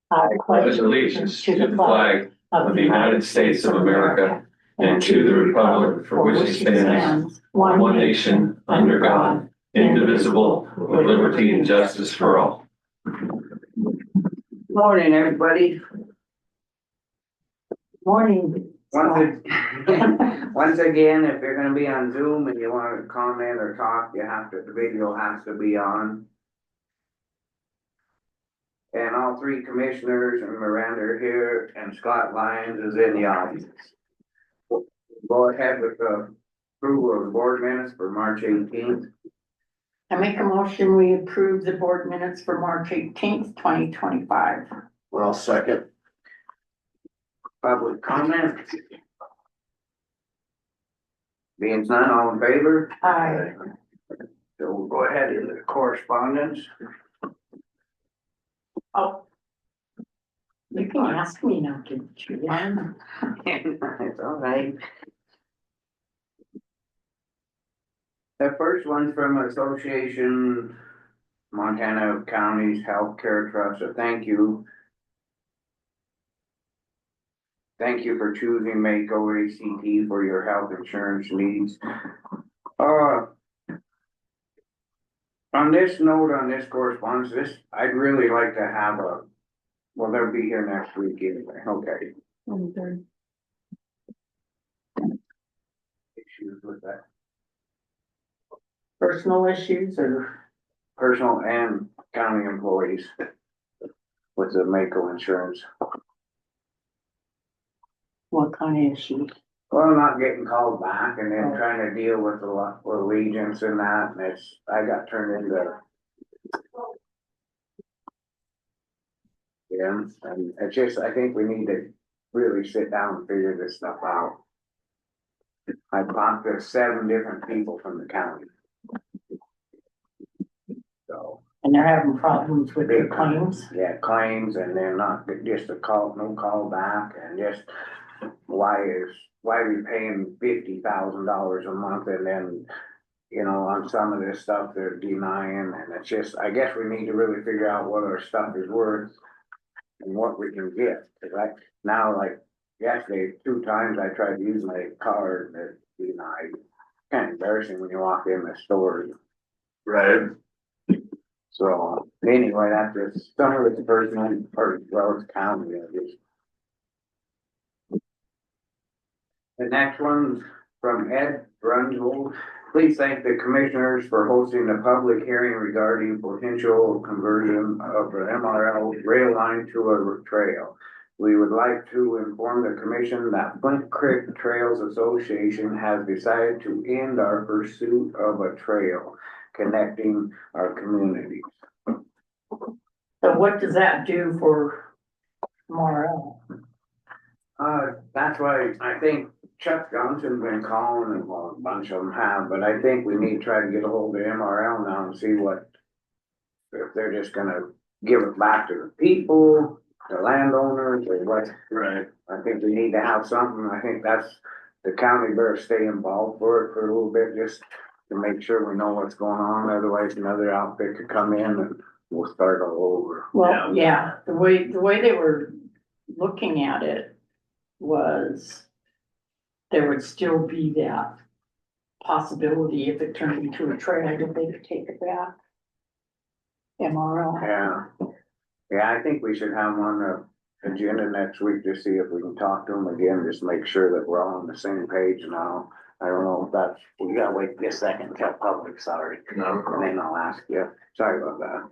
I pledge allegiance to the flag of the United States of America and to the republic for which it stands, one nation, under God, indivisible, with liberty and justice for all. Morning, everybody. Morning. Once again, if you're gonna be on Zoom and you want to comment or talk, the video has to be on. And all three commissioners and Miranda are here and Scott Lyons is in the audience. Go ahead with the approval of the board minutes for March 18th. I make a motion, we approve the board minutes for March 18th, 2025. Well, I'll second. Public comment. Being none, all in favor? Aye. So we'll go ahead into the correspondence. Oh. You can ask me now, didn't you? It's all right. The first one's from Association Montana Counties Healthcare Trust, so thank you. Thank you for choosing Mako ACT for your health insurance needs. On this note, on this correspondence, I'd really like to have well, they'll be here next week anyway, okay. Issues with that. Personal issues or? Personal and county employees with the Mako insurance. What kind of issues? Well, not getting called back and then trying to deal with the allegiance and that, and I got turned into. Yeah, and it's just, I think we need to really sit down and figure this stuff out. I talked to 7 different people from the county. So. And they're having problems with their claims? Yeah, claims, and they're not, just a call, no call back, and just why are we paying $50,000 a month, and then, you know, on some of this stuff they're denying, and it's just, I guess we need to really figure out what our stuff is worth and what we can get, cause like yesterday, 2 times I tried to use my card and it's denied. Kind of embarrassing when you walk in the store. Right. So anyway, that's just some of it's personal, or well, it's county, I guess. The next one's from Ed Brunzel. Please thank the commissioners for hosting the public hearing regarding potential conversion of an MRL rail line to a trail. We would like to inform the commission that Flint Creek Trails Association has decided to end our pursuit of a trail connecting our communities. So what does that do for Morel? That's why I think Chuck Johnson's been calling, and well, a bunch of them have, but I think we need to try to get a hold of MRL now and see if they're just gonna give it back to the people, the landowners, or what. Right. I think we need to have something. I think that's, the county better stay involved for it for a little bit, just to make sure we know what's going on. Otherwise, another outfit could come in and we'll start all over. Well, yeah, the way they were looking at it was there would still be that possibility if it turned into a trail that they could take it back. MRL. Yeah, I think we should have them on the agenda next week to see if we can talk to them again, just make sure that we're all on the same page now. I don't know if that's, we gotta wait just a second and tell public, sorry. No. And then I'll ask you, sorry about that.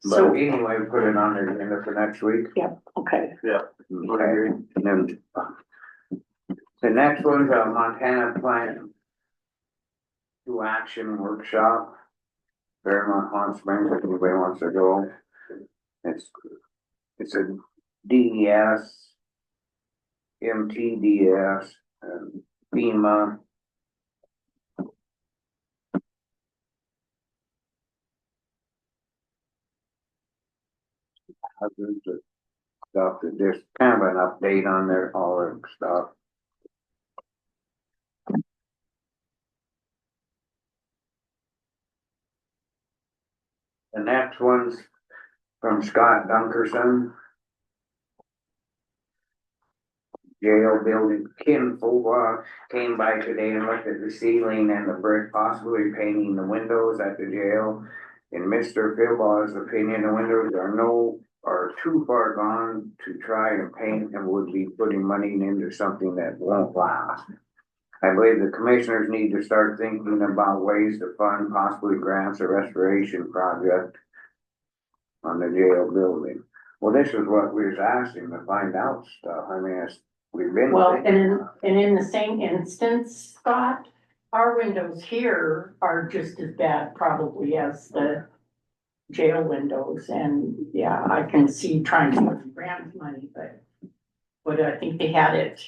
But So, anyway, put it on the agenda for next week. yep, okay. Okay, and then the next one's a Montana Plan to Action Workshop. Fairmont Hot Springs, if anybody wants to go. It's a DES, MTDS, and FEMA. Hazards and stuff, just kind of an update on all their stuff. The next one's from Scott Dunkerson. jail building. Kim Fuqua came by today and looked at the ceiling and the brick, possibly painting the windows at the jail. In Mr. Philbaw's opinion, the windows are too far gone to try and paint and would be putting money into something that won't last. I believe the commissioners need to start thinking about ways to fund possibly grants or restoration project on the jail building. Well, this is what we was asking to find out stuff. I mean, we've been. Well, and in the same instance, Scott, our windows here are just as bad probably as the jail windows. And yeah, I can see trying to get grant money, but I think they had it,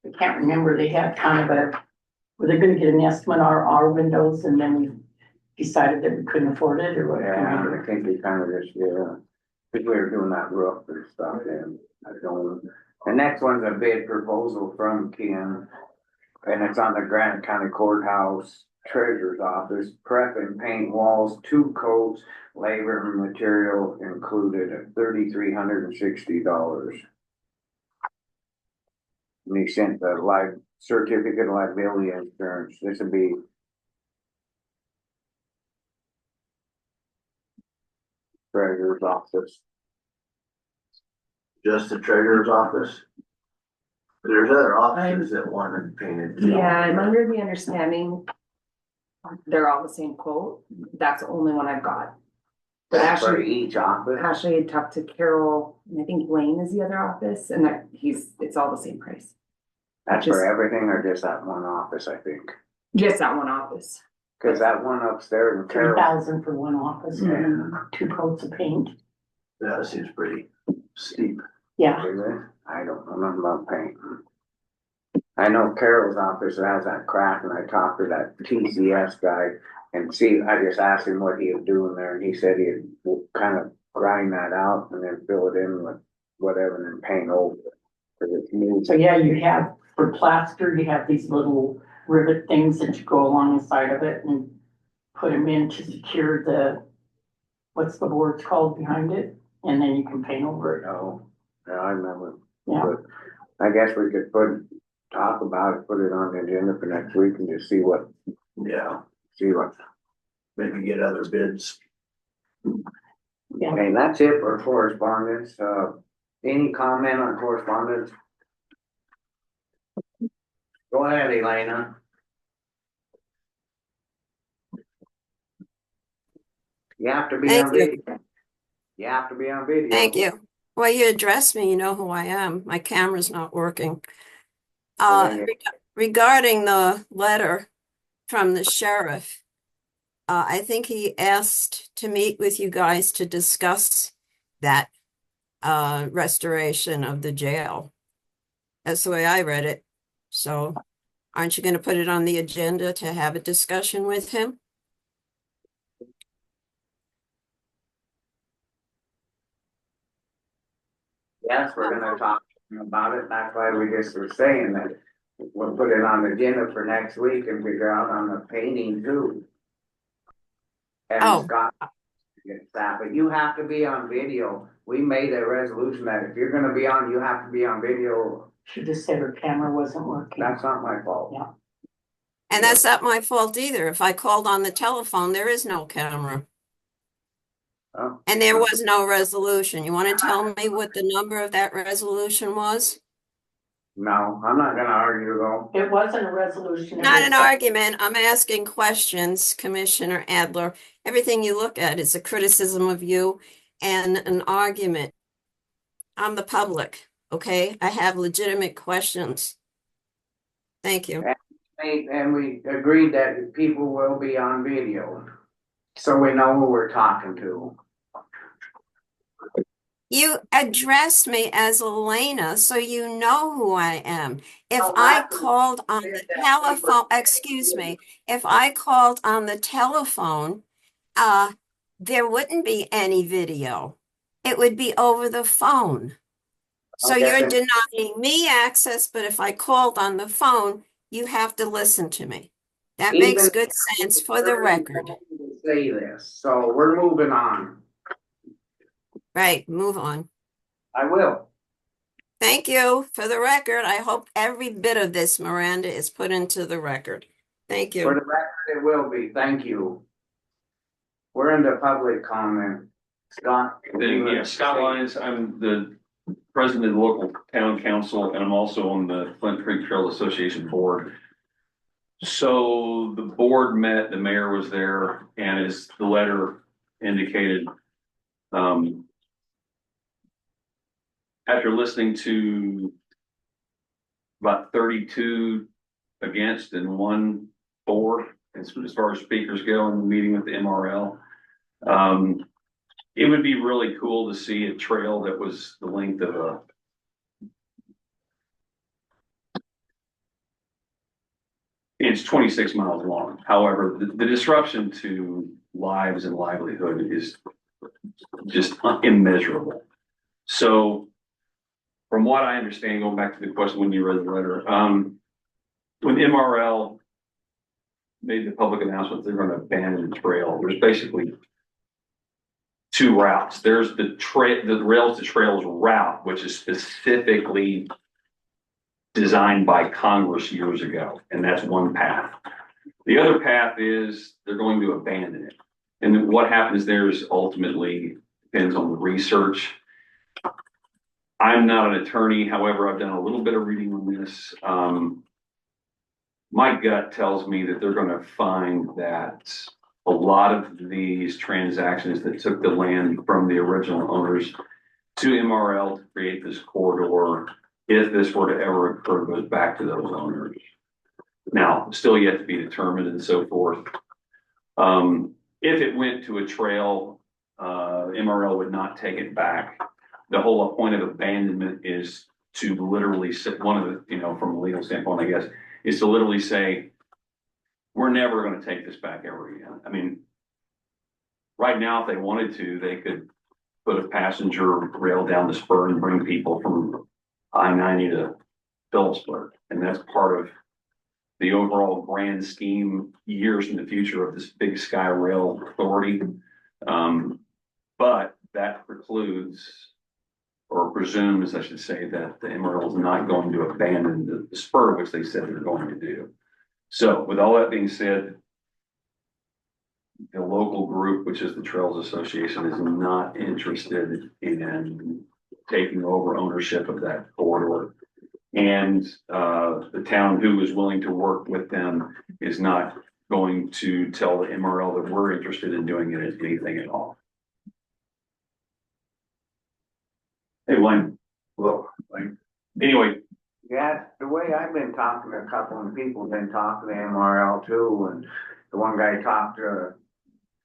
I can't remember, they had kind of were they gonna get an estimate on our windows and then we decided that we couldn't afford it or whatever? Yeah, I think they kind of just, yeah, because we were doing that roof and stuff and I don't. The next one's a bid proposal from Kim. And it's on the Grant County Courthouse Treasurer's Office, prep and paint walls, 2 coats, labor and material included at $3,360. And he sent the certificate of liability insurance. This would be Treasurer's Office. Just the treasurer's office. There's other offices that want it painted. too. Yeah, I'm under the understanding they're all the same quote. That's the only one I've got. But That's for actually, each office. Ashley had talked to Carol, and I think Blaine is the other office, and that it's all the same price. That's for just- everything or just that one office, I think. Just that one office. Cause that one upstairs in Carroll. 3,000 for one office Yeah. and 2 coats of paint. That seems pretty steep. Yeah, Is it? I don't know nothing about paint. I know Carol's office has that crack and I talked to that TCS guy and I just asked him what he was doing there and he said he'd kind of grind that out and then fill it in with whatever and then paint over it. 'Cause it's new. so yeah, you have, for plaster, you have these little rivet things that you go along the side of it and put them in to secure what's the boards called behind it? And then you can paint over it. Oh, yeah, I remember. Yeah. But I guess we could talk about it, put it on the agenda for next week and just see what, Maybe get other bids. Yeah. and that's it for correspondence. Any comment on correspondence? Go ahead, Elena. You have to be on Thank you. video. You have to be on video. Thank you. Well, you addressed me, you know who I am. My camera's not working. Okay. Regarding the letter from the sheriff, I think he asked to meet with you guys to discuss that restoration of the jail. That's the way I read it. So aren't you going to put it on the agenda to have a discussion with him? Yes, we're gonna talk about it. That's why we just were saying that we'll put it on the agenda for next week and figure out on the painting too. And Oh. Scott, gets that, but you have to be on video. We made a resolution that if you're gonna be on, you have to be on video. She just said her camera wasn't working. That's not my fault. Yeah. And that's not my fault either. If I called on the telephone, there is no camera. Oh. And there was no resolution. You want to tell me what the number of that resolution was? No, I'm not gonna argue though. It wasn't a resolution. it Not was- an argument. I'm asking questions, Commissioner Adler. Everything you look at is a criticism of you and an argument. I'm the public, okay? I have legitimate questions. Thank you. And we agreed that people will be on video. So we know who we're talking to. You addressed me as Elena, so you know who I am. If I called on the telephone, excuse me, if I called on the telephone, there wouldn't be any video. It would be over the phone. So Okay. you're denying me access, but if I called on the phone, you have to listen to me. That makes Even- good sense for the record. Say this, so we're moving on. Right, move on. I will. Thank you. For the record, I hope every bit of this, Miranda, is put into the record. Thank For you. the record, it will be, thank you. We're into public comment. Scott? Yeah, Scott Lyons, I'm the president of the local town council, and I'm also on the Flint Creek Trail Association board. So the board met, the mayor was there, and as the letter indicated, after listening to about 32 against and 1 for, as far as speakers go in the meeting with the MRL, it would be really cool to see a trail that was the length of it's 26 miles long. However, the disruption to lives and livelihood is just immeasurable. So from what I understand, going back to the question when you read the letter, when MRL made the public announcement they're going to abandon the trail, there's basically 2 routes. There's the rails to trails route, which is specifically designed by Congress years ago, and that's one path. The other path is they're going to abandon it. And then what happens there is ultimately depends on the research. I'm not an attorney, however, I've done a little bit of reading on this. My gut tells me that they're going to find that a lot of these transactions that took the land from the original owners to MRL to create this corridor, if this were to ever occur, goes back to those owners. Now, still yet to be determined and so forth. If it went to a trail, MRL would not take it back. The whole point of abandonment is to literally sit, one of the, from a legal standpoint, I guess, is to literally say, we're never going to take this back ever again. I mean, right now, if they wanted to, they could put a passenger rail down the spur and bring people from I-90 to Phillipsburg. And that's part of the overall grand scheme years in the future of this big sky rail authority. But that precludes or presumes, I should say, that the MRL is not going to abandon the spur, which they said they're going to do. So with all that being said, the local group, which is the Trails Association, is not interested in taking over ownership of that corridor. And the town who is willing to work with them is not going to tell the MRL that we're interested in doing anything at all. Hey, Wayne. Well, Wayne. Anyway. Yeah, the way I've been talking to a couple of people, been talking to MRL too, and the one guy talked to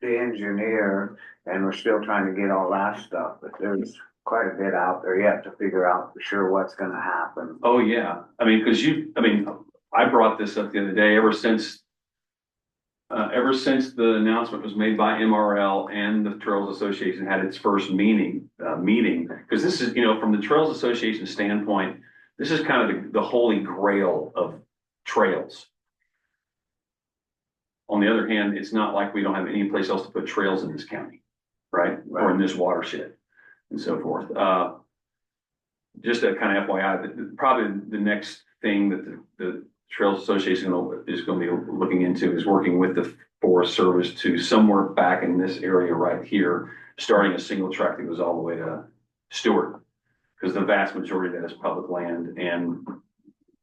the engineer, and we're still trying to get all that stuff, but there's quite a bit out there yet to figure out for sure what's gonna happen. Oh, yeah. I mean, I brought this up the other day, ever since the announcement was made by MRL and the Trails Association had its first meeting, because this is, from the Trails Association standpoint, this is kind of the holy grail of trails. On the other hand, it's not like we don't have any place else to put trails in this county, right? Or in this watershed and so forth. Just a kind of FYI, probably the next thing that the Trails Association is going to be looking into is working with the Forest Service to somewhere back in this area right here, starting a single track that goes all the way to Stewart, because the vast majority of that is public land, and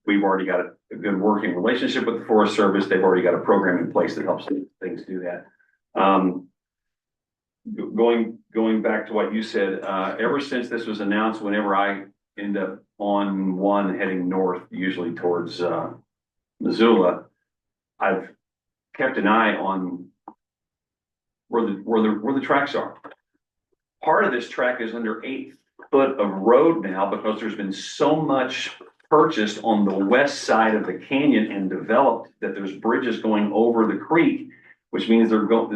we've already got a good working relationship with the Forest Service. They've already got a program in place that helps things do that. Going back to what you said, ever since this was announced, whenever I end up on one heading north, usually towards Missoula, I've kept an eye on where the tracks are. Part of this track is under 8 foot of road now because there's been so much purchased on the west side of the canyon and developed that there's bridges going over the creek, which means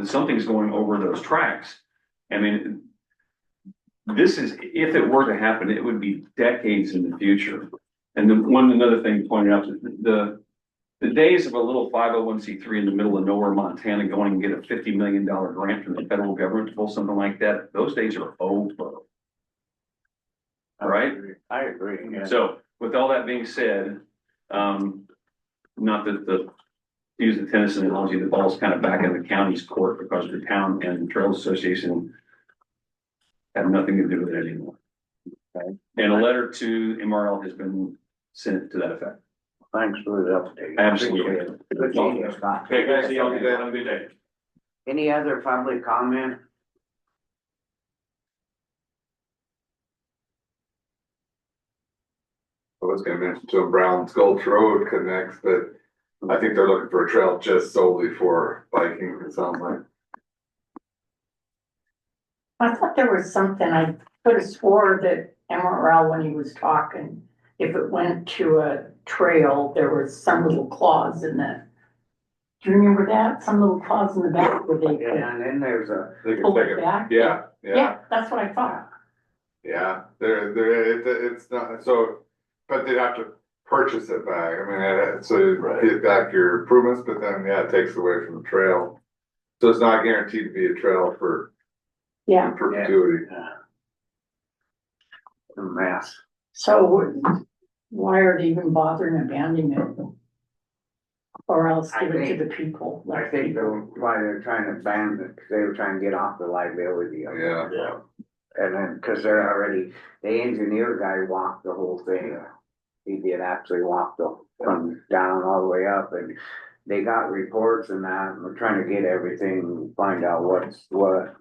something's going over those tracks. I mean, this is, if it were to happen, it would be decades in the future. And another thing pointed out, the days of a little 501c3 in the middle of nowhere, Montana, going and get a $50 million grant from the federal government to pull something like that, those days are over. right? I agree, yeah. So with all that being said, not that to use the tennis analogy, the ball's kind of back in the county's court because the town and Trails Association have nothing to do with it anymore. Okay, and a letter to MRL has been sent to that effect. Thanks for the update. Absolutely. Good seeing you, Scott. Okay, guys, see y'all today. Have a good day. Any other public comment? I was gonna mention to him Brown's Gulch Road connects, but I think they're looking for a trail just solely for biking, it sounds like. I thought there was something, I could have swore that MRL, when he was talking, if it went to a trail, there was some little clause in that. Do you remember that? Some little clause in the back where they could And then there's a, They can pull take it it, back? yeah, Yeah, that's what I thought. yeah, it's not, so, but they'd have to purchase it back, I mean, so you get back your improvements, but then, yeah, it takes away from the trail. So it's not guaranteed to be a trail for Yeah, perpetuity. a mess. so why are they even bothering abandoning it? Or else give it to the people? I think why they're trying to ban it, 'cause they were trying to get off the liability of it. Yeah, And then, cause they're already, the engineer guy walked the whole thing. He did actually walk from down all the way up, and they got reports and that, and we're trying to get everything, find out what's what.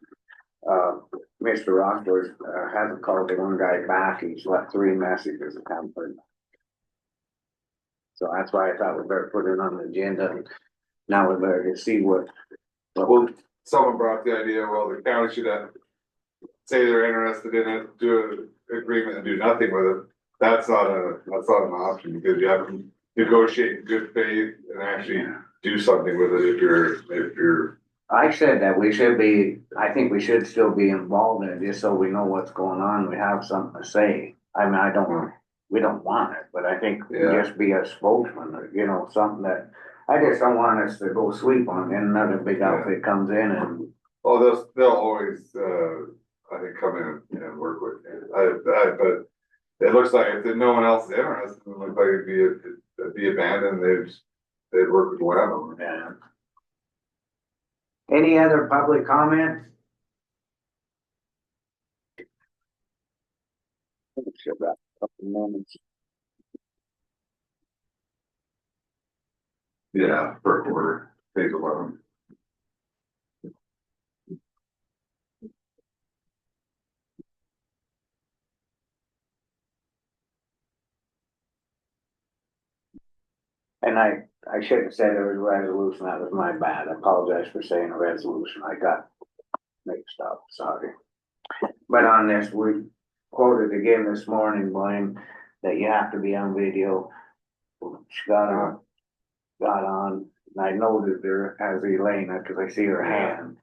Mr. Rockford, hasn't called the one guy back, he's left 3 messages at Comfort. So that's why I thought we better put it on the agenda, and now we better see what. well, someone brought the idea, well, the county should have, say they're interested in it, do an agreement and do nothing with it. That's not an option, because you have to negotiate in good faith and actually do something with it if you're. I said that we should be, I think we should still be involved in it, just so we know what's going on, we have something to say. I mean, we don't want it, but I think Yeah. just be a spokesman, or, you know, something that, I just don't want us to go sweep on, and another big outfit comes in and. Oh, they'll always, I think, come in and work with you. But it looks like if no one else is interested, it looks like it'd be abandoned, they'd work with the landowner. Yeah. Any other public comment? Yeah, per quarter, phase 11. And I should have said it was a resolution, that was my bad, I apologize for saying a resolution, I got mixed up, sorry. But on this, we quoted again this morning, Blaine, that you have to be on video. She got on, and I noted her as Elena, cause I see her hand.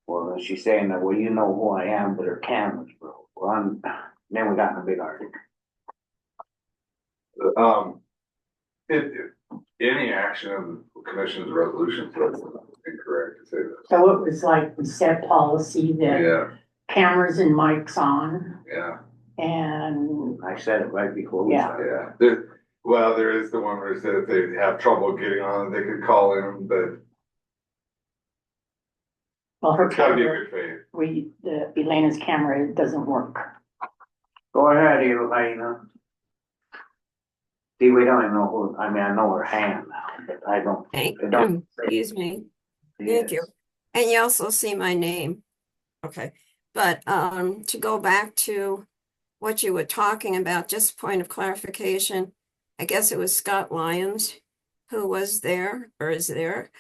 Well, then she's saying that, well, you know who I am, but her camera's broke. Well, then we got in a big argument. Any action of the commission's resolution, so it's incorrect to say that. so it was like we set policy that Yeah, cameras and mics on, yeah, and I said it right before we Yeah. started. yeah. There is the one where it said if they have trouble getting on, they could call in, but well, her it's gotta be camera, good faith. Elena's camera doesn't work. Go ahead, Elena. See, we don't even know who, I mean, I know her hand now, but I don't. Thank, I don't- excuse me. Thank you. And you also see my name. Okay, but to go back to what you were talking about, just a point of clarification. I guess it was Scott Lyons who was there or is there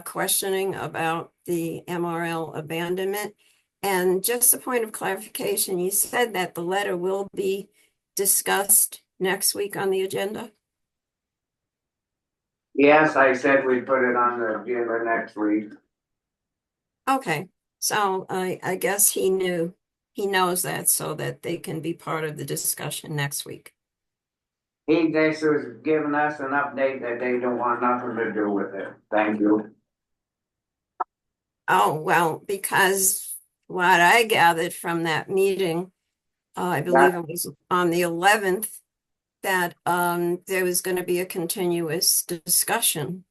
questioning about the MRL abandonment. And just a point of clarification, you said that the letter will be discussed next week on the agenda? Yes, I said we put it on the agenda next week. Okay, so I guess he knows that so that they can be part of the discussion next week. He just was giving us an update that they don't want nothing to do with it. Thank you. Oh, well, because what I gathered from that meeting I believe it was on the 11th, that there was going to be a continuous discussion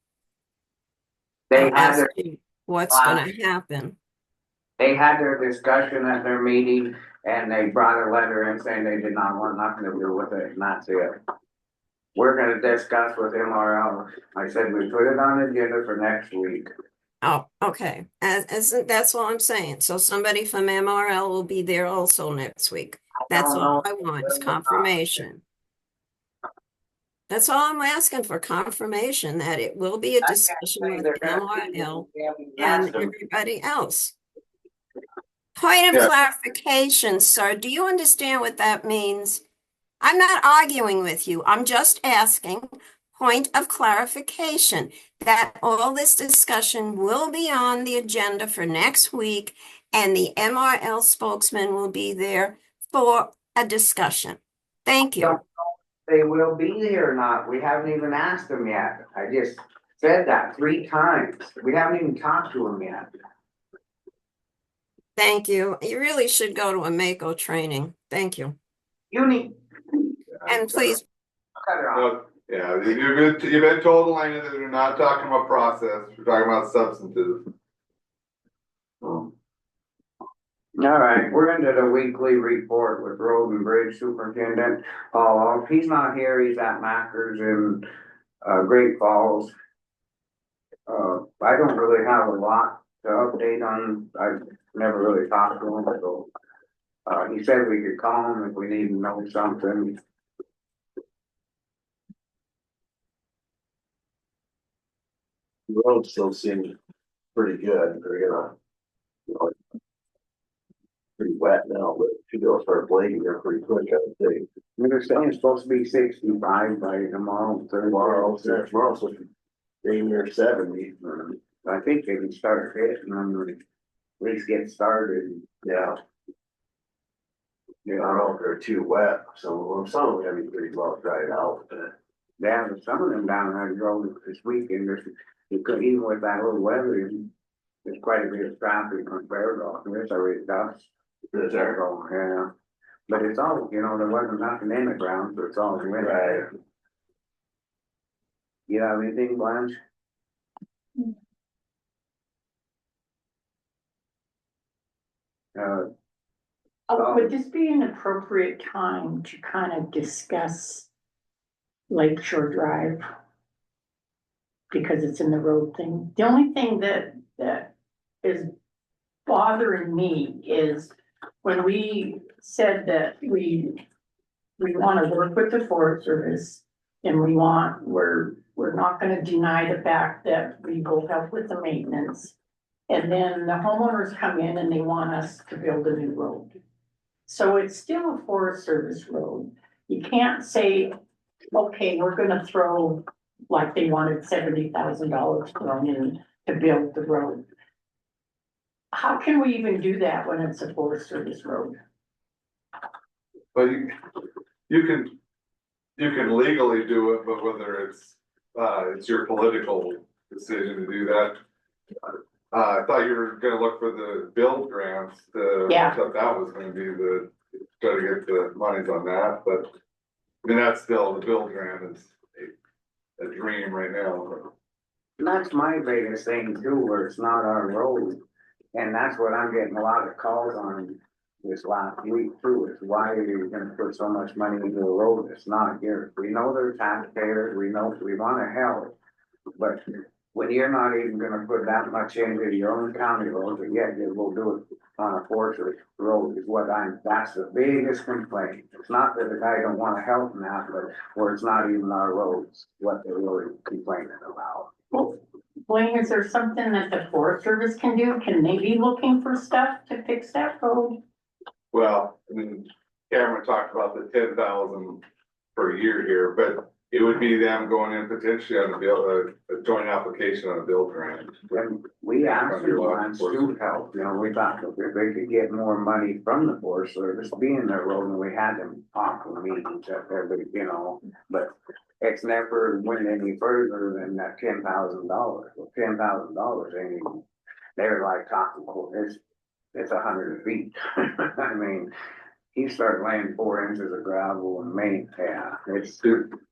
They as had, to what's going to happen. they had their discussion at their meeting and they brought a letter in saying they did not want nothing to do with it, and that's it. We're gonna discuss with MRL. I said we put it on the agenda for next week. Oh, okay. That's all I'm saying. So somebody from MRL will be there also next week. That's all I want is confirmation. That's all I'm asking for, confirmation that it will be a discussion with MRL and everybody else. Point of Yeah. clarification, sir. Do you understand what that means? I'm not arguing with you. I'm just asking point of clarification that all this discussion will be on the agenda for next week and the MRL spokesman will be there for a discussion. Thank you. They will be here or not. We haven't even asked them yet. I just said that 3 times. We haven't even talked to them yet. Thank you. You really should go to a Mako training. Thank you. You need. And please, Cut it off. Yeah, you've been told, Elena, that we're not talking about process, we're talking about substantive. All right, we're into the weekly report with Road and Bridge Superintendent Paul. If he's not here, he's at Mackers in Great Falls. I don't really have a lot to update on. I've never really talked to him, so he said we could call him if we need to know something. The road still seems pretty good, or, you know, pretty wet now, but if you go start blading, they're pretty quick, I would say. They're saying it's supposed to be 65 by tomorrow. Tomorrow's supposed to be near 70. I think they can start hitting them, at least get started. Yeah. I don't know if they're too wet, some of them have been pretty well dried out, but. Yeah, but some of them down there drove this weekend, you could, even with that little weather, there's quite a bit of traffic on Beardock, and there's already dust. Is there? So, yeah, but it's all, there wasn't nothing in the ground, so it's all winter. Right. You have anything, Blanche? Would this be an appropriate time to kind of discuss Lakeshore Drive? Because it's in the road thing. The only thing that is bothering me is when we said that we want to work with the Forest Service and we're not going to deny the fact that we will help with the maintenance. And then the homeowners come in and they want us to build a new road. So it's still a Forest Service road. You can't say, okay, we're gonna throw, like they wanted $70,000 thrown in to build the road. How can we even do that when it's a Forest Service road? But you can legally do it, but whether it's your political decision to do that. I thought you were gonna look for the build grants, Yeah. I thought that was gonna be try to get the monies on that, but. I mean, that's still, the build grant is a dream right now. And that's my biggest thing too, where it's not our road. And that's what I'm getting a lot of calls on this last week too, is why are you gonna put so much money into a road that's not here? We know they're taxpayers, we know we wanna help, but when you're not even gonna put that much into your own county roads, and yet you will do it on a Forest road is that's the biggest complaint. It's not that the guy don't wanna help them out, but where it's not even our roads, what they're really complaining about. Well, Blaine, is there something that the Forest Service can do? Can they be looking for stuff to fix that road? Well, I mean, Cameron talked about the 10,000 per year here, but it would be them going in potentially on a joint application on a build grant. And we asked them once to help, we thought if they could get more money from the Forest Service being their road, and we had them talk to meetings up there, but it's never went any further than that $10,000. Well, $10,000 ain't even, they were like talking, it's 100 feet. I mean, he started laying 4 inches of gravel and main, yeah, it's,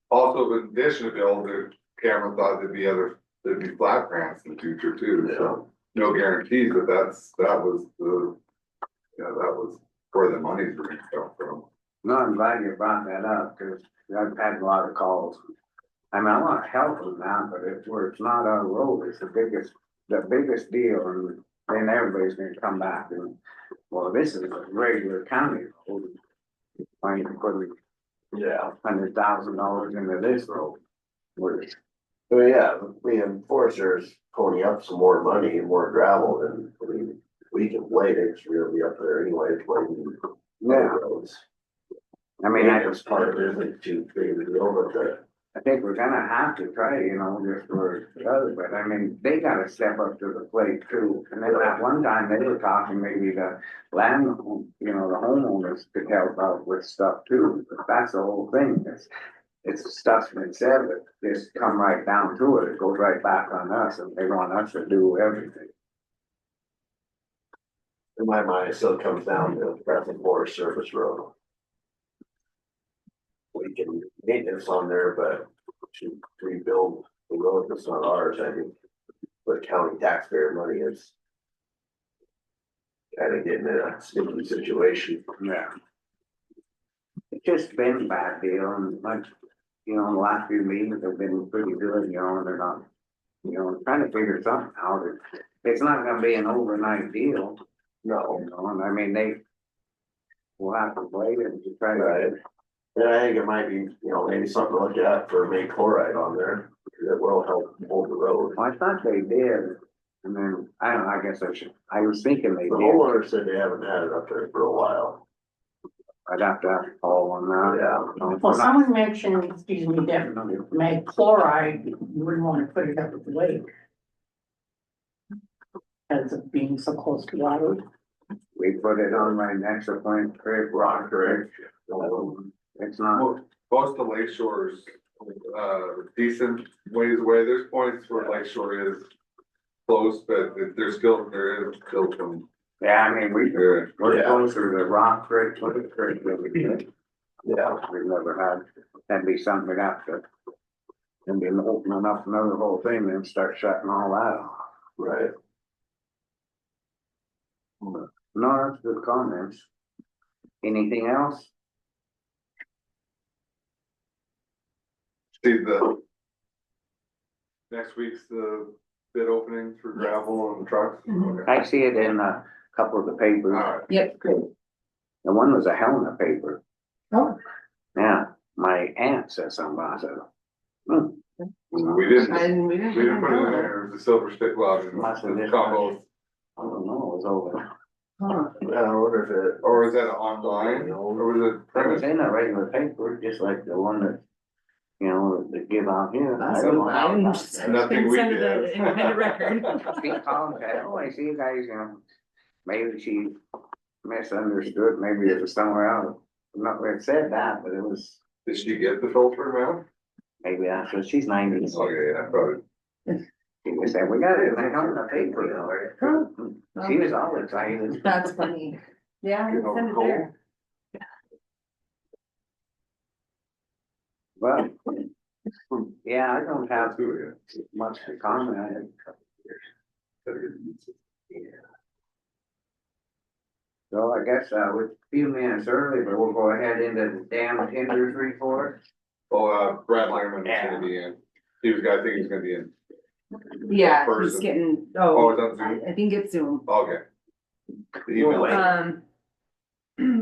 Also, in addition to Bill, the Cameron thought there'd be flat grants in the future too, so no guarantees, but that was that was where the money's gonna come from. no, I'm glad you brought that up, cause I've had a lot of calls. I mean, I wanna help them now, but it's not our road, it's the biggest deal, and then everybody's gonna come back and, well, this is a regular county road. Why you put Yeah, $100,000 into this road? so yeah, we enforcers pony up some more money and more gravel, and I mean, we can blade it, 'cause we're gonna be up there anyway, blading Yeah, roads. I mean, Maintenance part of it isn't too big of a deal, but I think we're gonna have to try, just for the other, but I mean, they gotta step up to the plate too. And then at one time, they were talking maybe the land, the homeowners could help out with stuff too, but that's the whole thing, it's stuff's been said, but just come right down to it, it goes right back on us, and they want us to do everything. in my mind, it still comes down to Breathitt Forest Service Road. We can maintenance on there, but to rebuild the road that's not ours, I think, the county taxpayer money is kind of getting in a sticky situation. Yeah. It's just been a bad deal, and like, the last few meetings have been pretty good, and they're not, trying to figure something out. It's not gonna be an overnight deal, No, and I mean, will have to wait and to try right. to. And I think it might be, maybe something to look at for main chloride on there, that will help hold the road. Well, I thought they did, and then, I don't know, I guess I was thinking they The did. homeowner said they haven't had it up there for a while. I'd have to ask Paul on that. Yeah. Well, someone mentioned, excuse me, that mag chloride, you wouldn't wanna put it up at the lake. As of being so close to water. We put it on right next to Flint Creek, Rock Creek. It's not, Most of Lake Shore's, decent ways away, there's points where Lake Shore is close, but there is still some. yeah, I mean, we're Yeah. closer to Rock Creek, Flint Creek than we did. Yeah. We've never had, that'd be something we'd have to. And then opening up another whole thing, then start shutting all that off. Right. No, that's good comments. Anything else? See next week's the bid opening for gravel and trucks. Mhm. Okay. I see it in a couple of the papers. Alright, Yep, good. The one was a Helena paper. Oh. Yeah, my aunt said something about it. we didn't, And we we didn't put it in there, it was a silver stick log and Must have been. combos. I don't know, it was over. Huh. I wonder if it. Or was that online, or was it It was printed? in a regular paper, just like the one that, they give out here. I That's don't know what how I'm it just- got Nothing we Send it did. in a record. there. She called and said, oh, I see you guys, maybe she misunderstood, maybe it was somewhere else. Not, it said that, but it was, Did she get the filter man? maybe that's what, she's 90. Okay, yeah, probably. She said, we got it in the Helena paper. She was all excited. That's funny. Yeah, I You can know, send it cold. there. Well, yeah, I don't have much to comment. So I guess, we're a few minutes early, but we'll go ahead into the dam tenders report. Oh, Brad Lerman is gonna be in. I think he's gonna be in. Yeah, he's Person. getting, Oh, is that Zoom? I think it's Zoom. Okay. The email.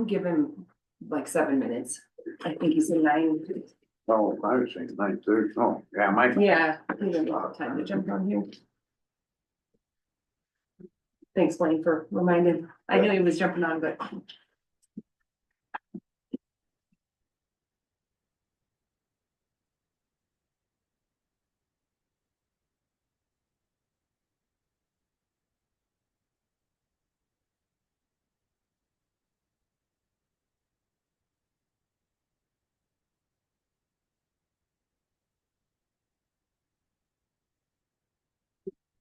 Give him like 7 minutes. I think he's in 9. Oh, I was saying 9:30. Oh, yeah, my. Yeah, he doesn't have time to jump on here. Thanks, Blaine, for reminding. I knew he was jumping on, but.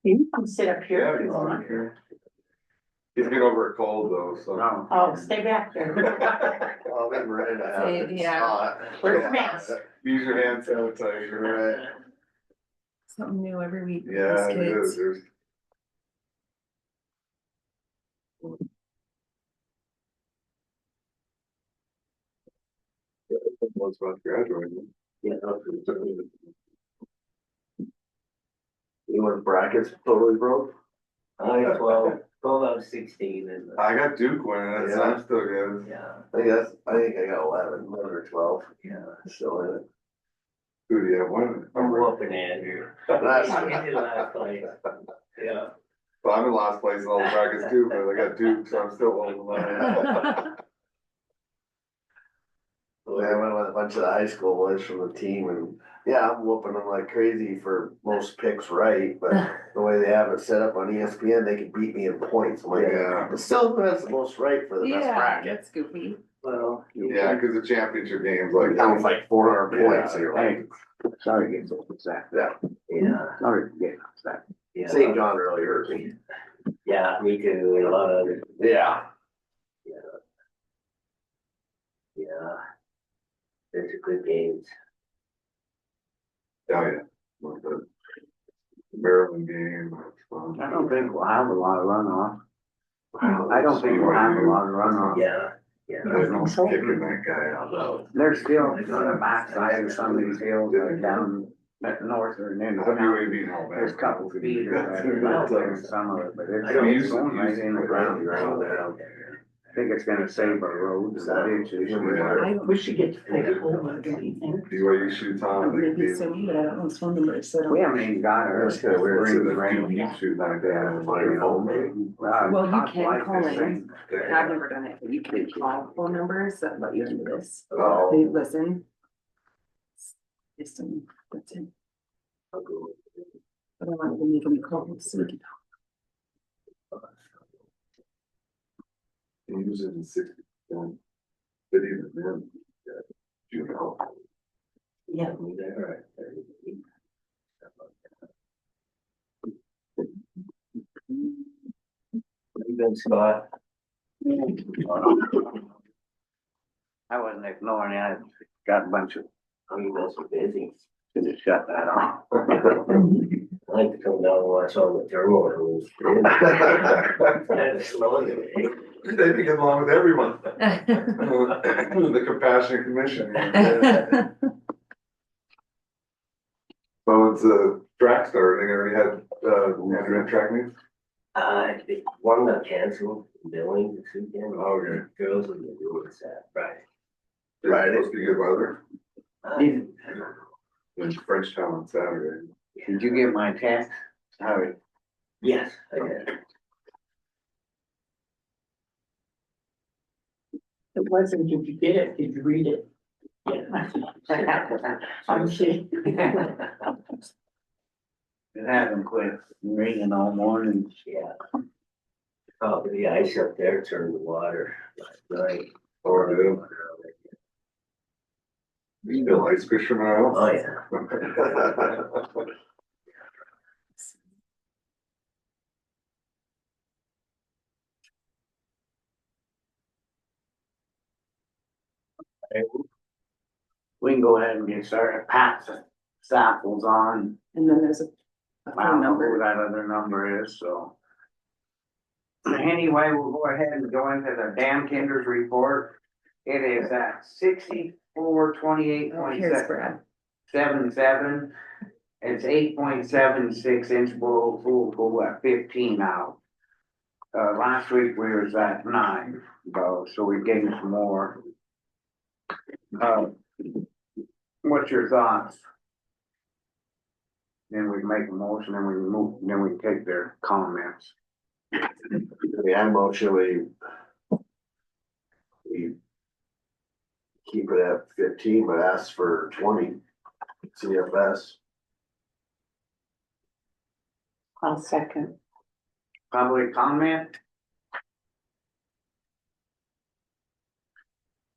You can sit up here Yeah, if you he's want. on here. He's been over a cold though, so. No. Oh, stay back there. Well, then Miranda has it. It's Yeah. hot. Wear your mask. Use your hand sanitizer. Right. Something new every week. with Yeah, these it kids. is, there's. Once about graduating. Yeah. You went brackets totally broke? I got 12 out of 16 and. I got Duke winning, that's, I'm still good. Yeah, I think I got 11 or 12, yeah. still in it. Who do you have winning? I'm whooping Andrew. That's- He's in last place. Yeah. Well, I'm in last place in all the brackets too, but I got Duke, so I'm still holding the line. Yeah, I went with a bunch of the high school boys from the team and, yeah, I'm whooping them like crazy for most picks right, but the way they have it set up on ESPN, they can beat me in points. I'm like, Yeah. but still, that's the most right for the best Yeah, bracket. that's goofy. Well. Yeah, cause the championship games Like, like. that was like 400 Yeah. points, so you're like, Sorry to get so upset. yeah, Yeah, Sorry to get upset. yeah. St. John really hurt me. Yeah, me too, and a lot of other, Yeah. yeah. It's a good games. Oh, yeah. Like the Maryland game. That's fun. I don't think we'll have a lot of runoff. I don't think we'll have a lot of runoff. Yeah, yeah. There's no kicking that guy out. Well, There's still on the backside of some of these hills down at north or in. WAV now, man. There's a couple feet or out there, some of it, but I don't it's use- going right in the ground. ground I think it's gonna save our roads, the ditches. Yeah. We should get to play pool, don't you think? BYU shoots on. they Maybe beat- soon, but I don't know his phone number, so. I don't- We haven't even got our. That's kinda weird. spring The rain rain yet. shoot like that. On your phone, Well, you Todd's can wife call is in. saying- I've never done it, but you can call phone numbers that let you into this. Oh. They listen. Listen, that's it. But I wanted to make them call so we can. He was in 60. But even then, yeah, juvenile. yeah, we there. You been, Scott? I wasn't ignoring it, I got a bunch of, Oh, you guys are busy. should have shut that off. I like to come down and watch all the turmoil. That's slowing it. They can get along with everyone. The compassionate commission. So it's a track star, they already had, Andrew had track meets? One got canceled, billing this weekend. Okay. Girls are gonna do it Friday. Right. It's supposed to be good weather, Did in Frenchtown on Saturday. did you get my text? Sorry. Yes, I did. It wasn't, did you get it? Did you read it? Yeah. I'm kidding. It hasn't quit raining all morning. Yeah. Oh, the ice up there turned to water last night. Or you still ice fishing around? Oh, yeah. We can go ahead and get started. Pat's samples on. And then there's a I phone don't know who number. that other number is, so. Anyway, we'll go ahead and go into the Dan Kinder's report. It is at 6428.77. Oh, here's Brad. It's 8.76 inch below full pool at 15 now. Last week we was at 9, though, so we gained some more. What's your thoughts? Then we make a motion, then we move, then we take their comments. I motion we keep it at 15, but ask for 20 CFS. I'll second. Public comment?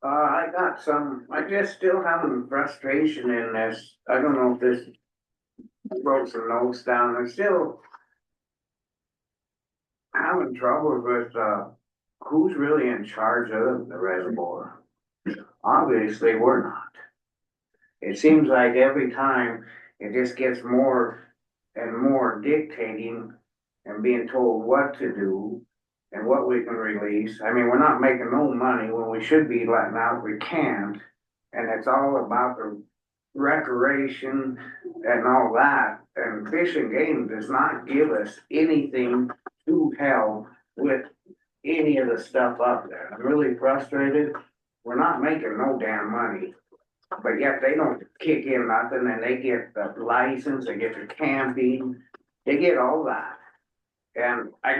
I just still having frustration in this, I don't know if this wrote some notes down, there's still having trouble with, who's really in charge of the reservoir. Obviously, we're not. It seems like every time it just gets more and more dictating and being told what to do and what we can release. I mean, we're not making no money when we should be letting out, we can't. And it's all about the recreation and all that. And Fish and Game does not give us anything to help with any of the stuff up there. I'm really frustrated. We're not making no damn money. But yet they don't kick in nothing, and they get the license, they get the camping, they get all that. And I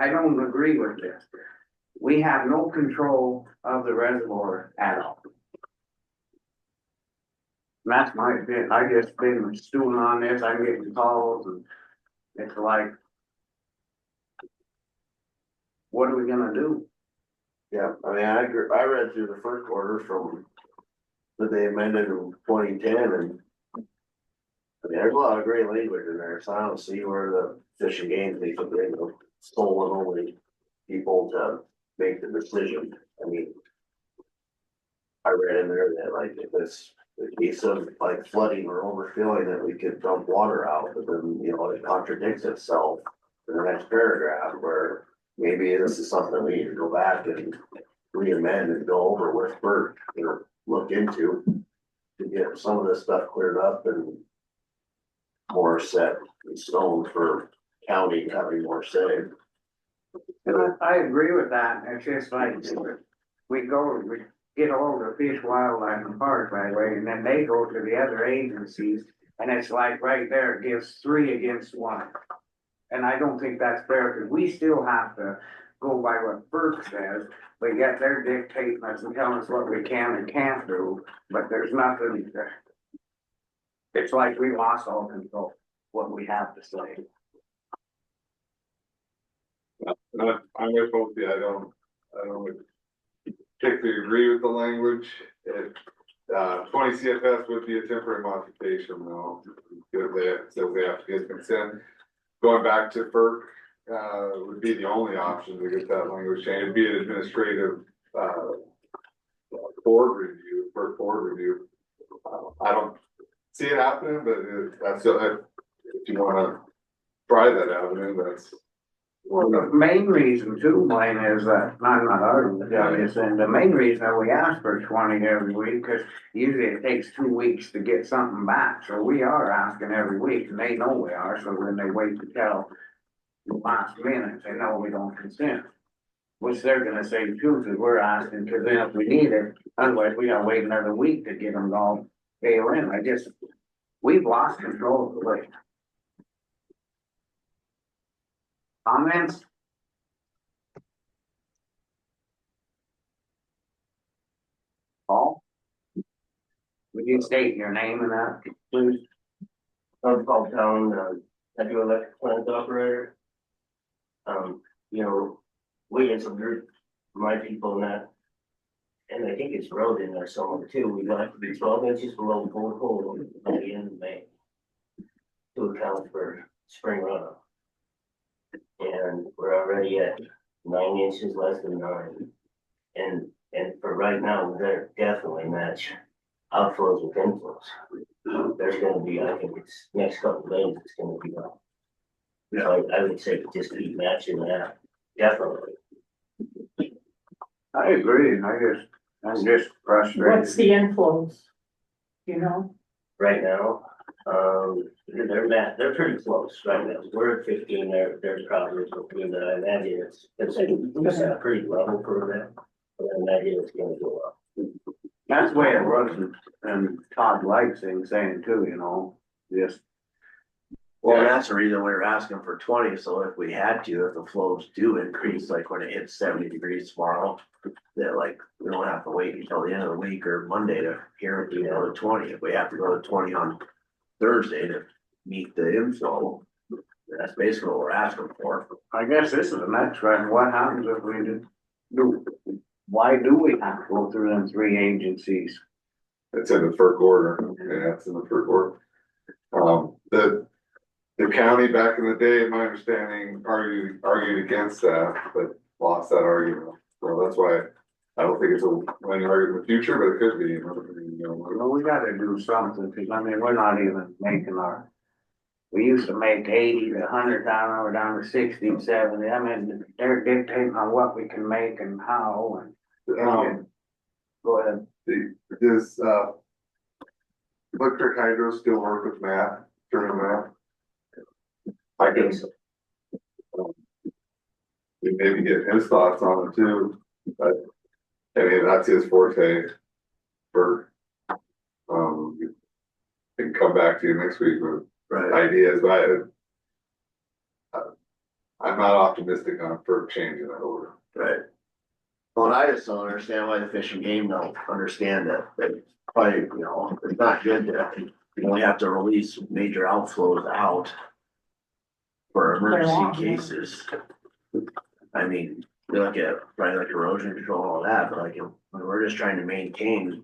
don't agree with this. We have no control of the reservoir at all. And that's my opinion. I just been stewing on this, I'm getting calls, and it's like, what are we gonna do? Yeah, I mean, I read through the first order from that they amended in 2010, and I mean, there's a lot of great language in there, so I don't see where the Fish and Game, they could bring the stolen only people to make the decision. I mean, I read in there that like if it's the case of like flooding or overfilling, that we could dump water out, but then, you know, it contradicts itself in the next paragraph where maybe this is something we need to go back and re-amend and go over with Bert, you know, look into to get some of this stuff cleared up and more set in stone for county having more say. And I agree with that. It's just like, we get all the fish, wildlife and park right away, and then they go to the other agencies. And it's like right there, it gives 3 against 1. And I don't think that's fair, because we still have to go by what Burke says, but yet they're dictating us and telling us what we can and can't do, but there's nothing there. It's like we lost all control, what we have to say. I'm with both of you. I don't particularly agree with the language. 20 CFS would be a temporary modification though. If they says they have to get consent. Going back to FERC, would be the only option to get that language changed. It'd be an administrative, board review, FERC board review. I don't see it happening, but that's, if you wanna try that avenue, that's. Well, the main reason too, Blaine, is that, I'm not arguing with you, I'm just saying, the main reason that we ask for 20 every week, cause usually it takes 2 weeks to get something back, so we are asking every week, and they know we are, so when they wait to tell the last minute, say, no, we don't consent. Which they're gonna say too, cause we're asking, cause then if we need it, otherwise we gotta wait another week to get them all bail in, we've lost control of the lake. Comments? Paul? Would you state your name and that, please? I'm Paul Town, I do electric plant operator. You know, we had some dirt, my people and that. And I think it's road in there somewhere too, we got to be 12 inches below the hole by the end of May. To account for spring runoff. And we're already at 9 inches, less than 9. And for right now, they're definitely match outflows with inflows. There's gonna be, I think it's next couple of days, it's gonna be up. Yeah. So I would say just keep matching that, definitely. I agree, I'm just frustrated. What's the inflows? You know? Right now, they're pretty close right now. We're at 15, they're probably 15, but I imagine it's pretty level for them. But I imagine it's gonna go up. That's the way it was, and Todd likes saying too, you know, just. Well, that's the reason we were asking for 20, so if we had to, if the flows do increase, like when it hits 70 degrees tomorrow, that like, we don't have to wait until the end of the week or Monday to hear it, go to 20. If we have to go to 20 on Thursday to meet the inflow, that's basically what we're asking for. I guess this is the next one, what happens if we why do we have to go through them 3 agencies? It's in the FERC order. Yeah, it's in the FERC order. the county back in the day, my understanding, argued against that, but lost that argument. So that's why I don't think it's a winning argument in the future, but it could be, you know. Well, we gotta do something, cause I mean, we're not even making we used to make 80 to 100,000, we're down to 60, 70. I mean, they're dictating on what we can make and how and. Go ahead. Does, Electric Hydro still work with Matt, Turner Matt? I guess. We maybe get his thoughts on it too, but, I mean, that's his forte for, we can come back to you next week with ideas, but I'm not optimistic on for changing that over. Right. Well, and I just don't understand why the Fish and Game don't understand that probably, you know, it's not good that you only have to release major outflows out for emergency cases. I mean, you look at probably like erosion control and all that, but like, when we're just trying to maintain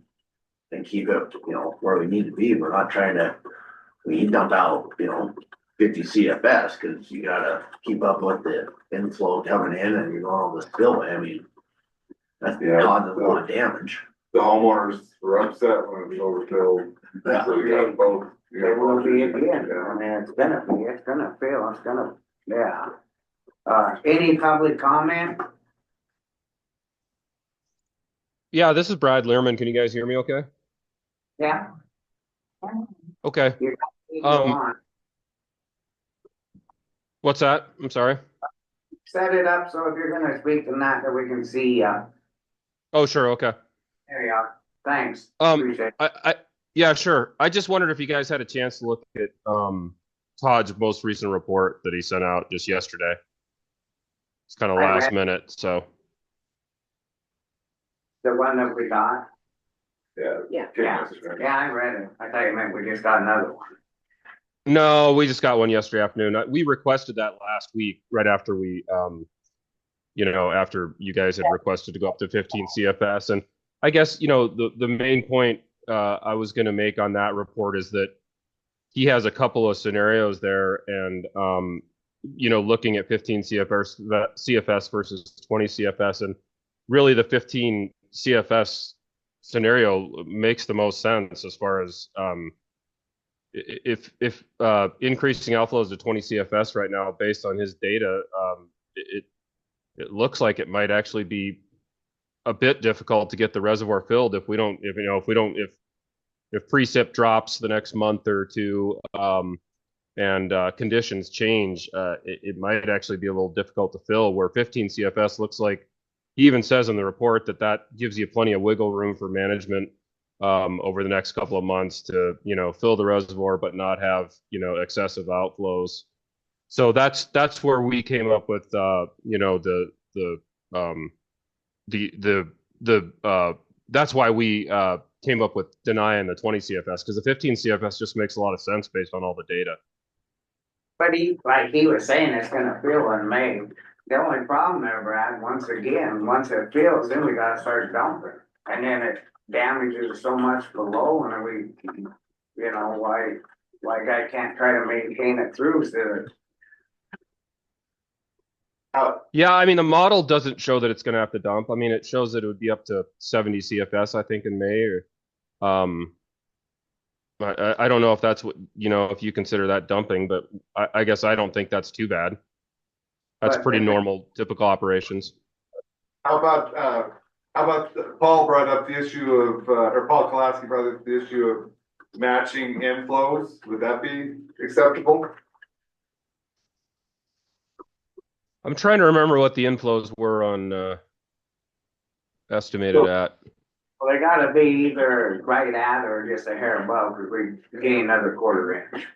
and keep it, you know, where we need to be, we're not trying to, we dump out, you know, 50 CFS, cause you gotta keep up with the inflow coming in and you're going all this spillway. I mean, that's causing a lot of damage. The homeowners were upset when it was overfilled. So we got both. There will be again, I mean, it's gonna fail, it's gonna, yeah. Any public comment? Yeah, this is Brad Learman. Can you guys hear me okay? Yeah. Okay. Go on. What's that? I'm sorry. Set it up so if you're gonna speak tonight that we can see, Oh, sure. Okay. there you are, thanks. Um, Appreciate it. Yeah, sure. I just wondered if you guys had a chance to look at Todd's most recent report that he sent out just yesterday. It's kind of I last read- minute, so. The one that we got, Yeah. Yeah. yeah, I read it, I thought you meant we just got another one. No, we just got one yesterday afternoon. We requested that last week, right after we, after you guys had requested to go up to 15 CFS. And I guess, the main point I was going to make on that report is that he has a couple of scenarios there, and looking at 15 CFS versus 20 CFS, and really the 15 CFS scenario makes the most sense as far as if increasing outflows to 20 CFS right now, based on his data, it looks like it might actually be a bit difficult to get the reservoir filled if precip drops the next month or two, and conditions change. It might actually be a little difficult to fill, where 15 CFS looks like, he even says in the report that gives you plenty of wiggle room for management over the next couple of months to, fill the reservoir, but not have, excessive outflows. So that's where we came up with, that's why we came up with denying the 20 CFS, because the 15 CFS just makes a lot of sense based on all the data. But like he was saying, it's gonna fill in May. The only problem there, Brad, once it fills, then we gotta start dumping. And then it damages so much below, and then why guy can't try to maintain it through, so. Yeah, I mean, the model doesn't show that it's going to have to dump. I mean, it shows that it would be up to 70 CFS, I think, in May. Or, I don't know if that's what, if you consider that dumping, but I guess I don't think that's too bad. That's pretty normal, typical operations. How about Paul brought up the issue of, or Paul Kolaski brought up the issue of matching inflows. Would that be acceptable? I'm trying to remember what the inflows were on estimated at. Well, they gotta be either right at or just a hair above, because we gain another quarter inch.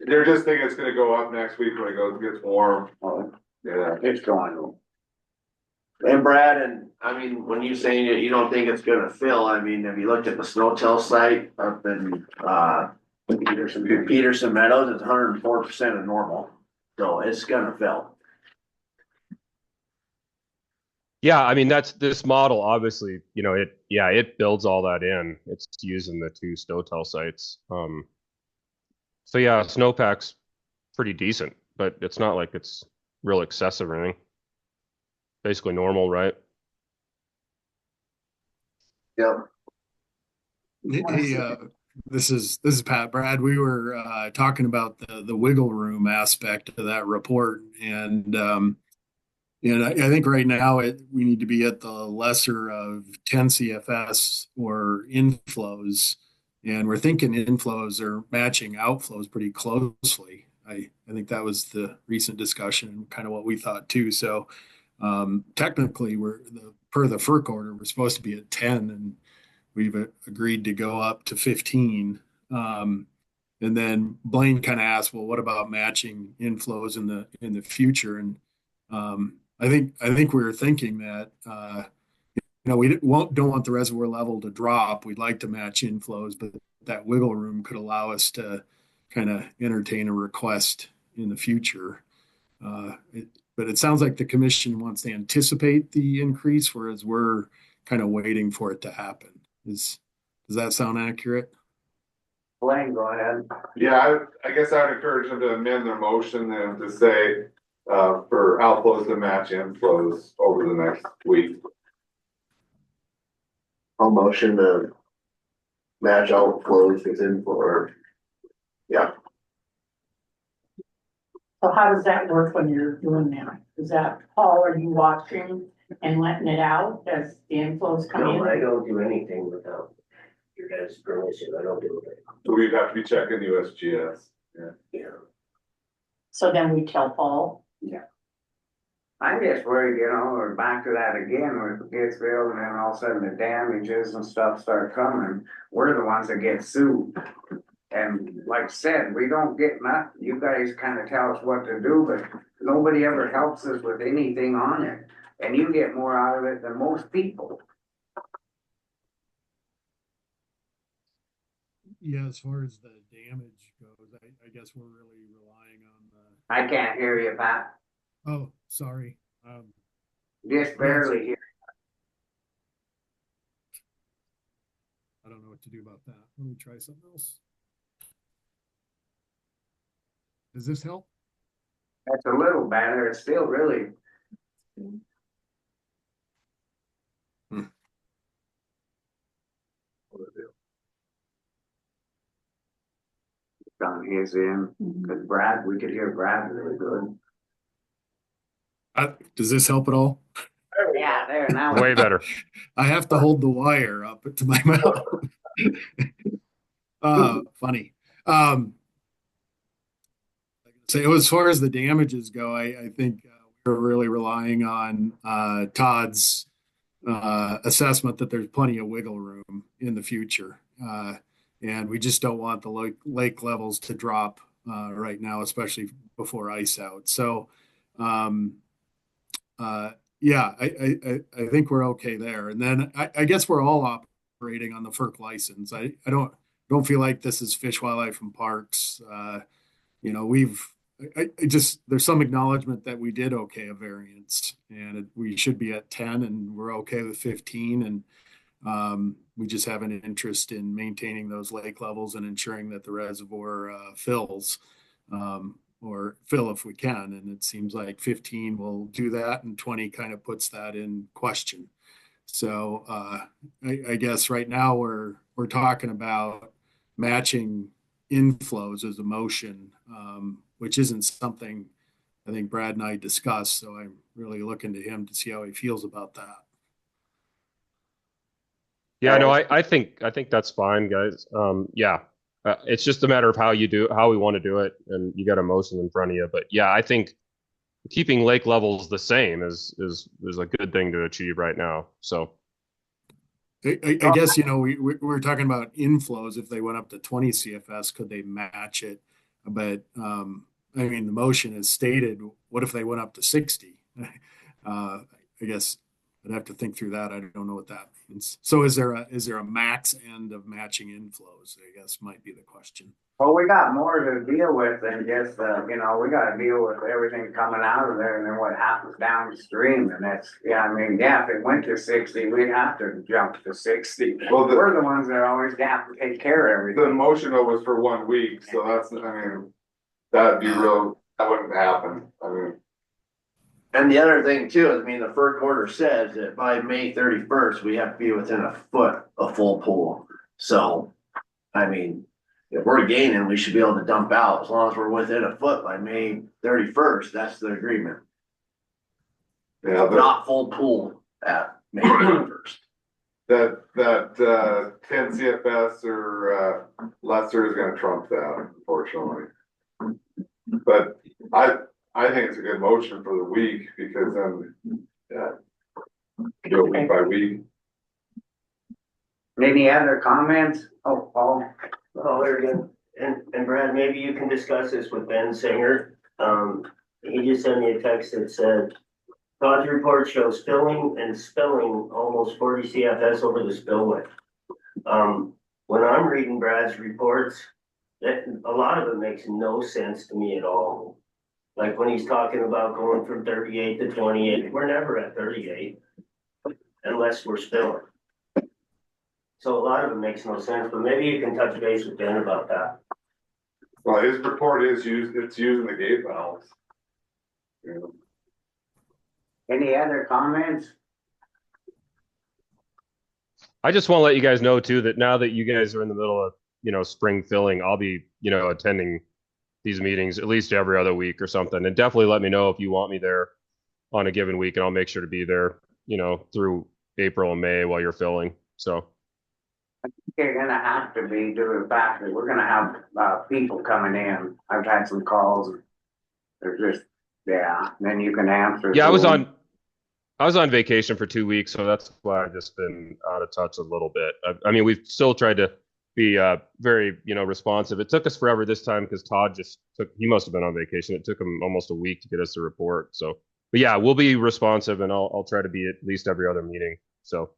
They're just thinking it's gonna go up next week when it gets warm. Well, Yeah. it's going. And Brad, and I mean, when you saying you don't think it's gonna fill, I mean, have you looked at the Snowtail site up in Peterson Meadows? It's 104% of normal, so it's gonna fill. Yeah, I mean, that's this model, obviously, it builds all that in. It's using the two Snowtail sites. So yeah, snowpack's pretty decent, but it's not like it's real excessive or anything. Basically normal, right? Yep. Hey, this is Pat. Brad, we were talking about the wiggle room aspect of that report, and I think right now we need to be at the lesser of 10 CFS or inflows, and we're thinking inflows are matching outflows pretty closely. I think that was the recent discussion and kind of what we thought too. So technically, per the FERC order, we're supposed to be at 10, and we've agreed to go up to 15. And then Blaine kind of asked, well, what about matching inflows in the future? And I think we were thinking that we don't want the reservoir level to drop. We'd like to match inflows, but that wiggle room could allow us to kind of entertain a request in the future. But it sounds like the commission wants to anticipate the increase, whereas we're kind of waiting for it to happen. Does that sound accurate? Blaine, go ahead. Yeah, I guess I'd encourage them to amend their motion and to say, for outflows to match inflows over the next week. I'll motion to match outflows with inflow. Yeah, So how does that work when you're doing that? Is that, Paul, are you watching and letting it out as the inflows come No, in? I don't do anything without your guys' permission. I don't do it. So we'd have to be checking USGS. Yeah. So then we tell Paul, I'm just worried, we're back to that again, where it gets filled and then all of a sudden the damages and stuff start coming. We're the ones that get sued. And like I said, we don't get nothing. You guys kind of tell us what to do, but nobody ever helps us with anything on it. And you get more out of it than most people. Yeah, as far as the damage goes, I guess we're really relying on the. I can't hear you, Pat. Oh, sorry. Just barely hear. I don't know what to do about that. Let me try something else. Does this help? That's a little better. It's still really. On his end, because we could hear Brad really good. Does this help at all? Yeah, there now. Way better. I have to hold the wire up to my mouth. Funny. So as far as the damages go, I think we're really relying on Todd's assessment that there's plenty of wiggle room in the future. And we just don't want the lake levels to drop right now, especially before ice out. So, yeah, I think we're okay there. And then I guess we're all operating on the FERC license. I don't feel like this is Fish, Wildlife, and Parks. There's some acknowledgement that we did okay a variance, and we should be at 10, and we're okay with 15, and we just have an interest in maintaining those lake levels and ensuring that the reservoir fills, or fill if we can. And it seems like 15 will do that, and 20 kind of puts that in question. So I guess right now we're talking about matching inflows as a motion, which isn't something I think Brad and I discussed. So I'm really looking to him to see how he feels about that. Yeah, no, I think that's fine, guys. Yeah, it's just a matter of how we want to do it, and you got a motion in front of you. But yeah, I think keeping lake levels the same is a good thing to achieve right now. So I guess we're talking about inflows. If they went up to 20 CFS, could they match it? But I mean, the motion is stated. What if they went up to 60? I guess I'd have to think through that. I don't know what that means. So is there a max end of matching inflows? I guess might be the question. Well, we got more to deal with than just, we got to deal with everything coming out of there and then what happens downstream. And that's, if it went to 60, we'd have to jump to 60. Well, we're the ones that always have to take care of The everything. motion though was for 1 week, so that's, that'd be real, that wouldn't happen. I mean, And the other thing too, I mean, the first order says that by May 31st, we have to be within a foot of full pool. So, I mean, if we're gaining, we should be able to dump out as long as we're within a foot by May 31st. That's the agreement. yeah, but Not full pool at May 31st. that 10 CFS or lesser is gonna trump that, unfortunately. But I think it's a good motion for the week, because then, yeah, go week by week. Any other comments? Oh, Paul? Oh, very good. And Brad, maybe you can discuss this with Ben Singer. He just sent me a text that said, Todd's report shows filling and spilling almost 40 CFS over the spillway. When I'm reading Brad's reports, a lot of it makes no sense to me at all. Like when he's talking about going from 38 to 28, we're never at 38 unless we're spilling. So a lot of it makes no sense, but maybe you can touch base with Ben about that. Well, his report is it's using the gate valves. You know. Any other comments? I just want to let you guys know too that now that you guys are in the middle of, spring filling, I'll be, attending these meetings at least every other week or something. And definitely let me know if you want me there on a given week, and I'll make sure to be there, through April and May while you're filling. So You're gonna have to be due to the fact that we're gonna have people coming in. I've had some calls. They're just, yeah, then you can answer. yeah, to them. I was on vacation for 2 weeks, so that's why I've just been out of touch a little bit. I mean, we've still tried to be very, responsive. It took us forever this time because Todd he must have been on vacation. It took him almost a week to get us the report. So, but yeah, we'll be responsive, and I'll try to be at least every other meeting. So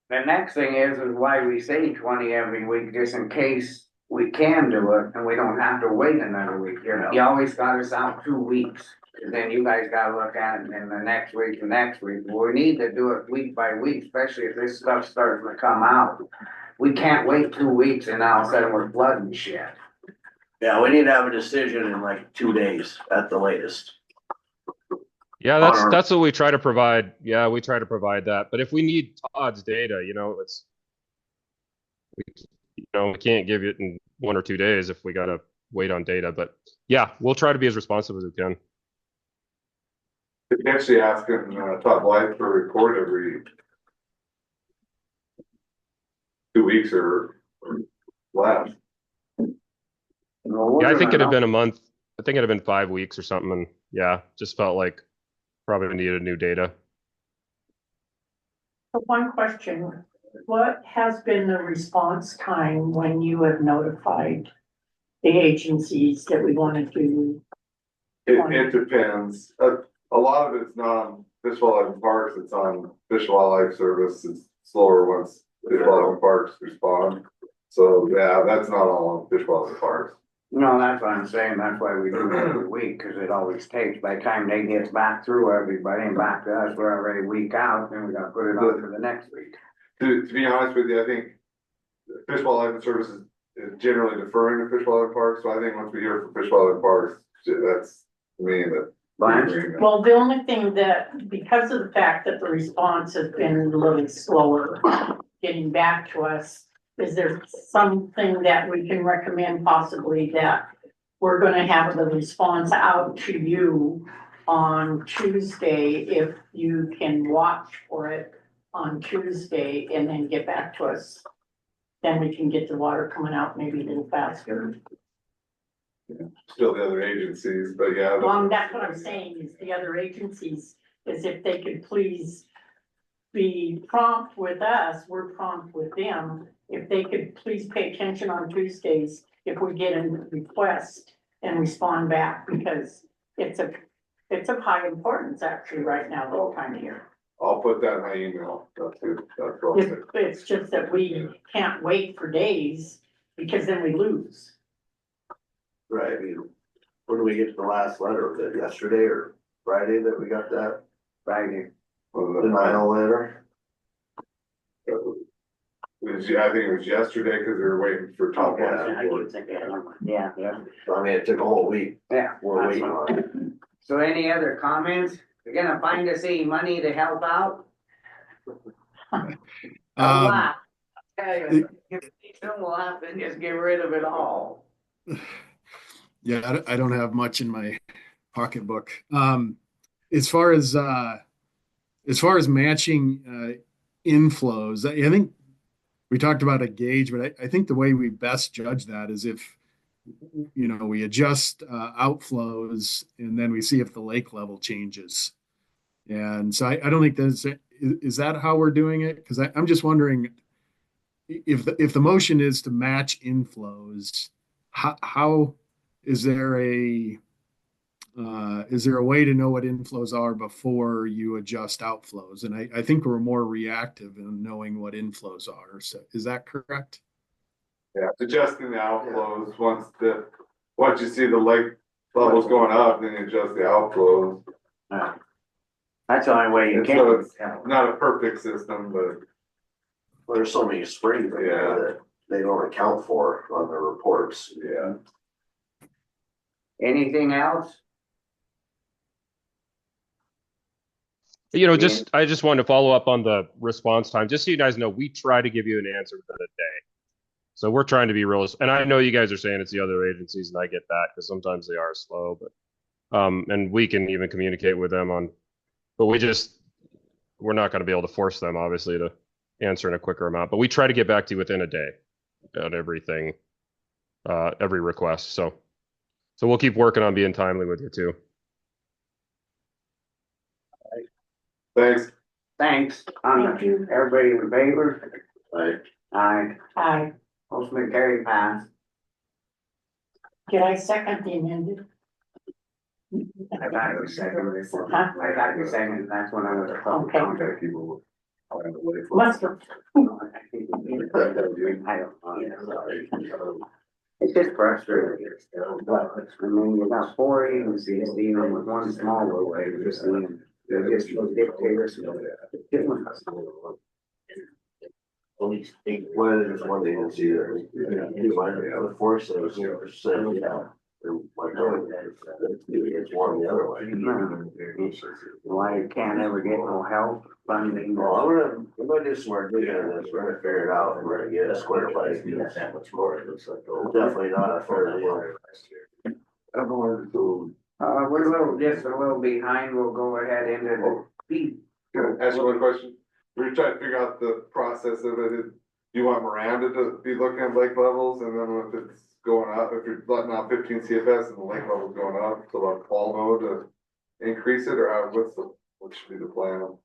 The next thing is why we say 20 every week, just in case we can do it and we don't have to wait another week. You always got us out 2 weeks. And then you guys gotta look at it in the next week, Well, we need to do it week by week, especially if this stuff starts to come out. We can't wait 2 weeks and all of a sudden we're flooding shit. Yeah, we need to have a decision in like 2 days at the latest. yeah, that's what we try to provide. Yeah, we try to provide that. But if we need Todd's data, we can't give it in 1 or 2 days if we gotta wait on data. But yeah, we'll try to be as responsive as we can. Potentially asking Todd Blythe for a report every 2 weeks or less. Yeah, I think it had been a month. I think it had been 5 weeks or something. And yeah, just felt like probably needed new data. One question, what has been the response time when you have notified the agencies that we want to do? It depends. A lot of it's not on Fish, Wildlife and Parks, it's on Fish and Wildlife Service. It's slower once Fish, Wildlife and Parks respond. So yeah, that's not all on Fish, Wildlife and Parks. No, that's what I'm saying. That's why we do it every week, cause it always takes, by the time they get back through everybody and back to us, we're already a week out, then we gotta put it on for the next week. To be honest with you, I think Fish, Wildlife and Service is generally deferring to Fish, Wildlife and Parks. So I think once we hear from Fish, Wildlife and Parks, that's to me that. Well, the only thing that, because of the fact that the response has been a little slower getting back to us, is there something that we can recommend possibly that we're gonna have the response out to you on Tuesday, if you can watch for it on Tuesday and then get back to us? Then we can get the water coming out maybe a little faster. Still the other agencies, but yeah. Well, that's what I'm saying, is the other agencies, is if they could please be prompt with us, we're prompt with them. If they could please pay attention on Tuesdays, if we get a request and respond back, because it's of high importance actually right now, this time of year. I'll put that in my email. That's good. That's all. It's just that we can't wait for days, because then we lose. Right, I mean, when do we get to the last letter? Was it yesterday or Friday that we got that? Friday. Denial letter? We I think it was yesterday, cause they were waiting for top Yeah, line I report. keep thinking, yeah, yeah, So, I mean, it took a whole week, yeah. we're that's waiting what- on it. So any other comments? You're gonna find us any money to help out? A lot. Tell you, if we don't, we'll have to just get rid of it all. Yeah, I don't have much in my pocketbook. As far as matching inflows, I think we talked about a gauge, but I think the way we best judge that is if we adjust outflows and then we see if the lake level changes. And so I don't think is that how we're doing it? Because I'm just wondering if the motion is to match inflows, how is there a way to know what inflows are before you adjust outflows? And I think we're more reactive in knowing what inflows are. So is that correct? Yeah, adjusting the outflows, once you see the lake levels going up, then you adjust the outflows. That's the only way you And can. so it's not a perfect system, but Well, there's so many springs in there that they don't account for on the reports. yeah. Anything else? I just wanted to follow up on the response time, just so you guys know, we try to give you an answer within a day. So we're trying to be real, and I know you guys are saying it's the other agencies, and I get that, because sometimes they are slow, but, and we can even communicate with them but we're not gonna be able to force them, obviously, to answer in a quicker amount, but we try to get back to you within a day on everything, every request, so we'll keep working on being timely with you too. Thanks. Thanks. Thank you. Everybody in favor? Right? Aye. Aye. Motion been carried, pass. Did I second the amended? I got your second. Huh? I got your second, that's when I was. Okay. People will find a way for- Must have. I don't know. It's just frustrating. I mean, you got 4 agencies dealing with one small little agency, and they're just dictators. Police, they- Well, there's one agency that, you might have the force that was, said, yeah. It's one the other way. Why you can't ever get no help funding? Well, we're gonna do some more digging on this, we're gonna figure it out, and we're gonna get a square place. Not that much more, it looks like. Definitely not a fair deal. We're just a little behind, we'll go ahead into the beat. Can I ask you one question? We're trying to figure out the process of it. Do you want Miranda to be looking at lake levels, and then if it's going up, if you're letting out 15 CFS and the lake level's going up, so let Paul know to increase it, or what should be the plan?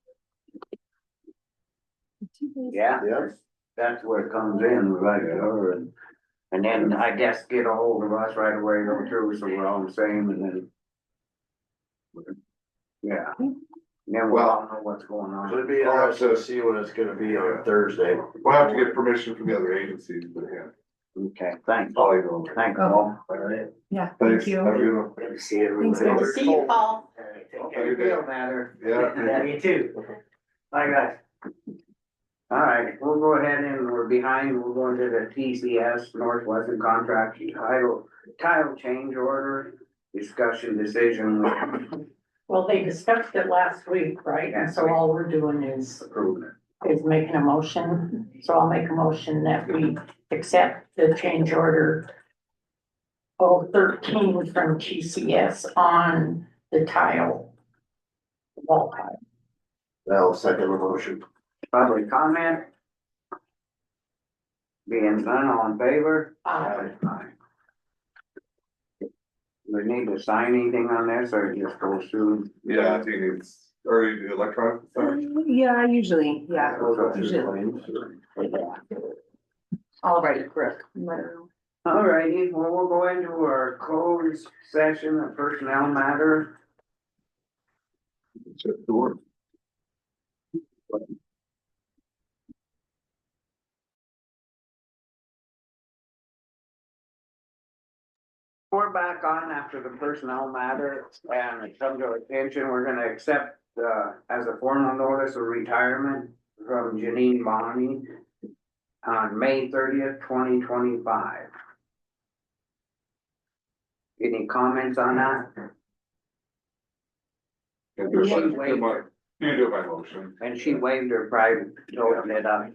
Yeah, Yeah. that's where it comes in, right, and then I guess get a hold of us right away, go through, so we're all the same, and then. Yeah, then we'll all know what's going So on. it'd be interesting to see what it's gonna be on Thursday. We'll have to get permission from the other agencies, but yeah. Okay, thanks, I'll email them. thanks, Paul. All right. Yeah, Thanks. thank you. Have a good one. Good to see everyone. Good to see you, Paul. Take care of your matter. Yeah. You too. Bye, guys. All right, we'll go ahead and we're behind, we'll go into the TCS Northwestern Contract title change order, discussion decision. Well, they discussed it last week, right? And so all we're doing is Approve making a motion. So I'll make a motion that we accept the change order 013 from TCS on the wall tile. I'll second the motion. Public comment? Being none, all in favor? Aye. We need to sign anything on this, or it just goes through? Yeah, I think it's, or you do electronic stuff. Yeah, usually, yeah, usually. All right, Brooke. let her know. All righty, well, we'll go into our closed session of personnel matter. We're back on after the personnel matter, and it comes to our attention, we're gonna accept, as a formal notice of retirement from Janine Bonnie. on May 30th, 2025. Any comments on that? You do it by motion. And she waived her private, opened it up,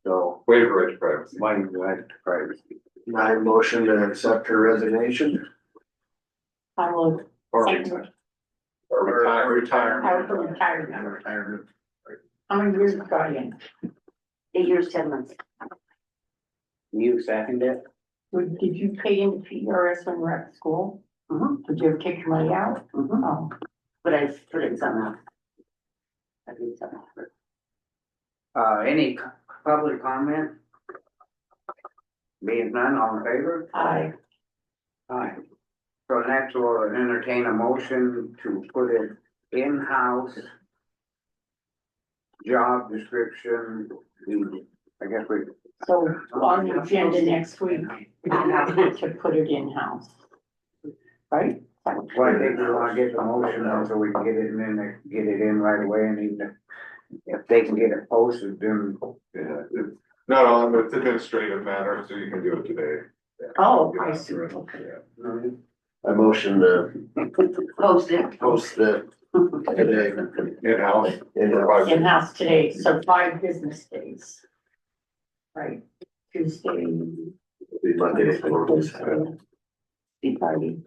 so Waiver right to privacy. waived the right to privacy. My motion to accept her resignation. I will, Or Second. Or retire. I will retire. How many years got in? 8 years, 10 months. You second it? Did you pay into PRS when you were at school? Did you ever take your money out? Oh, But I put it in something else. I did something else. Any public comment? Being none, all in favor? I, Aye. So next we'll entertain a motion to put it in-house. Job description, I guess we. so on the agenda next week, we have to put it in-house. Right? Well, I think we wanna get the motion now so we can get it in, and get it in right away, and even if they can get it posted, then. Yeah, it's not on, it's administrative matter, so you can do it today. Oh, I see, okay. I motion to Post it. post it today. In-house. In-house. In-house today, so 5 business days. Right, Tuesday. Monday, Friday.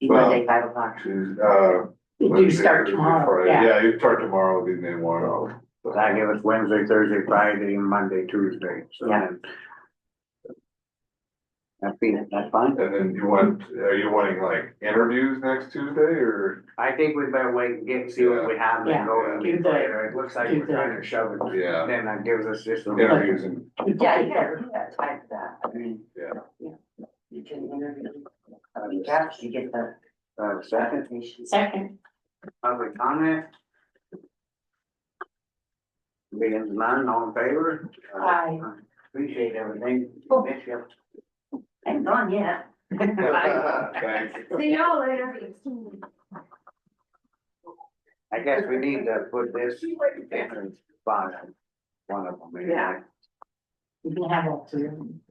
Monday, 5 o'clock. You do start tomorrow, yeah. Yeah, you start tomorrow, be the one. That give us Wednesday, Thursday, Friday, and Monday, Tuesday, so. Yeah. That's fine. And then are you wanting like interviews next Tuesday or? I think we better wait and get, see what we have and go and Yeah. get later. It looks like Do we're trying to shove it. Yeah. Then that gives us just a. Interviews and, Yeah, you got time for that. I mean, yeah. you can interview. You have to get the Second, application. Second, public comment. Being none, all in favor? Aye. Appreciate everything. Oh. Miss you. Ain't gone yet. Thanks. See y'all later. I guess we need to put this in spot, one of them. anyway. Yeah. you can have all 3 of them.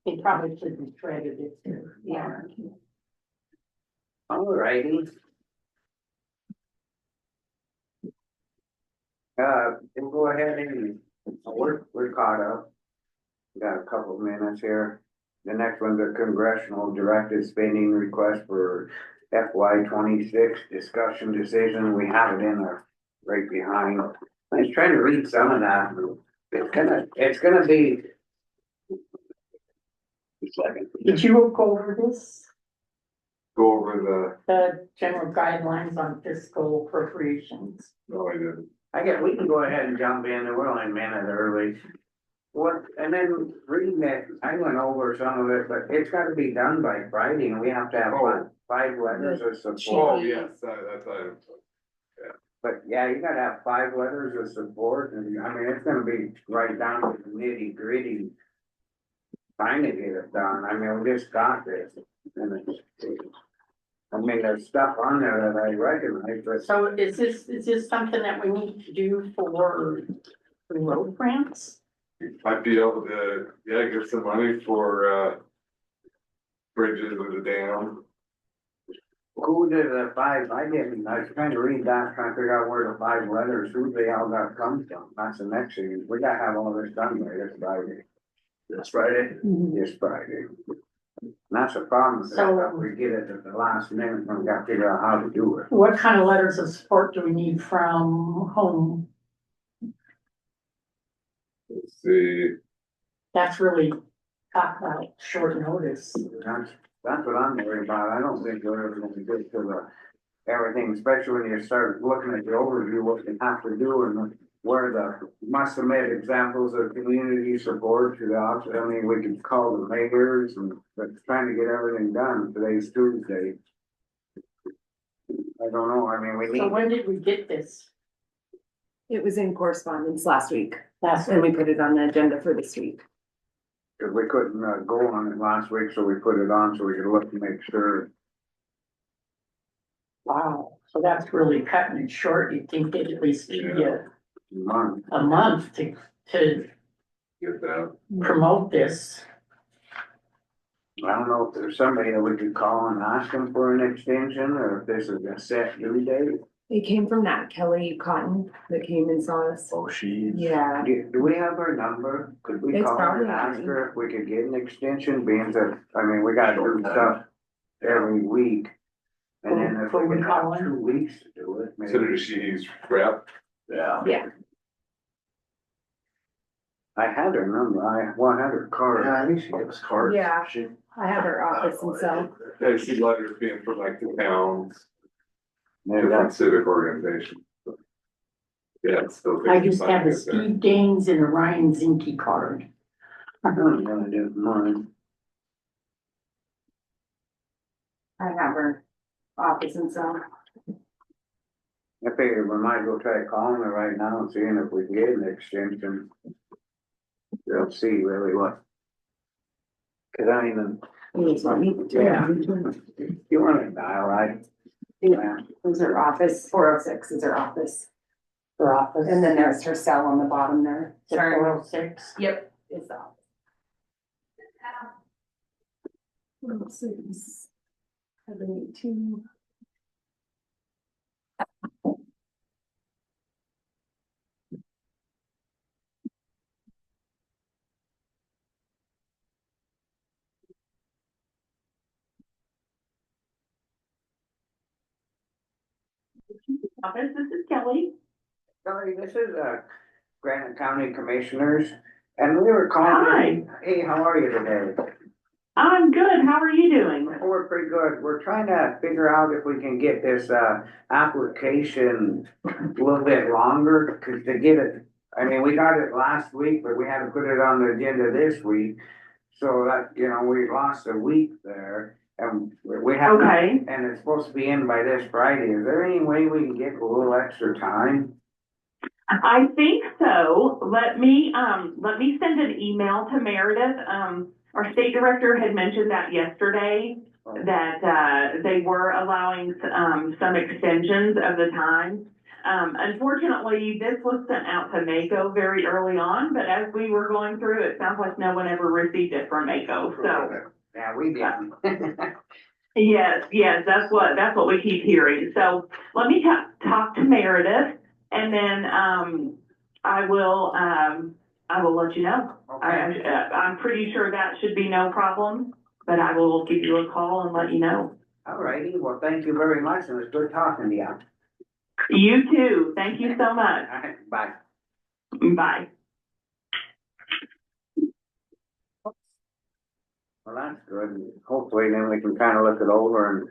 They probably should be shredded if they're. Yeah. All righty. We'll go ahead and, we're caught up. We got a couple of minutes here. The next one's a congressional directed spending request for FY 26 discussion decision. We have it in there right behind. I was trying to read some of that. It's gonna be. Did you go over this, Go over the general guidelines on fiscal appropriations? no, I didn't. I guess we can go ahead and jump in, and we're only a minute early. What, and then reading that, I went over some of it, but it's gotta be done by Friday, and we have to have five letters of support. Oh, yes, that's, But yeah, you gotta have 5 letters of support, and I mean, it's gonna be right down to the nitty gritty. Trying to get it done, I mean, we just got this, and I mean, there's stuff on there that I recognize, but. So is this something that we need to do for road grants? Might be able to, yeah, get some money for, bridges with the dam. Who did the 5, I was trying to read that, trying to figure out where the 5 letters, who they all got come from, that's the next thing, we gotta have all this done by this Friday. This Friday. This Friday. And that's a problem, So- we get it at the last minute, and we gotta figure out how to do it. What kind of letters of support do we need from home? Let's see, That's really short notice. That's what I'm worried about, I don't think we're ever gonna get to the, everything, especially when you start looking at the overview, what you have to do, and where the must submit examples of community support to the office. I mean, we could call the mayors, and, but trying to get everything done, today's Tuesday. I don't know, I mean, we So need, when did we get this? It was in correspondence last week, Last and week? we put it on the agenda for this week. cause we couldn't go on it last week, so we put it on so we could look to make sure. Wow, so that's really cutting it short. You'd think they'd at least give you Month. a month to get that. promote this. I don't know if there's somebody that we could call and ask them for an extension, or if this is a set due date. It came from Nat Kelly Cotton that came and saw us. Oh, she. Yeah, Do we have her number? Could we It's call her probably and ask on. her if we could get an extension, being that, I mean, we gotta do stuff every week. And then if Before we we could call have her. 2 weeks to do it, maybe. Consider she's rep. Yeah. yeah. I had her number, I had her card. Yeah, I think she gave us cards. Yeah. She. I have her office and so. I see letters being from like the towns, Maybe different that's, civic organizations. Yeah, it's still. I takes just time have to a get there. Steve Daines and a Ryan Zinke card. I'm gonna do mine. I have her office and so. I figured we might go try calling her right now and seeing if we can get an extension. We'll see really what. Cause I even, yeah, you wanna dial, right? Yeah. Who's her office? 406 is her office. For office. And then there's her cell on the bottom there. The 406. Yep, it's the office. 406, 782. Office, this is Kelly. Sorry, this is Granite County Commissioners, and we were calling. Hi. Hey, how are you today? I'm good. How are you doing? We're pretty good. We're trying to figure out if we can get this application a little bit longer, cause to get it, I mean, we got it last week, but we had to put it on the agenda this week. So that, you know, we lost a week there, and we have. Okay. And it's supposed to be in by this Friday. Is there any way we can get a little extra time? I think so. Let me send an email to Meredith. Our state director had mentioned that yesterday, that, they were allowing, some extensions of the time. Unfortunately, this was sent out to Mako very early on, but as we were going through, it sounds like no one ever received it from Mako, so. Yeah, we did. Yes, that's what we keep hearing. So let me talk to Meredith, and then, I will let you know. I'm pretty sure that should be no problem, but I will give you a call and let you know. All righty, well, thank you very much, and it's good talking to you. You too. Thank you so much. All right, bye. Bye. Well, that's good. Hopefully then we can kind of look it over and.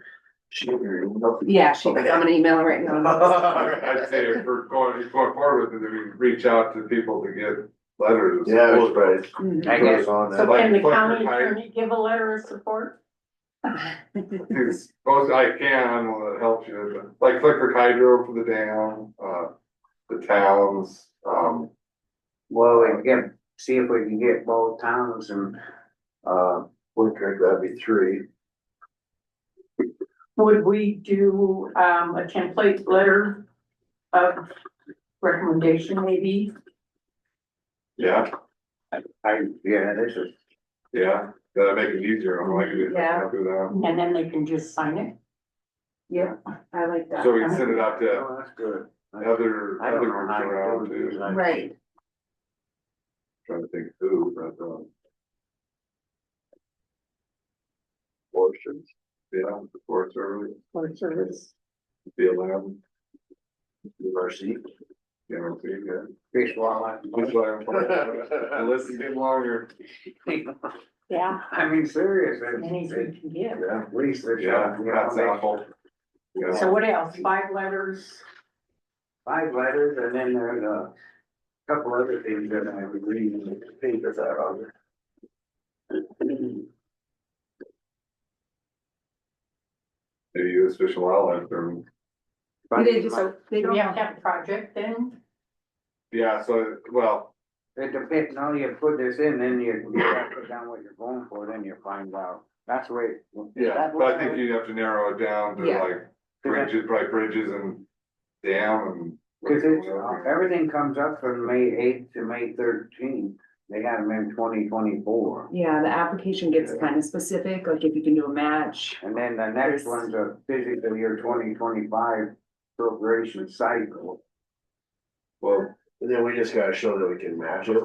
Yeah, I'm gonna email her right now. I'd say if we're going forward with it, we reach out to people to get letters. of Yeah, support. that's Mhm. I guess. on So that. Like can the Fletcher county Heights. attorney give a letter of support? It's most I can, well, it helps you, but like Flickr Hydro for the dam, the towns, Well, we can see if we can get both towns and, Wood Creek, that'd be 3. Would we do, a template letter of recommendation maybe? yeah, yeah, this is. yeah, that'd make it easier, I'm like, Yeah. do that. And then they can just sign it? Yep, I like that. So we can send it out to Oh, that's good. other I don't know groups how to around do it, too, because Right. trying to think who, but, portions, yeah, the Forest Service, Or service? BLM, URC. guarantee, yeah. Fish wildlife. That's why I'm, the list is getting longer. Yeah, I mean, serious, anything it's, we can give. Yeah, at least there's. yeah, you know, that's there's awful. Yeah. So what else? 5 letters? 5 letters, and then there's a couple other things that I would read in the paper that are on there. Maybe U.S. Fish and Wildlife, or, They just, they Do don't we have to have, have a project then? yeah, so, well, It depends, now you put this in, then you gotta put down what you're going for, then you find out. That's the way. yeah, but I think you have to narrow it down to Yeah. like bridges, probably bridges and dam and. Cause it's, everything comes up from May 8th to May 13th. They have them in 2024. Yeah, the application gets kind of specific, like if you can do a match. And then the next one's a fiscal year 2025 appropriation cycle. Well, and then we just gotta show that we can match it.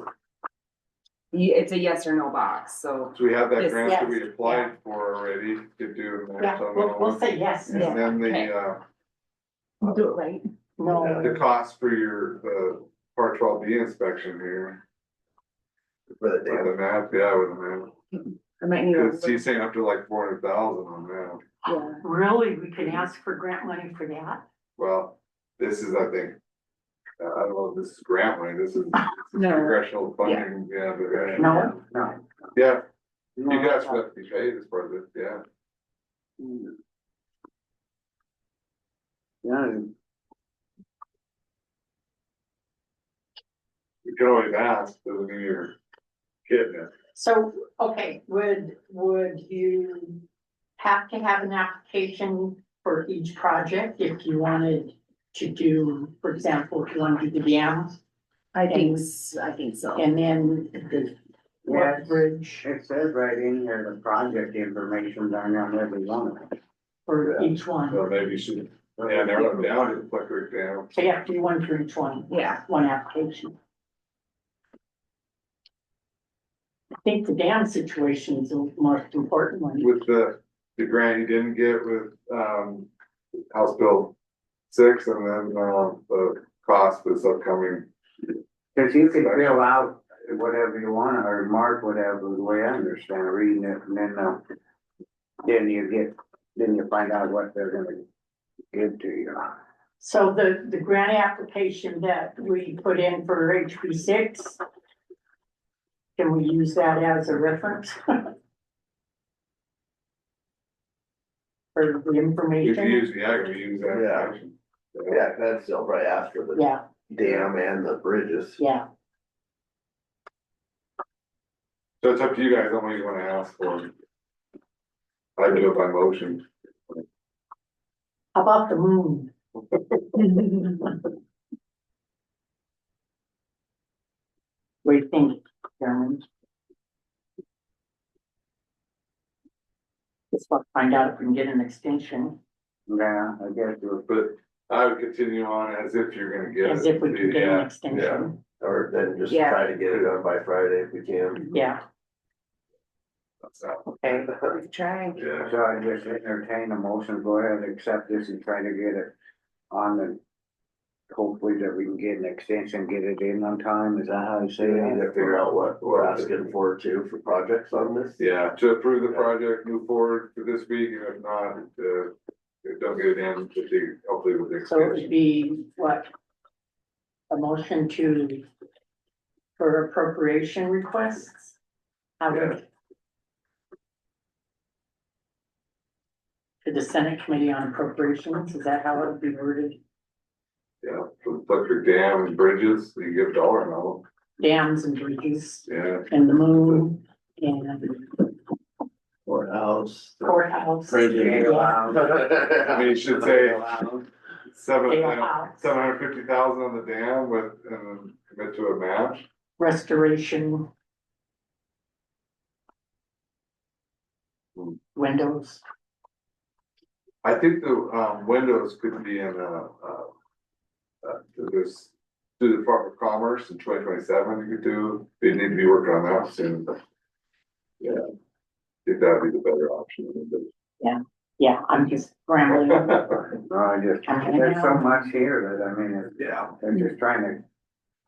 It's a yes or no box, so. So we have that Yes, grant that yes, we applied for already to do. a match Yeah, on we'll, that we'll one. say yes. And then Do it right. No, the cost for your, part 12B inspection here. For the With dam. the map, yeah, with the map. I might need a, Cause he's saying up to like 400,000 on that. yeah. really, we can ask for grant money for that? Well, this is, I think, I don't know if this is grant money, this is No. congressional funding, yeah, but, No, No. yeah, you No, guys have to be paid as part of it, yeah. Yeah, You can always ask, doesn't mean you're getting it. so, okay, would you have to have an application for each project if you wanted to do, for example, if you want to do the dam? I think so. And then the Yes. West Bridge it says right in here, the project information down on every one of them. for each one. So maybe you should, yeah, narrow it down to the Flickr down. So you have to do one for each one, Yeah, one application. I think the dam situation is the most important one. With the grant you didn't get with, House Bill 6 and then, the cost for this upcoming. Cause you can fill out whatever you want, or mark whatever, the way I understand reading it, and then you find out what they're gonna give to you. So the grant application that we put in for HB 6. Can we use that as a reference? For the If you information? use, yeah, if you use that. Yeah. information. Yeah, that's still right after the Yeah, dam and the bridges. yeah. So it's up to you guys on what you wanna ask for. I do it by motion. How about the moon? What do you think, Chairman? Just want to find out if we can get an extension, Yeah, I guess you But I would continue on as if you're gonna get it. as if we could get an Yeah, extension. Or then just Yeah. try to get it done by Friday if we can. Yeah, that's that. okay. try. Yeah. So I just entertain a motion, go ahead and accept this and try to get it on the. Hopefully that we can get an extension, get it in on time, is that how you say We need to it? figure out what we're asking for too, for projects on this. Yeah, to approve the project, move forward for this week, and if not, don't get it in, hopefully with the So it would extension. be what? A motion for appropriation requests? How would? To the Senate Committee on Appropriations, is that how it would be worded? Yeah, for the Flickr Dam and bridges, you give dollar amount, Dams and bridges yeah. and the moon and Courthouse. courthouse. Printing. Yeah. I mean, you should say Jailhouse. 750,000 on the dam with, and commit to a match. Restoration. Windows. I think the, windows could be in, this, through the Department of Commerce in 2027, you could do, they need to be working on that soon. Yeah, I think that'd be the better option. Yeah, I'm just rambling. No, I just, there's so much here that, I mean, Yeah, they're just trying to,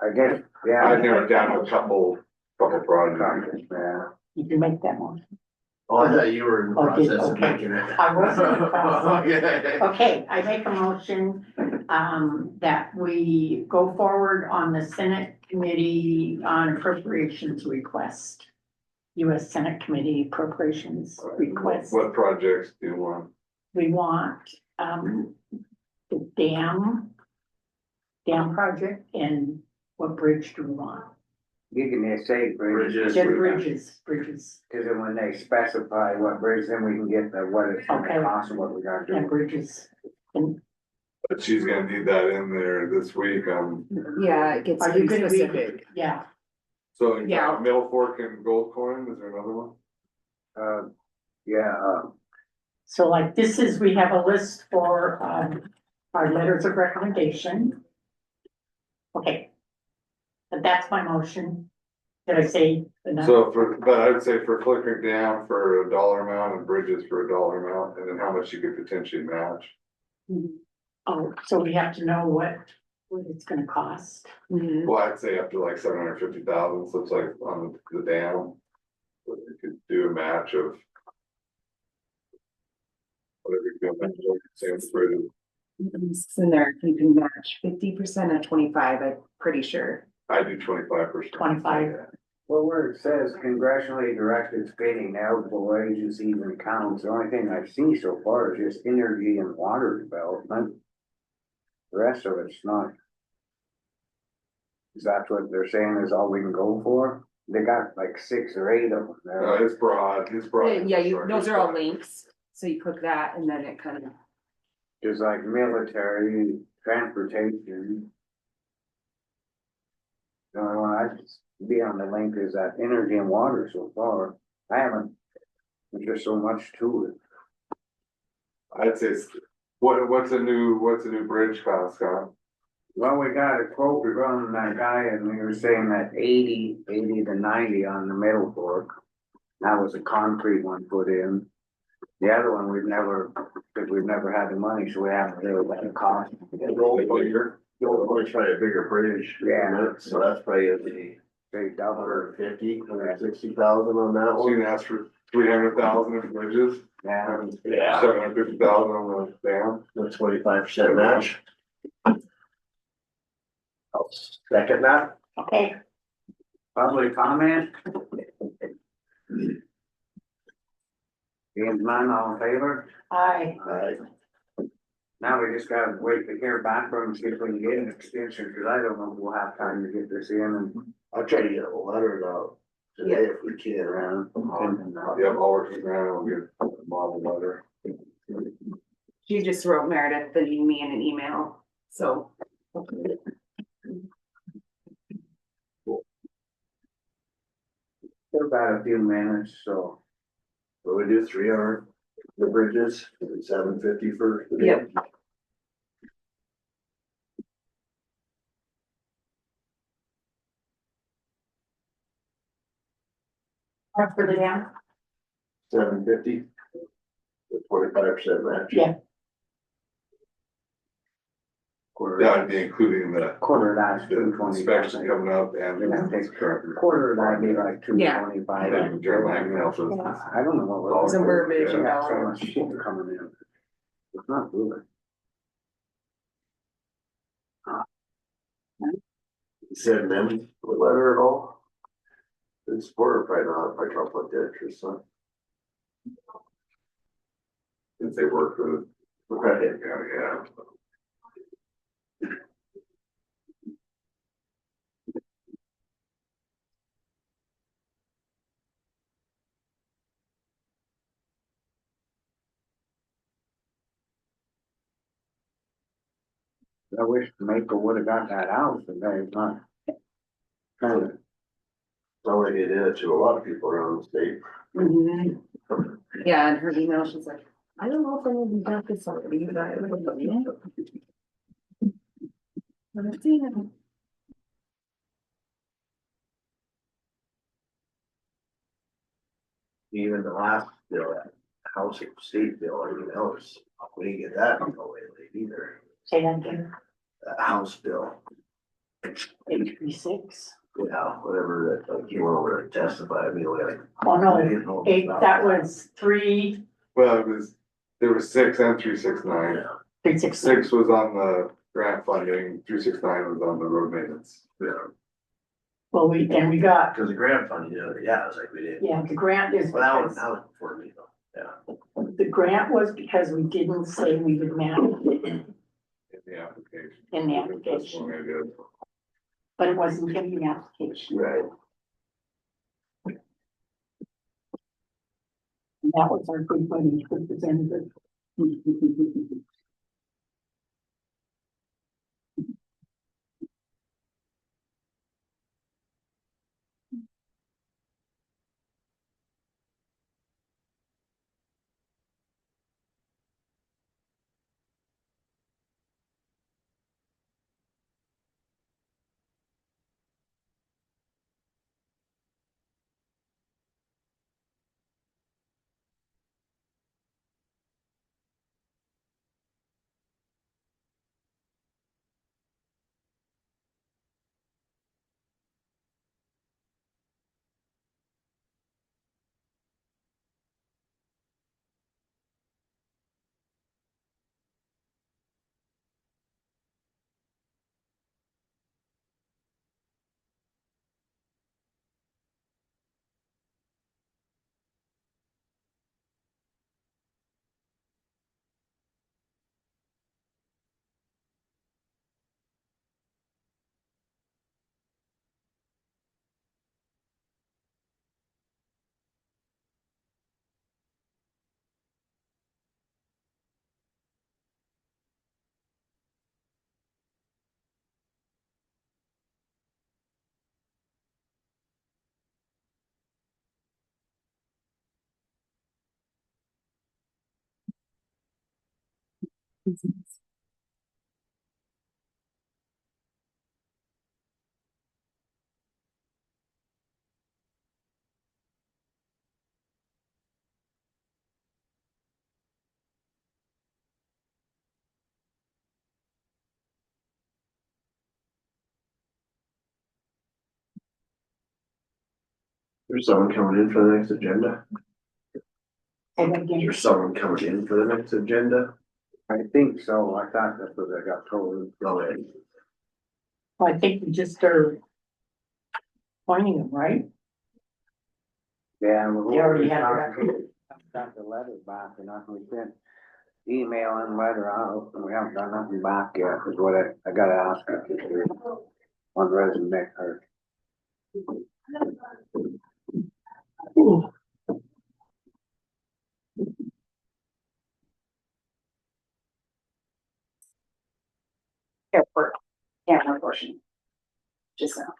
I guess, I yeah. narrowed down to a couple projects. Yeah. You can make that one. Oh, I thought you were in the Oh, did- process of okay. making it. I was in the process. Okay. Okay, I make a motion, that we go forward on the Senate Committee on Appropriations request. US Senate Committee Appropriations request. What projects do you want? We want, the dam project, and what bridge do we want? You can just say bridges. Bridges. Bridges, Cause then when they specify what bridge, then we can get the, what it's Okay. gonna cost and what we gotta and do. bridges. And But she's gonna need that in there this week, Yeah, it gets are you pretty gonna be, specific. yeah, So, Yeah. Middle Fork and Gold Coin, is there another one? Yeah, So like this is, we have a list for, our letters of recommendation. Okay. But that's my motion. Did I say enough? So but I would say for Flickering Dam for a dollar amount and Bridges for a dollar amount, and then how much you could potentially match. Oh, so we have to know what it's gonna cost. Mhm. Well, I'd say up to like 750,000, so it's like on the dam. But you could do a match of. Whatever you feel, same as Bridges. It's in there, you can match 50% of 25, I'm pretty sure. I do 25%. 25. well, where it says congressionally directed spending eligible agencies and accounts, the only thing I've seen so far is just energy and water development. The rest of it's not. Is that what they're saying is all we can go for? They got like 6 or 8 of them there. It's broad, Yeah, those are all links, so you click that and then it kind of. Just like military, transportation. The only one I just be on the link is that energy and water so far. I haven't, there's just so much to it. I'd say, what's a new bridge cost, Scott? Well, we got a quote from that guy and we were saying that 80 to 90 on the middle fork. That was a concrete one put in. The other one we've never, because we've never had the money, so we haven't really got a cost. Gold Coin's probably a bigger bridge. Yeah. So that's probably gonna be They double it. 150,000 on that So one. you can ask for 300,000 in bridges, Yeah. Yeah. 750,000 on the dam. With 25% match. I'll second that. Okay, Public comment? Being none, all in favor? I, Now we just gotta wait to hear back from them, see if we can get an extension, cause I don't know if we'll have time to get this in and. I'll try to get a letter out today if we can. Around. Yep, all working around, we'll get a model letter. She just wrote Meredith sending me in an email, so. Still got a few minutes, so. So we do 3 on the bridges, 750 for. the day. Yep. for the dam. 750. With 25% match. Yeah. That would be including the Quarter of that's the 225. inspection coming up and. Then that takes quarter of that'd be like Yeah. 225. And Jeremiah can help us. I don't know what we're. Some verbiage We got so about much shit coming in. It's not good. Send them a letter at all? It's supporter probably not, if I drop like the interest, so. Since they work for the. Right. Yeah. I wish Maple would have got that house, but they're not. Trying to, Sound like they did it to a lot of people around the state. Mhm. Yeah, and her email, she's like, I don't know if I'm gonna be back this already, but I would love you. Haven't seen it. Even the last bill, that house and state bill, or anything else, we didn't get that no way late either. Say that again, That house bill, 836. yeah, whatever that, like, you went over to testify, I mean, like. Oh, I no, didn't know eight, about that was 3, Well, there was 6 and 369. Yeah, 366. 6 was on the grant funding, 369 was on the road maintenance. yeah, Well, we got, cause the grant funding, yeah, it's like we did. yeah, the grant is Well, that because, was for me though, yeah. the grant was because we didn't say we would match it In the application. in the That's application, what I did. but it wasn't in the application. Right. And that was our good money representative. There's someone coming in for the next agenda. And again, There's someone coming in for the next agenda. I think so, I thought that's what I got told. Go ahead. I think we just are pointing them, right? Yeah. They already had it. Got the letter back and we sent email and letter out, and we haven't got nothing back yet, is what I gotta ask her. On resume or. Airport, camera portion. Just now.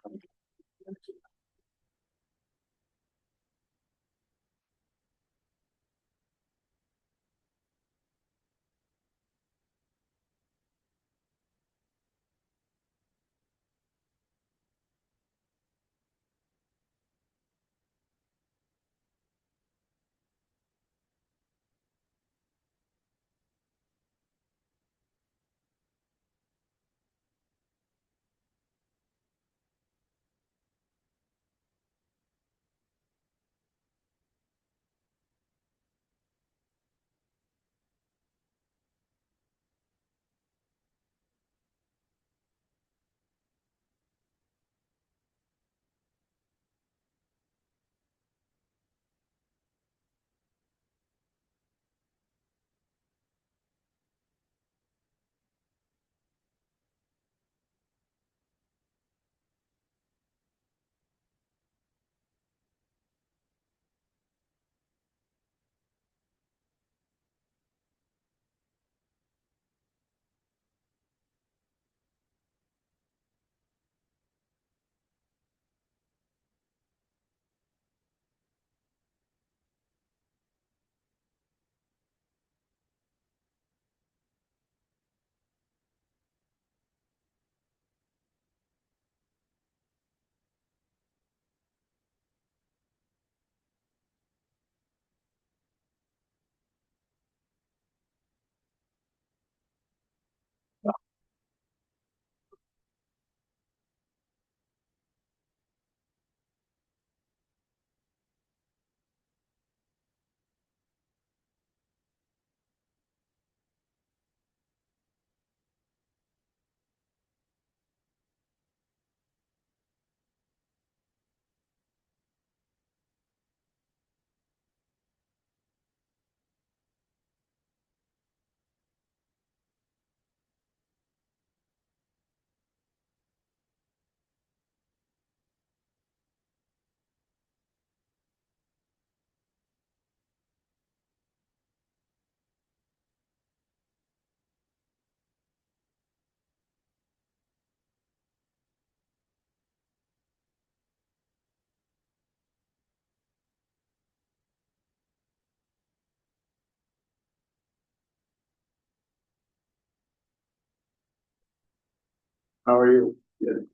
How are you? Good.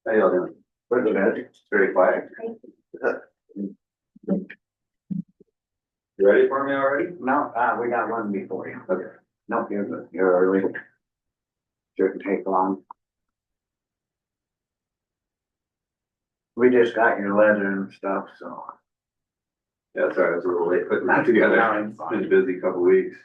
How y'all doing? Where's the bed? It's very quiet. You ready for me already? No, we got one before you. Okay. No, you're good, you're early. Shouldn't take long. We just got your letter and stuff, so. Yeah, sorry, I was a little late putting that together. No, it's fine. Been a busy couple weeks.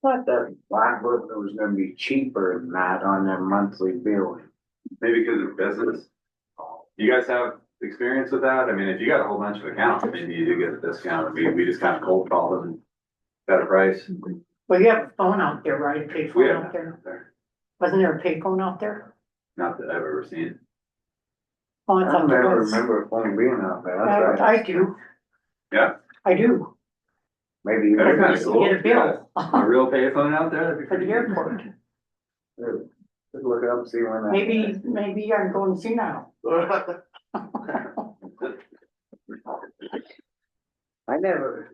Thought that Blackbird was gonna be cheaper than that on their monthly bill. Maybe because of business. You guys have experience with that? I mean, if you got a whole bunch of accounts, maybe you do get a discount. We just kind of cold called them and got a price. well, you have a phone out there, right? A We payphone have out that there. there. Wasn't there a payphone out there? Not that I've ever seen. Oh, I I don't thought there ever was. remember a phone being out there, that's right. I do. Yeah. I do. Maybe you. That'd be Because kinda we used to get a cool. bill A real payphone out there? That'd be for the pretty airport. Just look it up, and see when that. Maybe I'm going to see now. I never,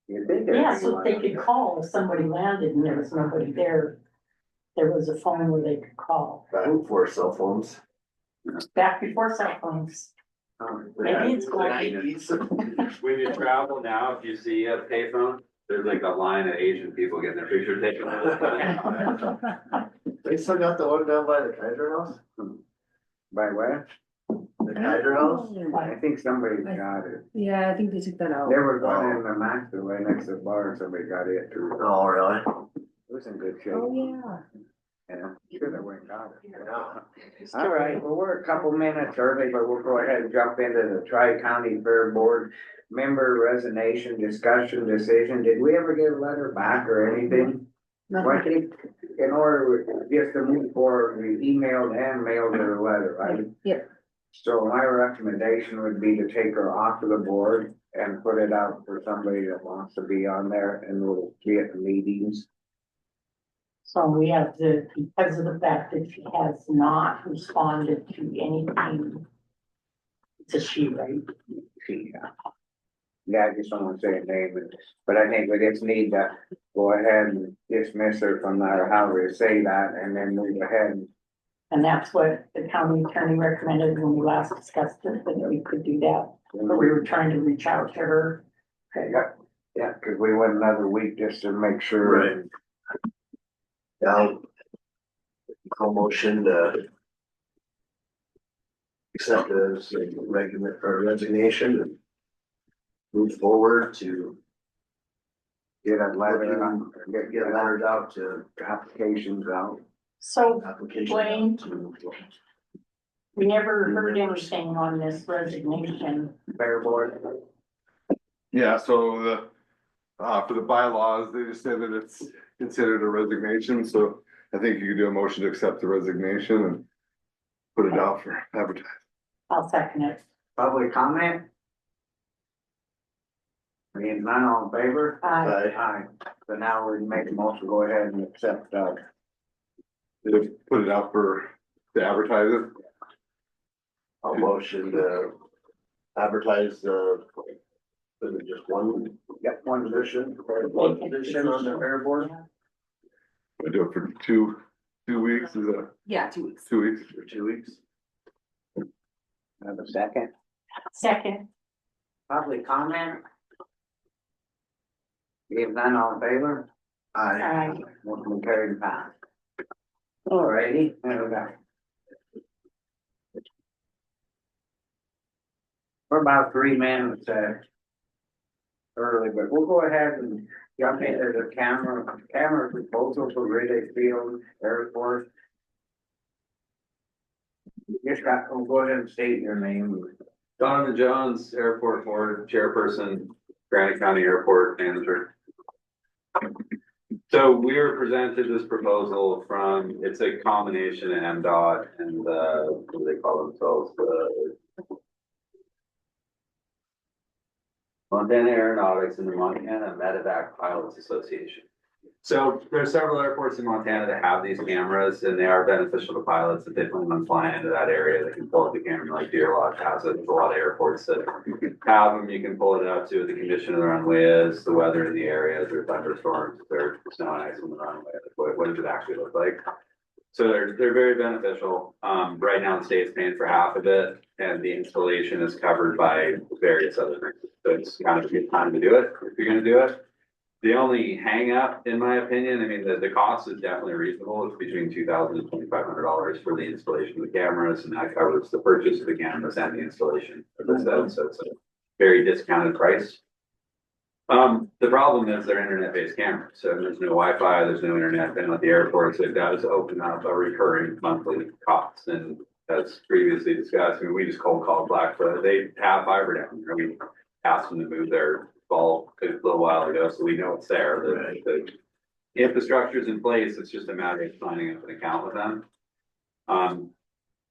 you think. there'd Yeah, be so one they up could there. call if somebody landed and there was nobody there. There was a phone where they could call, Back before cell phones. back before cell phones. Maybe it's going. When you travel now, if you see a payphone, there's like a line of Asian people getting their picture taken all the time. They still got the one down by the Kaiser House? By where? The Kaiser House? I think somebody got it. Yeah, I think they took that out. They were going in the max right next to the bar and somebody got it too. Oh, really? It was in good shape. Oh, yeah. Yeah, should have went and got it. Yeah. All right, well, we're a couple minutes early, but we'll go ahead and jump into the Tri-County Fair Board member resignation discussion decision. Did we ever get a letter back or anything? Well, I think in order just to move forward, we emailed and mailed her a letter, right? Yep. So my recommendation would be to take her off of the board and put it out for somebody that wants to be on there and we'll be at the meetings. So we have to, because of the fact that she has not responded to anything. It's a she, right? Yeah, I just don't want to say a name, but I think we just need to go ahead and dismiss her from there, however you say that, and then move ahead. And that's what the county attorney recommended when we last discussed it, that we could do that. But we were trying to reach out to her. Yeah, cause we went another week just to make sure. Right. Now, I'll motion to accept as a regular or resignation and move forward to Get a letter, get letters out to applications out. So applications. Blaine? out to- we never heard anything on this resignation. Fair board. Yeah, so for the bylaws, they just said that it's considered a resignation, so I think you could do a motion to accept the resignation and put it out for advertising. I'll second it. Public comment? Being none, all in favor? Aye. Aye. So now we make a motion, go ahead and accept, Just put it out to advertise it. I'll motion to advertise, is it just one position? One position on the fair board I do it for two weeks, is that Yeah, 2 weeks. 2 weeks? for 2 weeks? have a second. Second. Public comment? Being none, all in favor? Aye. Motion carried and passed. Alrighty, there we go. We're about 3 minutes, early, but we'll go ahead and jump into the camera proposal for Riddick Field Airport. We'll go ahead and state your name. Donovan Jones, Airport Board Chairperson, Granite County Airport Manager. So we were presented this proposal from, it's a combination of MDOT and what do they call themselves? Montana Aeronautics and the Montana Medevac Pilots Association. So there are several airports in Montana that have these cameras and they are beneficial to pilots if they plan on flying into that area. They can pull up the camera like Deer Lodge has it. There's a lot of airports that have them. You can pull it out to what the condition of the runway is, the weather in the area, if there's thunderstorms, if there's snow and ice on the runway, what does it actually look like? So they're very beneficial. Right now the state's paying for half of it and the installation is covered by various other things. So it's kind of a good time to do it if you're gonna do it. The only hang up, in my opinion, I mean, the cost is definitely reasonable. It's between $2,000 and $2,500 for the installation of the cameras, and that covers the purchase of the cameras and the installation. As I said, so it's a very discounted price. The problem is they're internet-based cameras, so there's no Wi-Fi, there's no internet down at the airport, so it does open up a recurring monthly cost. And as previously discussed, I mean, we just cold called Blackfoot. They have fiber down there. We asked them to move their ball a little while ago, so we know it's there. The infrastructure is in place. It's just a matter of signing up an account with them.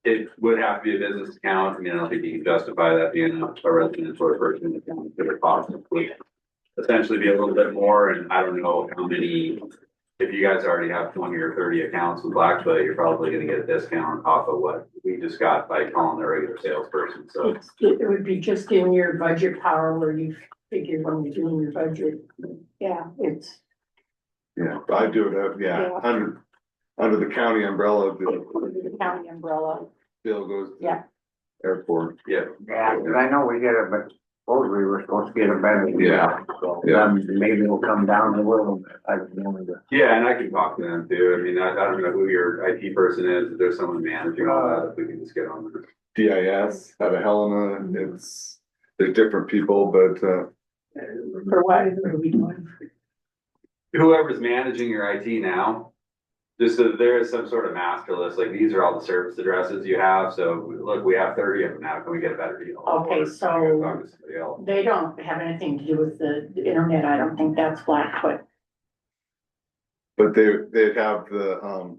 It would have to be a business account. I mean, I don't think you can justify that being a resident or a person account. It would cost would essentially be a little bit more, and I don't know how many if you guys already have 20 or 30 accounts with Blackfoot, you're probably gonna get a discount off of what we just got by calling the regular salesperson, so. It would be just in your budget power where you figure when you're doing your budget. Yeah, it's, Yeah, I do it, Yeah. under the county umbrella, the county umbrella. bill goes to Yeah. airport. Yeah, Yeah, 'cause I know we get it, but supposedly we were supposed to get a better. deal. Yeah. So, Yeah. maybe it'll come down a little bit, I don't know. yeah, and I can talk to them too. I mean, I don't know who your IT person is, if there's someone managing all that, if we can just get on there. DIS out of Helena, there's different people, but, For what are we doing? Whoever's managing your IT now, just so there is some sort of master list, like these are all the service addresses you have, so look, we have 30 of them now, can we get a better deal? Okay, Or so- talk to somebody else. They don't have anything to do with the internet. I don't think that's Blackfoot. they'd have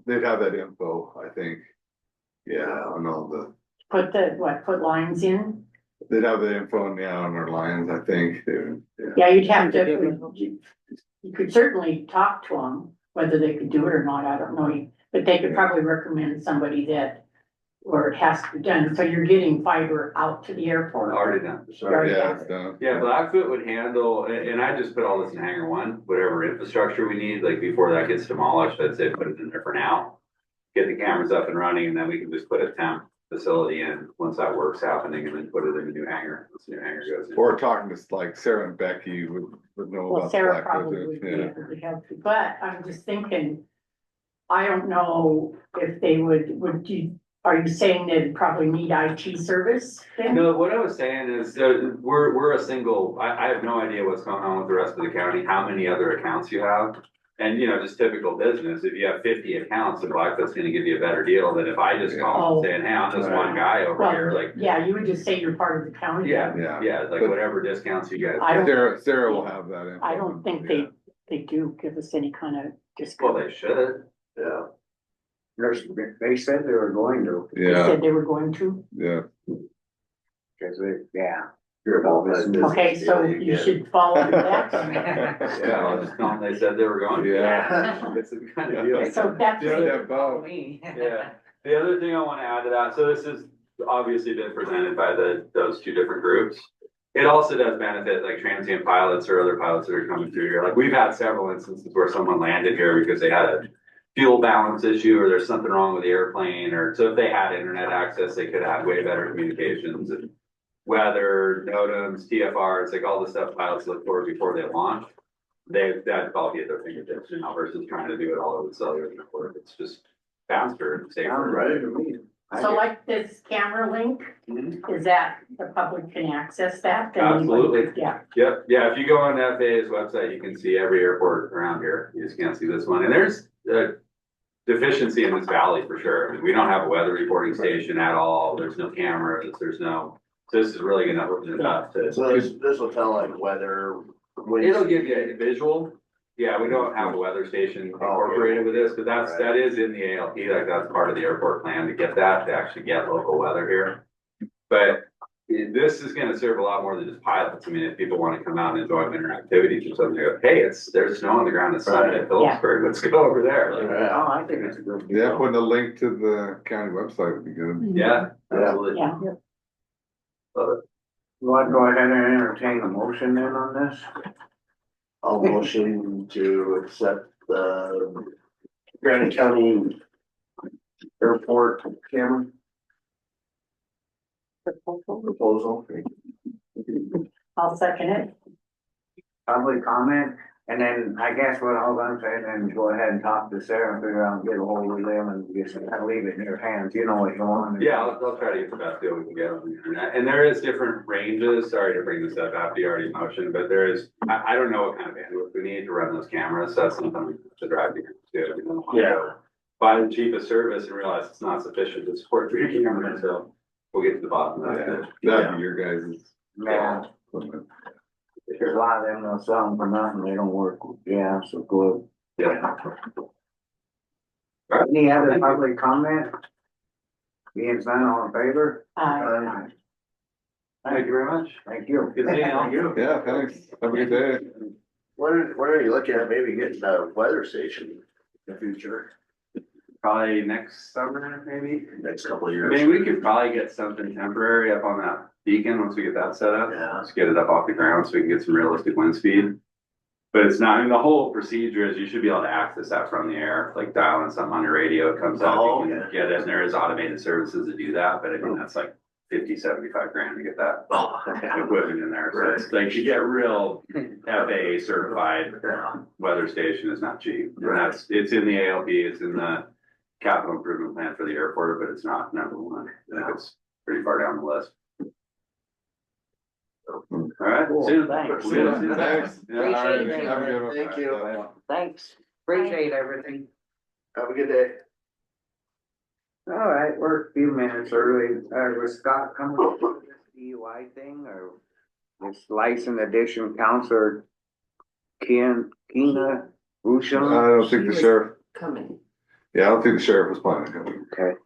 they'd have that info, I think. Yeah, on all the, Put lines in? they'd have the info on our lines, I think, yeah. Yeah, you'd have to, you could certainly talk to them, whether they could do it or not, I don't know. But they could probably recommend somebody where it has to be done. So you're getting fiber out to the airport. Already done. Already Yeah, done. it's done. Yeah, Blackfoot would handle, and I just put all this in hangar one, whatever infrastructure we need, like before that gets demolished, I'd say put it in there for now. Get the cameras up and running, and then we can just put a temp facility in once that work's happening, and then put it in a new hangar, once the new hangar goes in. Or talking to like Sarah and Becky would know Well, about Sarah Blackfoot, probably would be yeah. able to help you, but I'm just thinking, I don't know if they are you saying they'd probably need IT service then? No, what I was saying is, we're a single, I have no idea what's going on with the rest of the county, how many other accounts you have. And, just typical business, if you have 50 accounts, the Blackfoot's gonna give you a better deal than if I just call them saying, hey, I'm just one guy over here, Well, like. yeah, you would just say you're part of the county. Yeah, Yeah. yeah, like But- whatever discounts you guys. I don't- Sarah will have that info. I don't think Yeah. they do give us any kind of Well, discount. they should. Yeah. They said they were going to, They Yeah, said they were going to. yeah. cause yeah. You're about that Okay, business so deal you get. should follow that. Yeah, I'll just tell them they said they were going. Yeah. It's the kind of deal. So that's. Yeah, Bo. Yeah, the other thing I wanna add to that, so this has obviously been presented by those two different groups. It also does benefit like transient pilots or other pilots that are coming through here, like we've had several instances where someone landed here because they had a fuel balance issue or there's something wrong with the airplane, or so if they had internet access, they could have way better communications and weather, NOTAMs, TFRs, like all the stuff pilots look for before they launch. That's all get their fingertips now versus trying to do it all over the cellular network. It's just faster and safer. Sounds right to me. So like this camera link, is that the public can access that? Then anybody- Absolutely. Yeah, Yep, yeah, if you go on the FAA's website, you can see every airport around here. You just can't see this one. And there's a deficiency in this valley for sure. I mean, we don't have a weather reporting station at all. There's no cameras, so this is really gonna open it up to. So this will tell like weather. winds. It'll give you a visual. Yeah, we don't have a weather station incorporated with this, but that is in the ALP, like that's part of the airport plan to get that, to actually get local weather here. But this is gonna serve a lot more than just pilots. I mean, if people wanna come out and enjoy winter activities or something, they go, hey, there's snow on the ground, it's sunny at Phillipsburg, let's go over there. Like, Oh, I think it's a good. Yeah, deal. putting a link to the county website would be good. yeah, absolutely. yeah. Love it. You want to go ahead and entertain a motion then on this? I'll motion to accept the Granite County Airport camera proposal. I'll second it. Public comment, and then I guess what I'll gonna say, then go ahead and talk to Sarah and figure out, get a hold of them and just kind of leave it in your hands, you know what you want. Yeah, I'll try to get the best deal we can get on the internet. And there is different ranges. Sorry to bring this up after you already motioned, but there is, I don't know what kind of bandwidth we need to run those cameras. That's something we have to drive to do. We don't wanna go buy the cheapest service and realize it's not sufficient to support 3 cameras. So we'll get to the bottom of that. That'd be your guys'. Yeah, equipment. there's a lot of them, they'll sell them for nothing, they don't work, yeah, so good. Yeah. Any other public comment? Being none, all in favor? Aye. Thank you very much. Thank you. Good seeing you. Yeah, thanks. Have a good day. When are you looking at maybe getting a weather station the future, Probably next summer, maybe. next couple of I years. mean, we could probably get something temporary up on that beacon once we get that set up. Yeah. Just get it up off the ground so we can get some realistic wind speed. But it's not, I mean, the whole procedure is you should be able to access that from the air, like dialing something on your radio, it comes up, Oh, you can okay. get it, and there is automated services to do that, but I mean, that's like 50-75 grand to get that Oh, yeah. equipment in there. So it's like, you get real FAA certified weather station is not cheap. And that's, it's in the ALP, it's in the capital improvement plan for the airport, but it's not number one. I think it's pretty far down the list. All right, Cool, soon. thanks. We'll get it soon. Thanks. Yeah, all right, Appreciate it. have a good one. Thank you. Bye. Thanks, appreciate everything. Have a good day. All right, we're a few minutes early. Was Scott coming up with this DUI thing or this license edition counselor Keena I Usham? don't think the sheriff, Coming. yeah, I don't think the sheriff was planning on Okay,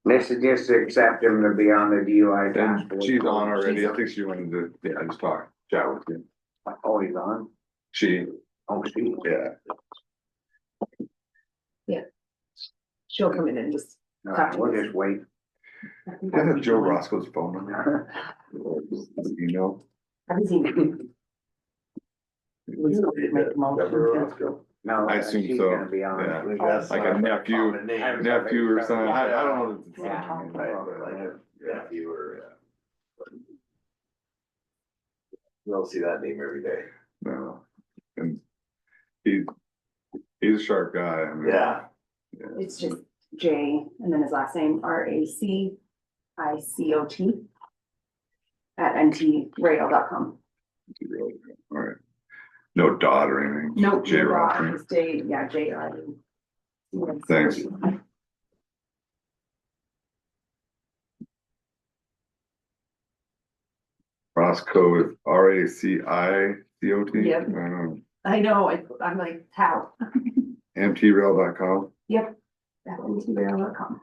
this is just to accept him to be on the DUI it. task And force. she's on already, I think she wanted to, yeah, just talk, chat with you. Oh, he's on? She, Oh, she. yeah, She'll come in and just. All right, we'll just wait. I think I I would have be Joe doing- Roscoe's phone number. You know. I haven't seen it. We still make a motion. No, I assume she's so, gonna be on. yeah. We That's Like a not nephew, common name. nephew or something, I don't know. if it's Yeah. something, Right, but, like a nephew or, you don't see that name every day. no. And he's a sharp guy, I mean. Yeah. It's just J and then his last name, RACICOT at ntrail.com. All right. No dot or anything. No, J. Ross. it's J, yeah, JR. Thanks. Roscoe is RACICOT. Yep. I know, I'm like, how? MTRail.com. Yep. At ntrail.com.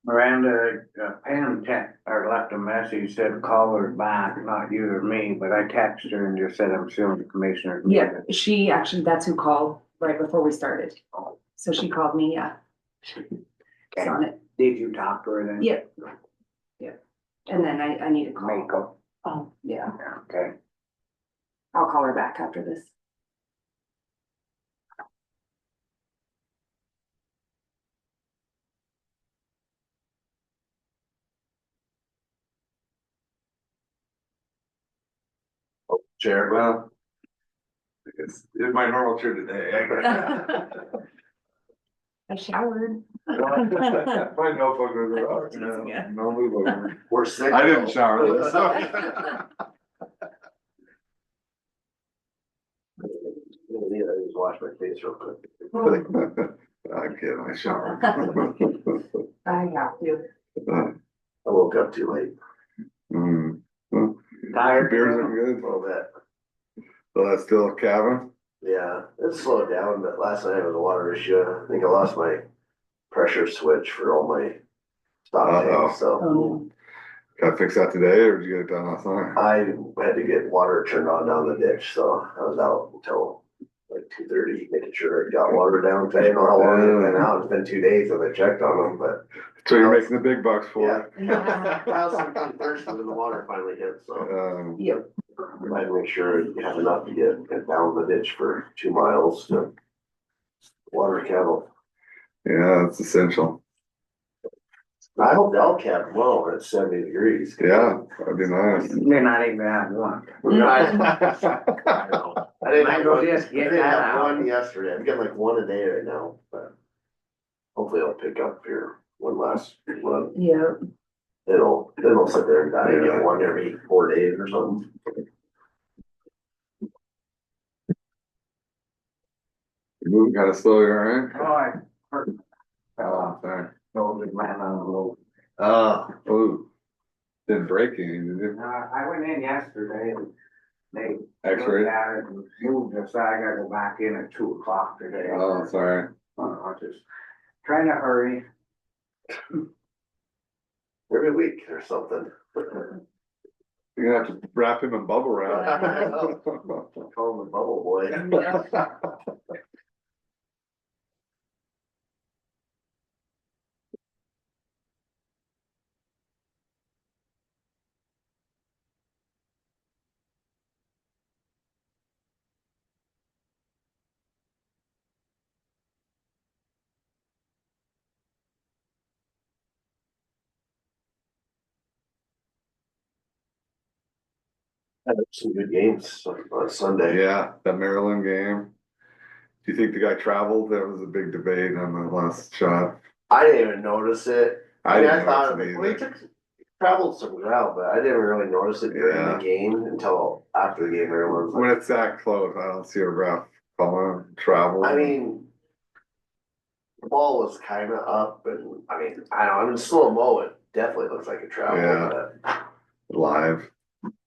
Miranda, Pam or left a message, said call her back, not you or me, but I texted her and just said I'm still in the commissioner. Yeah, she actually, that's who called right before we started. So she called me, yeah. She's on it. Did you talk to her then? Yep. Yep. And then I need to call. Mako, Oh, yeah. okay. I'll call her back after this. Chair, well. It's my normal chair today. I showered. My notebook was Yeah. no move over. We're sick. I didn't shower this. I just wash my face real quick. I'm kidding, I showered. I have to. I woke up too late. Mm. Well, Tired? beers are A good. little bit. So that's still Kevin? Yeah, it slowed down, but last night was a water issue. I think I lost my pressure switch for all my stock Uh-oh. tanks, so. Oh, Got to fix that today or did you get it done last night? I had to get water turned on down the ditch, so I was out until like 2:30, making sure it got water down. I didn't know how long it had been out. It's been 2 days since I checked on them, but. So you're making the big bucks for it? Yeah. I also got thirsty when the water finally hit, so Yep. I had to make sure you have enough to get down the ditch for 2 miles to water cattle. Yeah, that's essential. I hope they'll cap well when it's 70 degrees. Yeah, that'd be nice. They're not even at one. I know. I didn't Might have as well one, just I get didn't that have out. one yesterday. I'm getting like one a day right now, but hopefully it'll pick up here one last one. Yeah. It'll sit there and die and Yeah. get one every 4 days or something. You're moving kind of slow, you all right? Oh, I hurt. Oh, sorry. No, the man on the road. Oh, didn't break anything, did you? I went in yesterday and they. X-ray? looked at it and moved it, so I gotta go back in at 2 o'clock today. Oh, sorry. I'm just trying to hurry. every week or something. You're gonna have to wrap him in bubble wrap. Call him the bubble boy. Had some good games on Sunday. Yeah, that Maryland game. Do you think the guy traveled? That was a big debate on the last shot. I didn't even notice it. I mean, didn't thought, notice it well, he either. traveled some ground, but I didn't really notice it during Yeah. the game until after the game. Everyone's When like, it's that close, I don't see a ref calling travel. I mean, the ball was kind of up, and I mean, I don't know, in slow mo, it definitely looks like a travel. Yeah. But Live.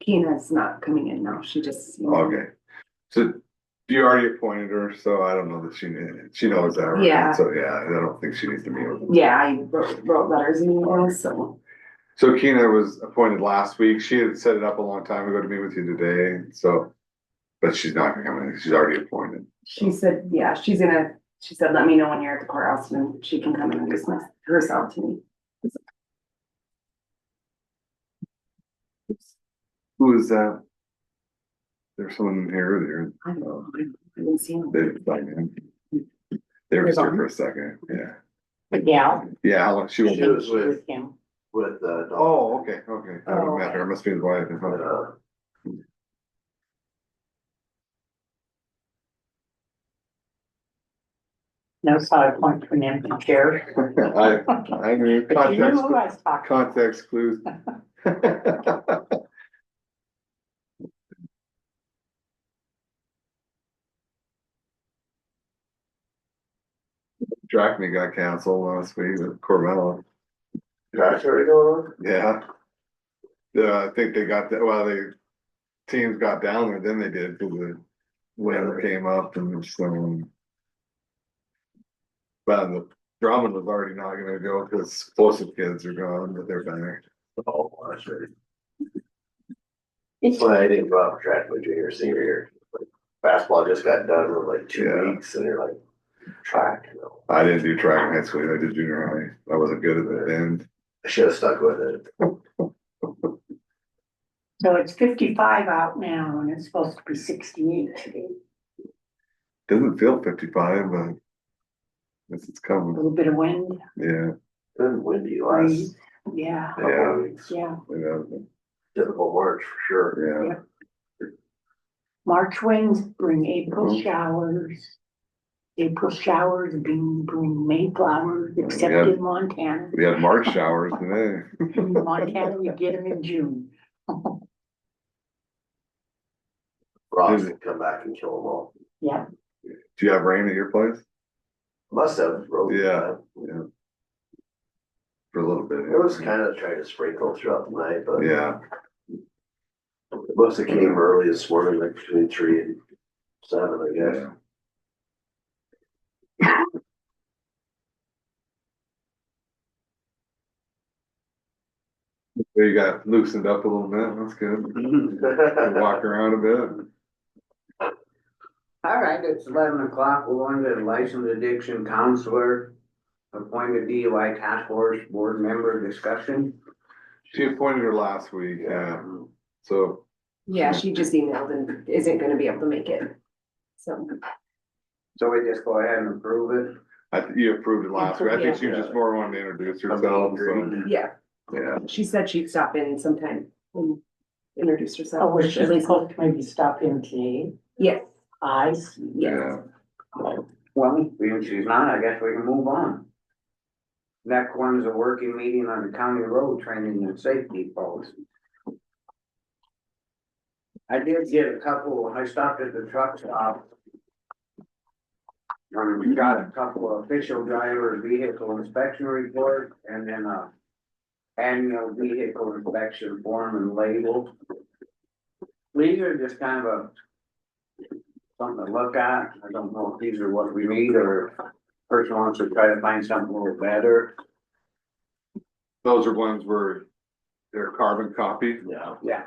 Keena's not coming in now. She just. Okay. So you already appointed her, so I don't know that she knows that, right? Yeah. So yeah, I don't think she needs to meet with them. Yeah, I wrote letters and emails, so. So Keena was appointed last week. She had set it up a long time ago to meet with you today, so, but she's not gonna come in. She's already appointed. She said, yeah, she said, let me know when you're at the courthouse and she can come and introduce herself to me. Who is that? There's someone in here earlier. I don't know, I didn't see him. They didn't sign in. They were just here for a second, yeah. But yeah. Yeah, how long, she was. She was with, With him. Oh, okay, okay. I haven't met her. Must be his wife. Knows how to point to an empty chair. I mean, But you knew who I was talking. context clues. Track me got canceled last week at Corvallis. Track's already going on? Yeah. Yeah, I think they got that, well, the teams got down there, then they did, because the wind came up and so. But the Drummond was already not gonna go, because explosive kids are gone, but they're back. Oh, that's right. That's why I didn't go out for track my junior, senior year. Like, basketball just got done with like 2 weeks and you're like, track, you know. I didn't do track in high school, I did junior high, I wasn't good at the end. I should have stuck with it. So it's 55 out now and it's supposed to be 68 today. Doesn't feel 55, but guess it's A coming, little bit of wind. yeah, Been windy breeze. last Yeah, couple Yeah. of weeks. yeah. Difficult March for sure. Yeah, March winds bring April showers. April showers bring May flowers, except Yeah. in Montana. we had March showers today. In Montana, you get them in June. Frost will come back and kill them all. Yeah, Do you have rain at your place? Must have road. Yeah. Yeah. For a little bit. It was kind of trying to sprinkle throughout the night, but. Yeah, It must have came early this morning, like between 3 and 7, I guess. yeah. There you got loosened up a little bit, that's good. Walk around a bit. All right, it's 11 o'clock. We're going to the licensed addiction counselor, appointed DUI task force board member discussion. She appointed her last week, yeah, so, Yeah, she just emailed and isn't gonna be able to make it. So, So we just go ahead and approve it. you approved it last week, I think she just more wanted to introduce herself, so, yeah, yeah. she said she'd stop in sometime and introduce oh, herself. was she supposed to maybe stop in today? Yes, I see. yes. Well, if she's not, I guess we can move on. Next one's a working meeting on the county road training and safety policy. I did get a couple, I stopped at the truck stop. We got a couple of official driver vehicle inspection report and then a annual vehicle inspection form and label. These are just kind of a something to look at. I don't know if these are what we need or if person wants to try to find something a little better. those are ones where they're carbon copies. Yeah, Yeah,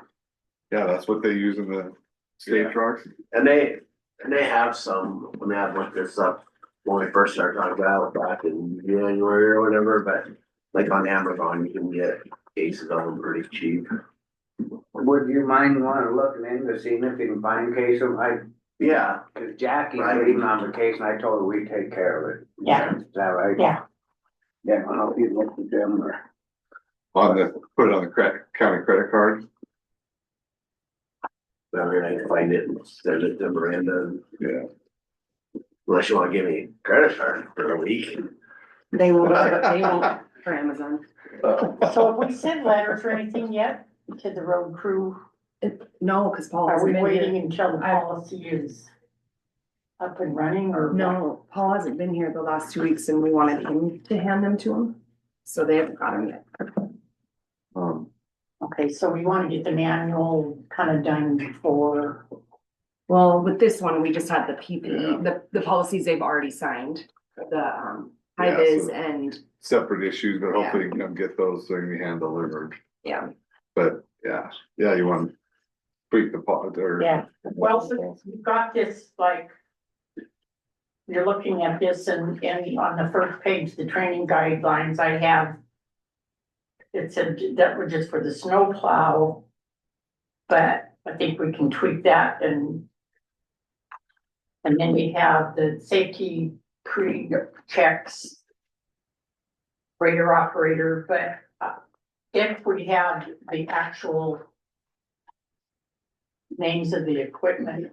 Yeah, that's what they use in the state Yeah. trucks. and they have some, when they have looked this up, when we first started talking about it back in January or whatever, but like on Amazon, you can get cases of them pretty cheap. would you mind looking into seeing if you can find case of, Yeah, cause Jackie, Right. leaving on vacation, I told her we'd take care of it. Yeah. Is that right? Yeah. Yeah, I don't know if you looked at them or. Put it on the county credit card. I mean, I can find it and send it to Miranda, Yeah. unless you wanna give me a credit card for a week. They won't for Amazon. So have we sent letters or anything yet to the road crew? No, cause Paul Are hasn't we been waiting here. until the I- policy is up and running or? what? No, Paul hasn't been here the last 2 weeks and we wanted him to hand them to him. So they haven't got him yet. Okay, so we want to get the manual kind of done before, Well, with this one, we just had the PPE, the policies they've already signed, the high Yeah, vis so- and, Separate issues, but hopefully you can get those so you can be hand delivered. yeah. But yeah, you want to tweak the pot or. yeah. Well, so you've got this, like, you're looking at this and on the first page, the training guidelines I have, it said that were just for the snow plow. But I think we can tweak that and then we have the safety pre-checks. Grader operator, but if we had the actual names of the equipment,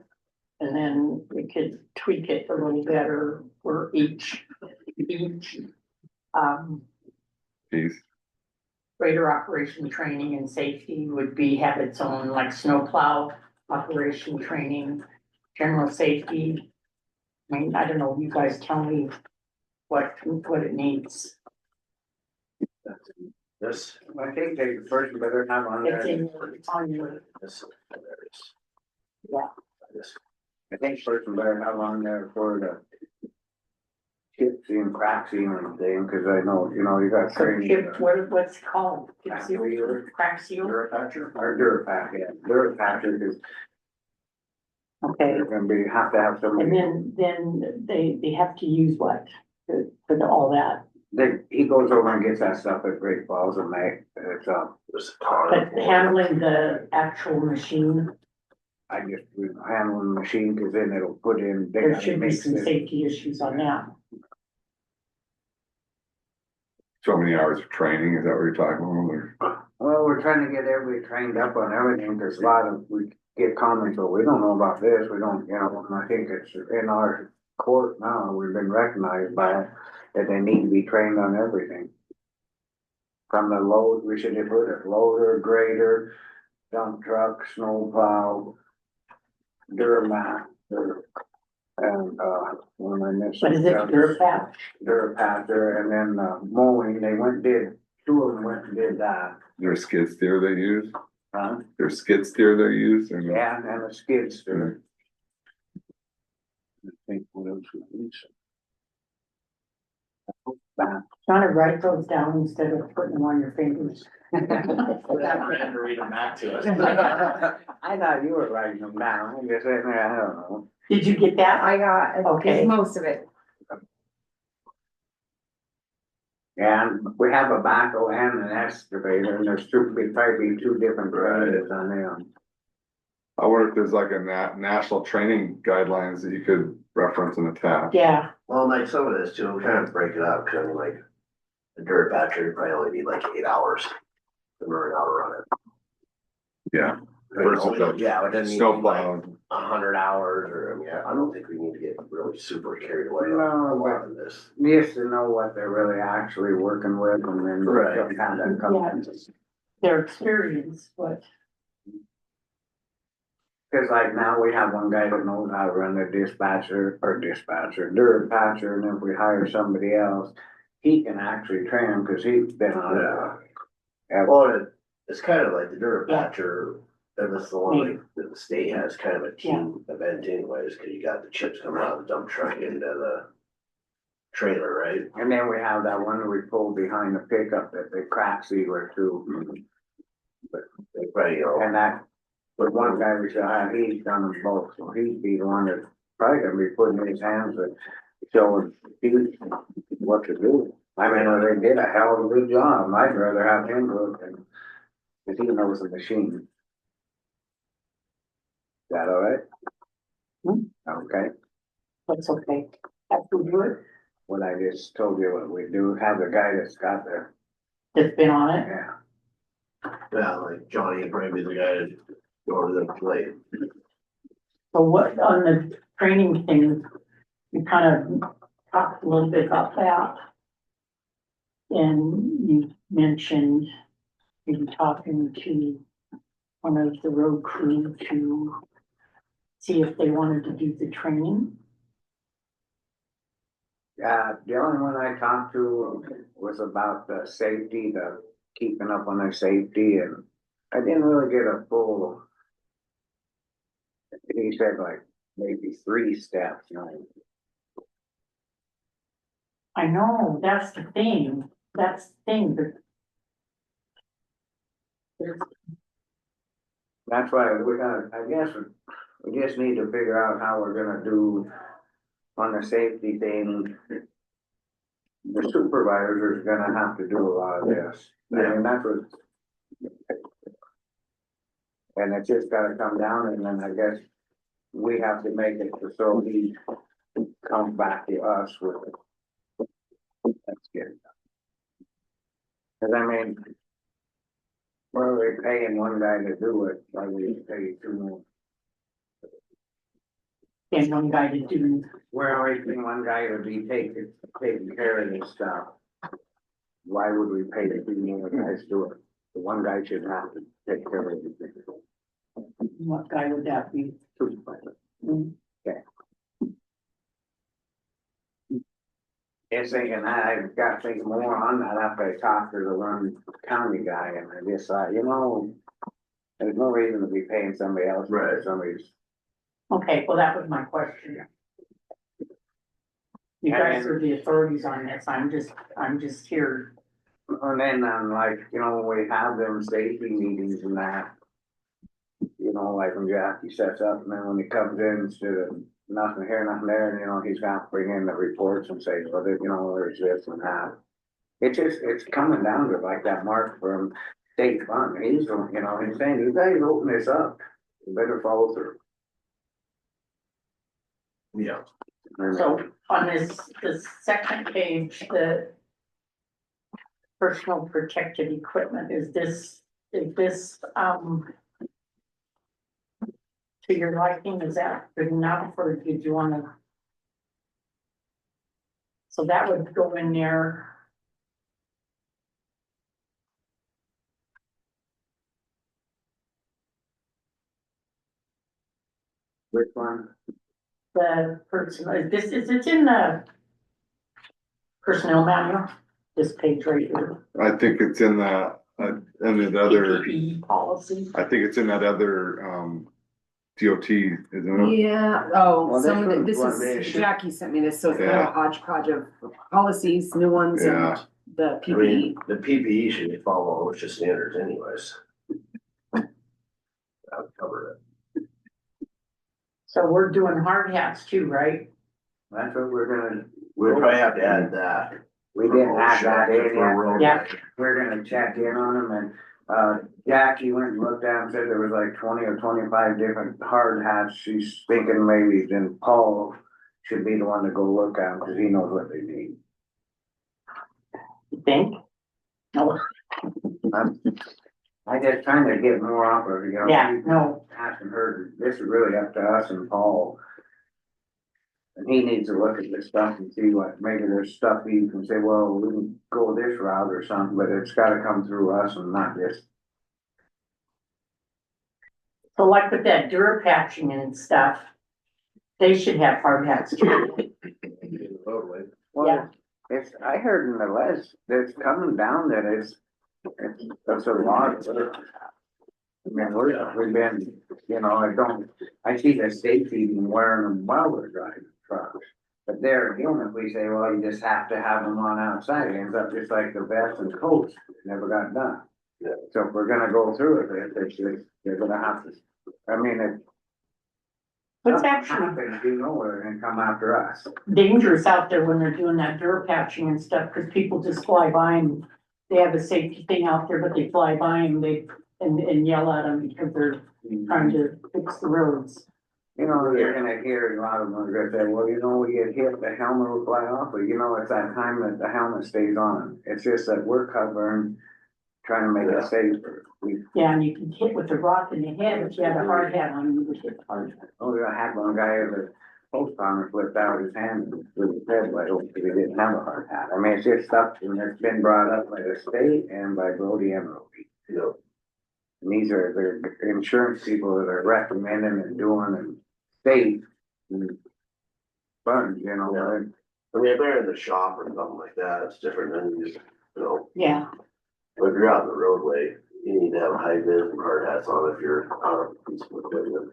and then we could tweak it a little better for each. Piece. Grader operation training and safety would have its own, like snowplow operation training, general safety. I mean, I don't know, you guys tell me what it needs. This, I think they first better have on there. It's on your, this, there it is. Yeah. This, I think person better have on there for the chips and cracks and thing, cause I know, you got training. what's it called? Chip seal? Crack seal? Durapatcher? Or Durapack, yeah, Durapatcher is, Okay, they're gonna have to have and somebody. then they have to use what for all that? He goes over and gets that stuff at Great Falls and it's, this tar. But handling the actual machine, I just handle the machine, cause then it'll put in. they there gotta should be mix some it. safety issues on that. So many hours of training, is that what you're talking about? Well, we're trying to get everybody trained up on everything, cause a lot of, we get comments, but we don't know about this, we don't, and I think it's in our court now, we've been recognized by it, that they need to be trained on everything. From the load, we should have put it, loader, grader, dump truck, snow plow, Duramax, and, what am I missing? What is it, Durapatch? Durapatcher, and then, mowing, they two of them went and did that, There's skid steer they use? huh? There's skid steer they use or no? Yeah, and a skid steer. I think what else we need. Trying to write those down instead of putting them on your fingers. To read them back to us. I thought you were writing them down, I guess, I don't know. Did you get that? I got Okay. most of it. And we have a backhoe and an excavator, and there's probably two different grades on them. I wonder if there's like a national training guidelines that you could reference and attach. Yeah, Well, like some of this too, we kind of break it up, cause I mean, like, a dirt patcher, you probably only need like 8 hours to learn how to run it. Yeah. Versus a Yeah, it doesn't need snow to be like plow. 100 hours, or, I mean, I don't think we need to get really super carried away on No, a lot of this. Just to know what they're really actually working with, and then. Right. they'll have that come. their experience, but Cause like now we have one guy that knows how to run the dispatcher, Durapatcher, and if we hire somebody else, he can actually train him, cause he's been on it. Yeah. Well, it's kind of like the Durapatcher, and that's the one like, that the state has, kind of a team event anyways, cause you got the chips coming out of the dump truck into trailer, right? And then we have that one we pulled behind the pickup that they crack sealer too. They probably, And that, the one guy we said, he's done them both, so he'd be the one that's probably gonna be putting his hands with, showing you what to do. I mean, they did a hell of a good job, I'd rather have him do it than, cause he knows the machine. Is that all right? Okay, That's okay. Have to do it. what I just told you what we do, have the guy that's got the, That's been on it. yeah. yeah, like Johnny would probably be the guy to go to the plate. So what, on the training thing, you kind of talked a little bit about that. And you mentioned maybe talking to one of the road crew to see if they wanted to do the training. Yeah, the only one I talked to was about the safety, the keeping up on their safety, and I didn't really get a full. He said like maybe 3 steps, you know. I know, that's the thing, but That's why we're gonna, I guess, we just need to figure out how we're gonna do on the safety thing. The supervisors are gonna have to do a lot of this, I mean, that's what. And it's just gotta come down, and then I guess we have to make it so he comes back to us with it. That's good. Cause I mean, where are we paying one guy to do it, why we pay 2 more? and one guy to do, Where are we paying one guy to be taking care of this stuff? Why would we pay the 2 more guys to do it? The one guy should have to take care of everything. what guy would that be? Supervisor. Mm. Okay. Yes, and I've got to think more on that after I talked to the one county guy, and I just thought, you know, there's no reason to be paying somebody else for somebody's. Okay, well, that was my question. You guys are the authorities on this, I'm just here. And then like, you know, we have them safety meetings and that. You know, like when Jackie sets up, and then when he comes in, instead of nothing here, nothing there, and you know, he's got to bring in the reports and say, well, you know, there's this and that. It's coming down to like that Mark from State Fund, he's, you know, he's saying, you guys open this up, you better follow through. Yeah. So on the second page, the personal protective equipment, is this, to your liking, is that good enough, or did you wanna? So that would go in there. Which one? The person, is it in the personnel manual, this page right here? I think it's in that, and the other, PPE policy. I think it's in that other, DOT, isn't it? Yeah, Well, some of this was this one is, they should- Jackie sent me this, so it's kind of a Yeah. hodgepodge of policies, new ones and Yeah. the I PPE. mean, the PPE should follow OSHA standards anyways. That would cover it. So we're doing hard hats too, right? That's what we're gonna, We'll probably have to add that. we didn't add that in yet. Yeah. We're gonna check in on them, and, Jackie went and looked at and said there was like 20 or 25 different hard hats. She's thinking maybe then Paul should be the one to go look at them, cause he knows what they need. You think? No, I just trying to get more off of, you know. yeah, no, Asking her, this is really up to us and Paul. And he needs to look at this stuff and see what, maybe there's stuff he can say, well, we can go this route or something, but it's gotta come through us and not just. so like with that Durapatching and stuff, they should have hard hats too. Totally. Well, it's, I heard in the list, that's coming down that that's a lot. I mean, we've been, you know, I see the state even wearing them while we're driving trucks. But there again, if we say, well, you just have to have them on outside, it ends up just like the vests and coats, never got done. Yeah. So if we're gonna go through it, they're gonna have to, I mean, it. What's actually happens, you know, they're gonna come after us. dangerous out there when they're doing that dirt patching and stuff, because people just fly by and they have a safety thing out there, but they fly by and and yell at them because they're trying to fix the roads. You know, you're gonna hear a lot of them are gonna say, well, you know, we get hit, the helmet will fly off, but you know, it's that time that the helmet stays on. It's just that we're covering, trying to make it safer. Yeah, and you can hit with a rock in the head, if you had a hard hat on, you would hit hard. I had one guy at the post farmer flipped out his hand with his head wide open because he didn't have a hard hat. I mean, it's just stuff that's been brought up by the state and by Brody Emerald. You know, And these are the insurance people that are recommending and doing and safe and funds, you know. Yeah. I mean, if they're in the shop or something like that, it's different than just, you know, Yeah, but if you're out in the roadway, you need to have high vis and hard hats on if you're out of a piece of equipment,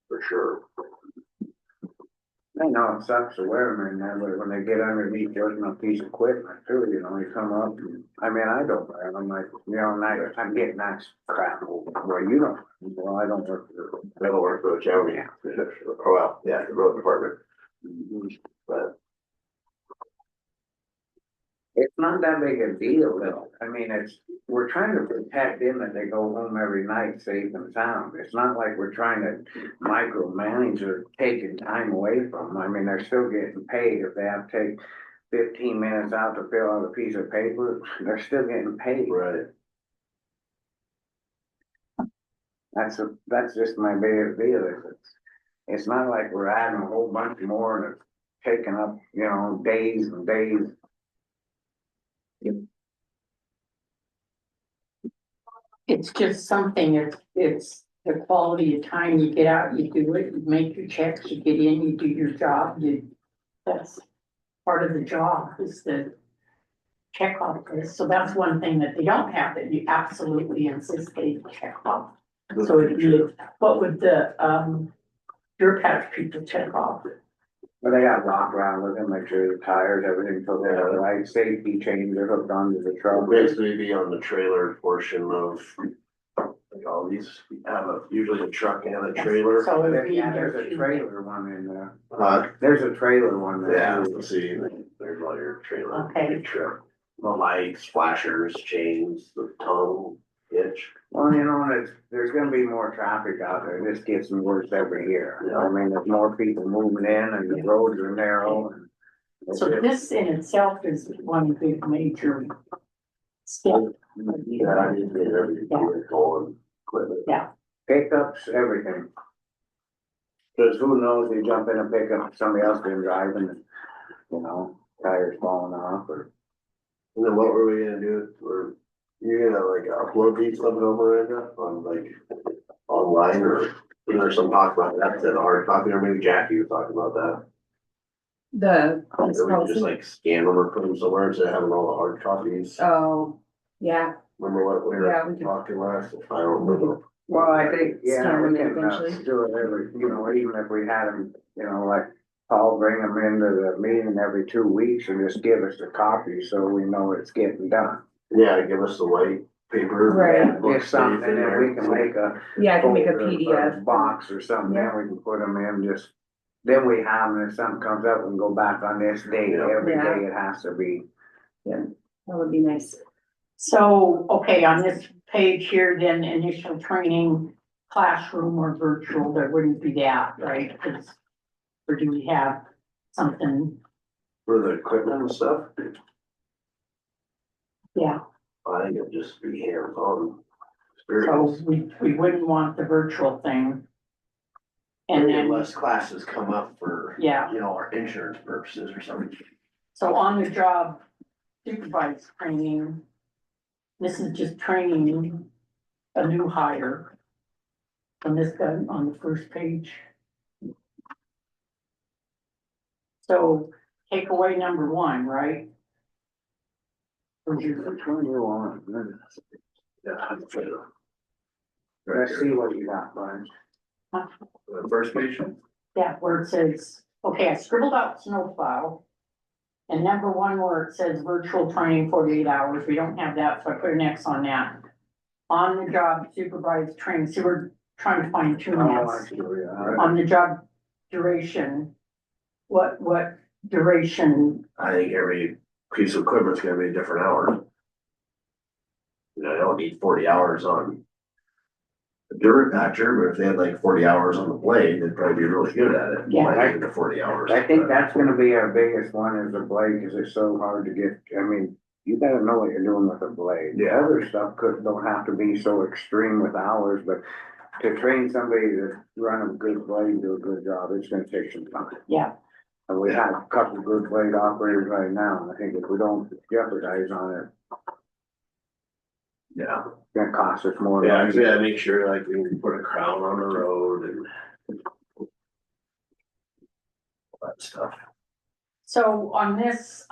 for sure. I know it sucks to wear them in there, but when they get underneath just a piece of equipment too, you know, you come up and, I mean, I don't wear them, I'm like, you know, and I'm getting that crap, well, you don't, well, I don't work for I don't work for the county. Oh, well, yeah, the road department, but it's not that big a deal though. I mean, we're trying to protect them that they go home every night safe and sound. It's not like we're trying to micromanage or taking time away from them. I mean, they're still getting paid. If they have to take 15 minutes out to fill out a piece of paper, they're still getting paid. right. That's just my biggest deal. It's not like we're adding a whole bunch more and it's taking up, you know, days and days. it's just something, it's the quality of time you get out, you do it, you make your checks, you get in, you do your job, that's part of the job is the check off this. So that's one thing that they don't have that you absolutely insist they check off. So what would the, your patch people check off? But they got walk around with them, make sure the tires, everything's hooked up, the right safety chains are hooked onto the truck. Basically be on the trailer portion of, like all these, have usually a truck and a trailer. So it would be Yeah, there there's a too. trailer one in there. There's There's a trailer one there. yeah, let's see, there's all your trailer. Okay. Truck. The lights, flashers, chains, the tongue, hitch. Well, you know, there's gonna be more traffic out there, this gets worse every year. I mean, there's more people moving in and the roads are narrow and. So this in itself is one big major step. Yeah, I need to get everything going, equipment. Pickups, everything. Cause who knows, you jump in a pickup, somebody else been driving and, you know, tires falling off or. And then what were we gonna do, you're gonna like upload these stuff over on like online or there's some talk about that, a hard copy, or maybe Jackie was talking about that. Or we can just like scan them or put them somewhere instead of having all the hard copies. Oh, yeah, Remember what we Yeah, were we can- talking last, I don't remember. Well, I think, yeah, Scan we them in can eventually. do it every, you know, even if we had them, you know, like. Paul bring them into the meeting every 2 weeks and just give us the copy so we know it's getting done. Yeah, give us the white paper. Right. book If something, space in then there. we can make a. yeah, I can make a folder or PDF. Box or something, then we can put them in, just, then we have them, if something comes up, we can go back on this date, Yeah. every Yeah. day it has to be. That would be nice. So, okay, on this page here, then initial training, classroom or virtual, there wouldn't be that, right? 'Cause- or do we have something? For the equipment and stuff, Yeah, I think it'd just be hands-on so experience. we wouldn't want the virtual thing. And then, Unless classes come up for, yeah, you know, our insurance purposes or something. so on the job supervised training, this is just training a new hire. On this guy on the first page. So take away number 1, right? Or you- Which one you want? Yeah, I'm trying to. Let's see what you got, Brian. The first page? Yeah, where it says okay, I scribbled out snowplow. And number one where it says virtual training 48 hours, we don't have that, so I put an X on that. On the job supervised training, so we're trying to fine tune Oh, I this. see, yeah. On the job duration, what duration? I think every piece of equipment's gonna be a different hour. You know, I don't need 40 hours on the Durapatcher, but if they had like 40 hours on the blade, they'd probably be really good at it. Yeah. Might need the 40 hours. I think that's gonna be our biggest one is the blade, cause it's so hard to get, I mean, you gotta know what you're doing with the blade. The Yeah. other stuff don't have to be so extreme with hours, but to train somebody to run a good blade and do a good job, it's gonna take some time. Yeah, And we have a couple good blade operators right now, and I think if we don't jeopardize on it, Yeah. it's gonna cost us more. Yeah, money. we gotta make sure like we can put a crown on the road and all that stuff. so on this,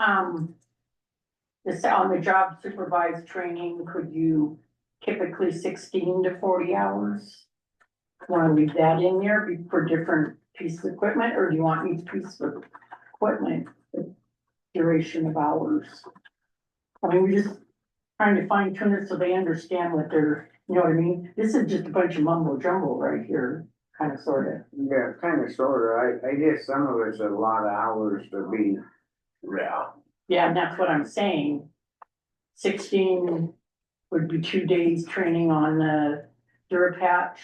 this on the job supervised training, could you typically 16 to 40 hours? Want to leave that in there for different pieces of equipment, or do you want each piece of equipment duration of hours? I mean, we're just trying to fine tune it so they understand what they're, you know what I mean? This is just a bunch of mumbo jumbo right here, kind of, sort of. Yeah, kinda, sorta, I guess some of it's a lot of hours to be, Yeah. Yeah, and that's what I'm saying. 16 would be 2 days training on the Durapatch,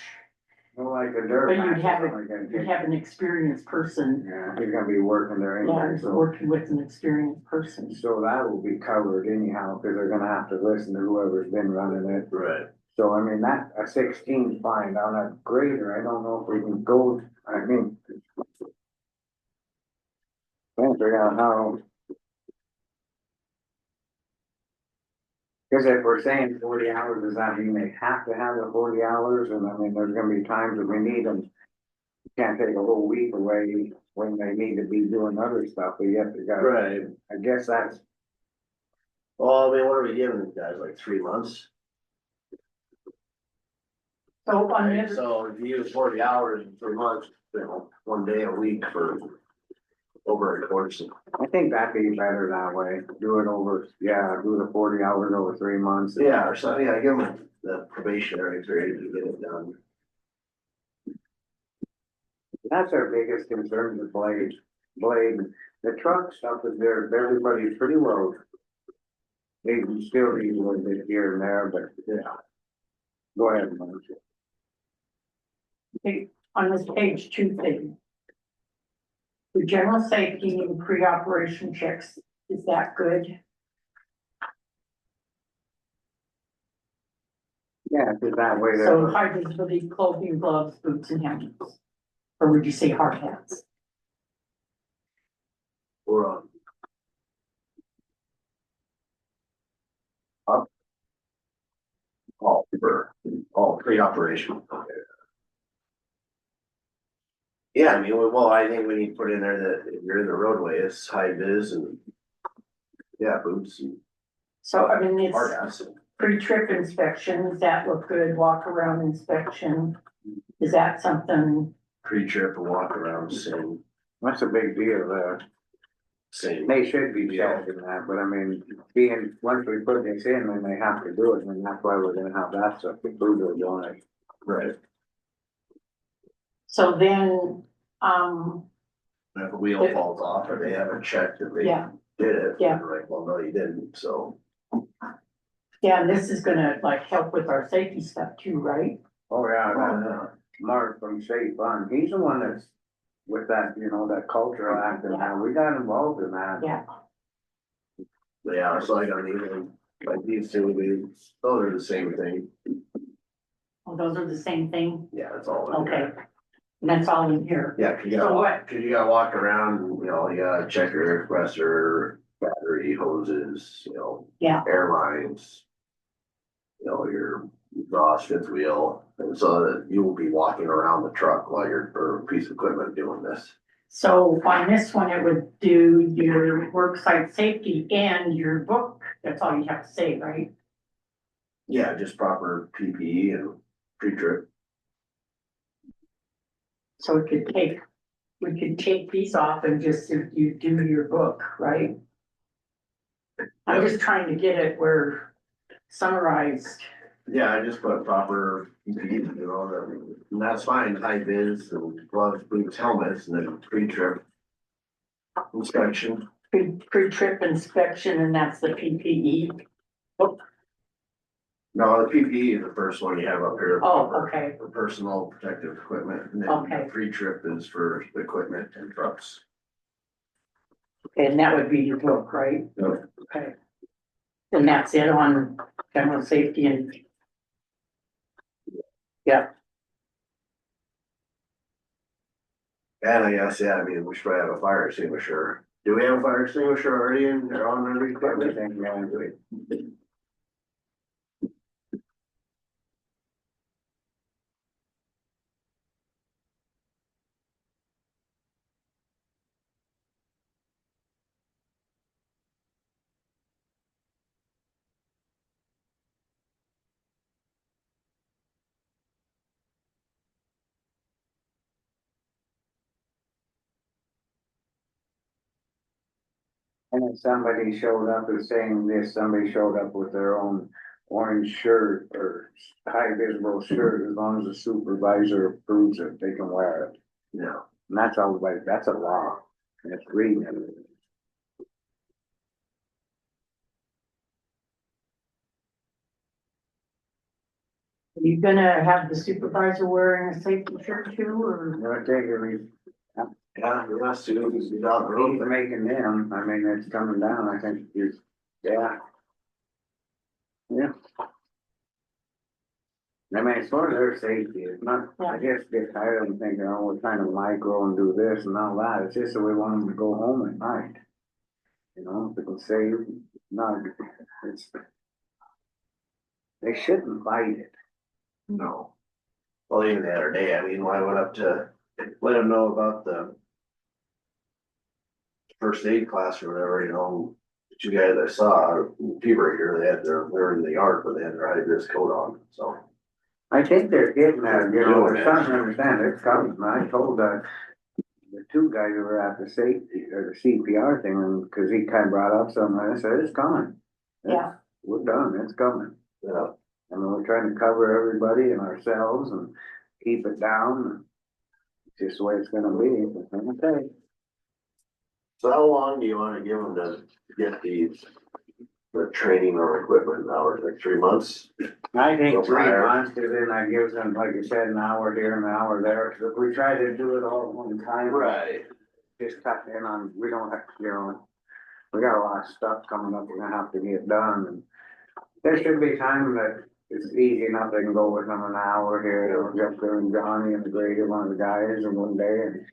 well, like a but dirt. you'd have, match, it's only gonna you'd have an experienced person. Yeah, he's gonna be working there Yeah, anyway, so. working with an experienced person. So that will be covered anyhow, cause they're gonna have to listen to whoever's been running it. Right. So I mean, that, a 16's fine, on a grader, I don't know if we can go, I mean. Can't figure out how. Cause if we're saying 40 hours, does that mean they have to have the 40 hours? And I mean, there's gonna be times that we need them. You can't take a whole week away when they need to be doing other stuff, but yet they got. Right. I guess that's, Well, I mean, what are we giving these guys, like 3 months? So on the Right, other, so if you use 40 hours in 3 months, you know, 1 day a week for over a course. I think that'd be better that way, do it over, yeah, do the 40 hours over 3 months. Yeah, or something, yeah, give them the probationary period to get it done. That's our biggest concern with blade, the truck stuff is there, everybody's pretty low. They can still need a little bit here and there, but yeah. Go ahead, Mike. on this page 2 thing. The general safety and pre-operation checks, is that good? Yeah, cause that way So there, high visibility clothing, gloves, boots and helmets? Or would you say hard hats? We're on. All pre-operation. Yeah, I mean, well, I think we need to put in there that if you're in the roadway, it's high vis and. Yeah, boots and So I mean, hard it's hats. pre-trip inspections, that look good, walk around inspection. Is that something, Pre-trip and walk around, that's a big deal there. same. They should be checking that, but I mean, being, once we put this in, then they have to do it, and that's why we're gonna have that stuff, the food are doing it. Right. so then, And if a wheel falls off or they haven't checked that they yeah, did it. Yeah. they're like, well, no, you didn't, so. yeah, and this is gonna like help with our safety stuff too, right? Oh, yeah, that, Mark from State Farm, he's the one that's with that, you know, that cultural act, and we got involved in that. Yeah, But yeah, so I got even, like these two, those are the same thing. well, those are the same thing, Yeah, it's all. in okay, there. and that's all in here. Yeah, cause you So gotta what- walk, cause you gotta walk around, and, you know, you gotta check your air compressor, battery hoses, you know. Yeah. Airlines. You know, your exhaust, fifth wheel, and so that you will be walking around the truck while you're, or a piece of equipment doing this. So on this one, it would do your work site safety and your book, that's all you have to say, right? Yeah, just proper PPE and pre-trip. So it could take we could take these off and just, if you do your book, right? I'm just trying to get it where summarized. Yeah, I just put proper PPE, you know, and that's fine, high vis and gloves, boots, helmets, and then pre-trip inspection. Pre-trip inspection, and that's the PPE. No, the PPE is the first one you have up here. Oh, okay. For personal protective equipment, and then Okay. the pre-trip is for the equipment and trucks. And that would be your book, right? Yep. Okay. And that's it on general safety and. Yeah, And I guess, yeah, I mean, we should probably have a fire extinguisher. Do we have a fire extinguisher already in, or on the equipment? Everything, yeah, do it. And then somebody showed up and saying this, somebody showed up with their own orange shirt or high visible shirt, as long as the supervisor approves it, they can wear it. Yeah. And that's all, like, that's a law, and it's reading it. are you gonna have the supervisor wearing a safety shirt too, or? I'm gonna take it, Yeah, yeah, students, he's out the road. he's making them, I mean, it's coming down, I think, he's, yeah. Yeah. I mean, as far as their safety, it's not, I just get tired of thinking, oh, we're trying to micro and do this and all that, it's just that we want them to go home at night. You know, if they can save, not, it's. They shouldn't fight it. No. Well, even the other day, I mean, when I went up to let them know about the first aid class or whatever, you know, the two guys I saw, fever here, they were in the yard, but they had their high vis coat on, so. I think they're getting that, you know, they're starting to understand it's coming, I told, the two guys who were at the safety, or the CPR thing, and, cause he kinda brought up something, I said, it's coming. Yeah. We're done, it's coming. Yeah. I mean, we're trying to cover everybody and ourselves and keep it down. It's just the way it's gonna be, okay. So how long do you wanna give them to get the training or equipment hours, like 3 months? I think Go 3 higher. months, cause then that gives them, like you said, an hour here and an hour there, 'cause if we try to do it all at one time. Right. Just cut in on, we don't have, you know, we got a lot of stuff coming up, we're gonna have to get done, and there should be time that it's easy enough, they can go with them an hour here, they'll jump there and Johnny and Grady, one of the guys, and one day, and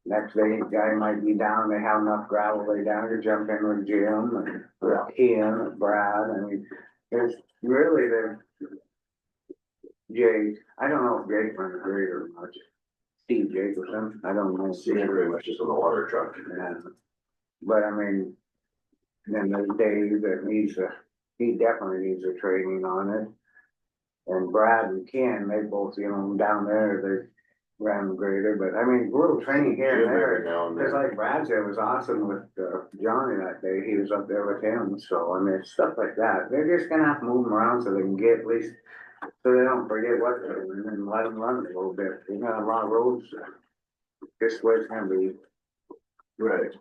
next day, the guy might be down, they have enough gravel lay down to jump in with Jim, and Ian, and Brad, I mean, there's really the Jay, I don't know if Jake runs the grader much. Steve Jacobson, I don't know. See, very much just on the water truck. Yeah. But I mean, then there's Dave that needs he definitely needs a training on it. And Brad and Ken, they both, you know, down there, they ran the grader, but I mean, little training here and there. Down Just there. like Brad said, it was awesome with Johnny that day, he was up there with him, so I mean, stuff like that. They're just gonna have to move them around so they can get at least, so they don't forget what they're doing, and let them run a little bit. You got a lot of roads, this way it's gonna be. Right.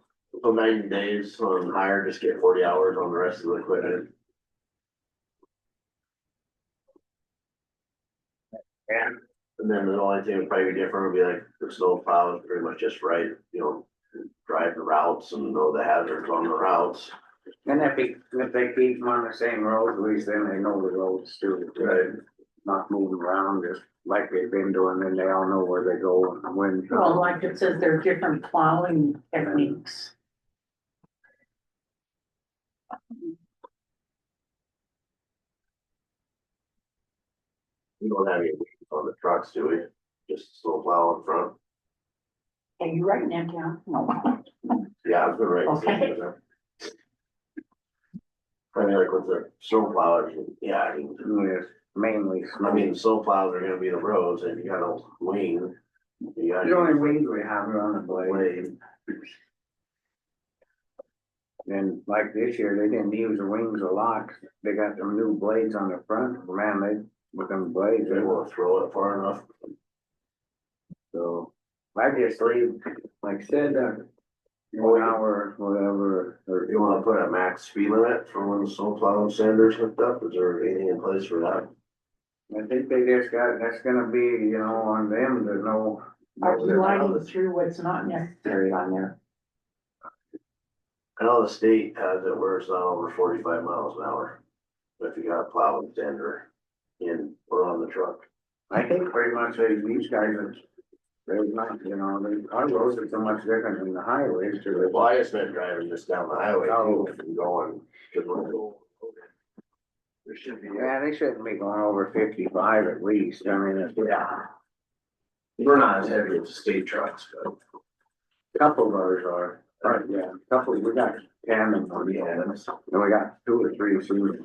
So 90 days on hire, just get 40 hours on the rest of the equipment. Yeah. And then the only thing would probably be different would be like the snow plow is pretty much just right, you know, drive the routes and know the hazards on the routes. And if they keep them on the same road, at least then they know the roads too. Right. Not moving around just like they've been doing, then they all know where they go and when. Well, like it says, there are different plowing techniques. We don't have any wheels on the trucks, do we? Just snow plow in front. Are you writing that down? No. Yeah, I was gonna write. Okay. I mean, like with the snow plow, yeah, Yes, mainly. I mean, snow plows are gonna be the roads and you got a wing. Yeah, The only wings we have are on the blade. And like this year, they didn't use the wings a lot. They got them new blades on the front. Man, they, with them blades, they won't throw it far enough. so I just leave, like I said, 1 hour, whatever, or You wanna put a max speed limit for when the snowplow and sanders hooked up? Is there anything in place for that? I think they just got, that's gonna be, you know, on them to know. Are you lining through what's not necessary on there? I know the state has it where it's not over 45 miles an hour. If you got a plow and sander in or on the truck. I think pretty much these guys are, they're not, you know, our roads are so much different than the highways to Well, I just meant driving just down the highway Oh. too, and going, cause when I go. There should be. Yeah, they shouldn't be going over 55 at least. I mean, it's, Yeah. We're not as heavy as the state trucks, but. a couple of ours are, yeah, a couple, we got 10 and 40 and we got 2 or 3 soon.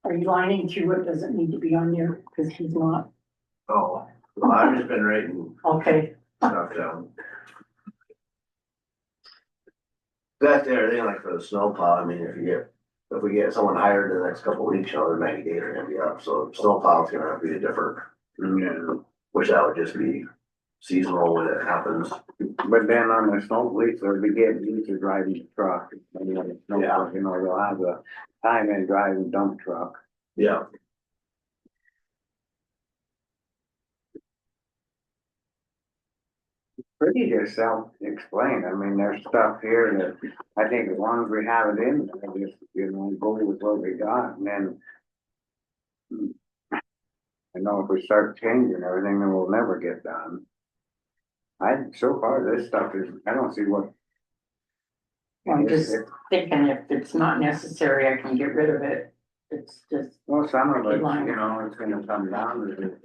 Are you lining through what doesn't need to be on there? Cause he's not. Oh, well, I've just been writing Okay, stuff down. That's everything like for the snowplow, I mean, if we get someone hired in the next couple of weeks, you know, their 90 days are gonna be up, so snowplow's gonna have to be a different. Yeah. Which that would just be seasonal when it happens. But then on the snow fleets, they'll be getting used to driving the truck. And then the snow, Yeah. you know, they'll have the time in driving dump truck. Yeah. Pretty just self-explained. I mean, there's stuff here that I think as long as we have it in, I just, you know, go with what we got and then. I know if we start changing everything, then we'll never get done. So far, this stuff is, I don't see what. I'm just thinking if it's not necessary, I can get rid of it. It's just, Well, some of it, you know, it's gonna come down to the.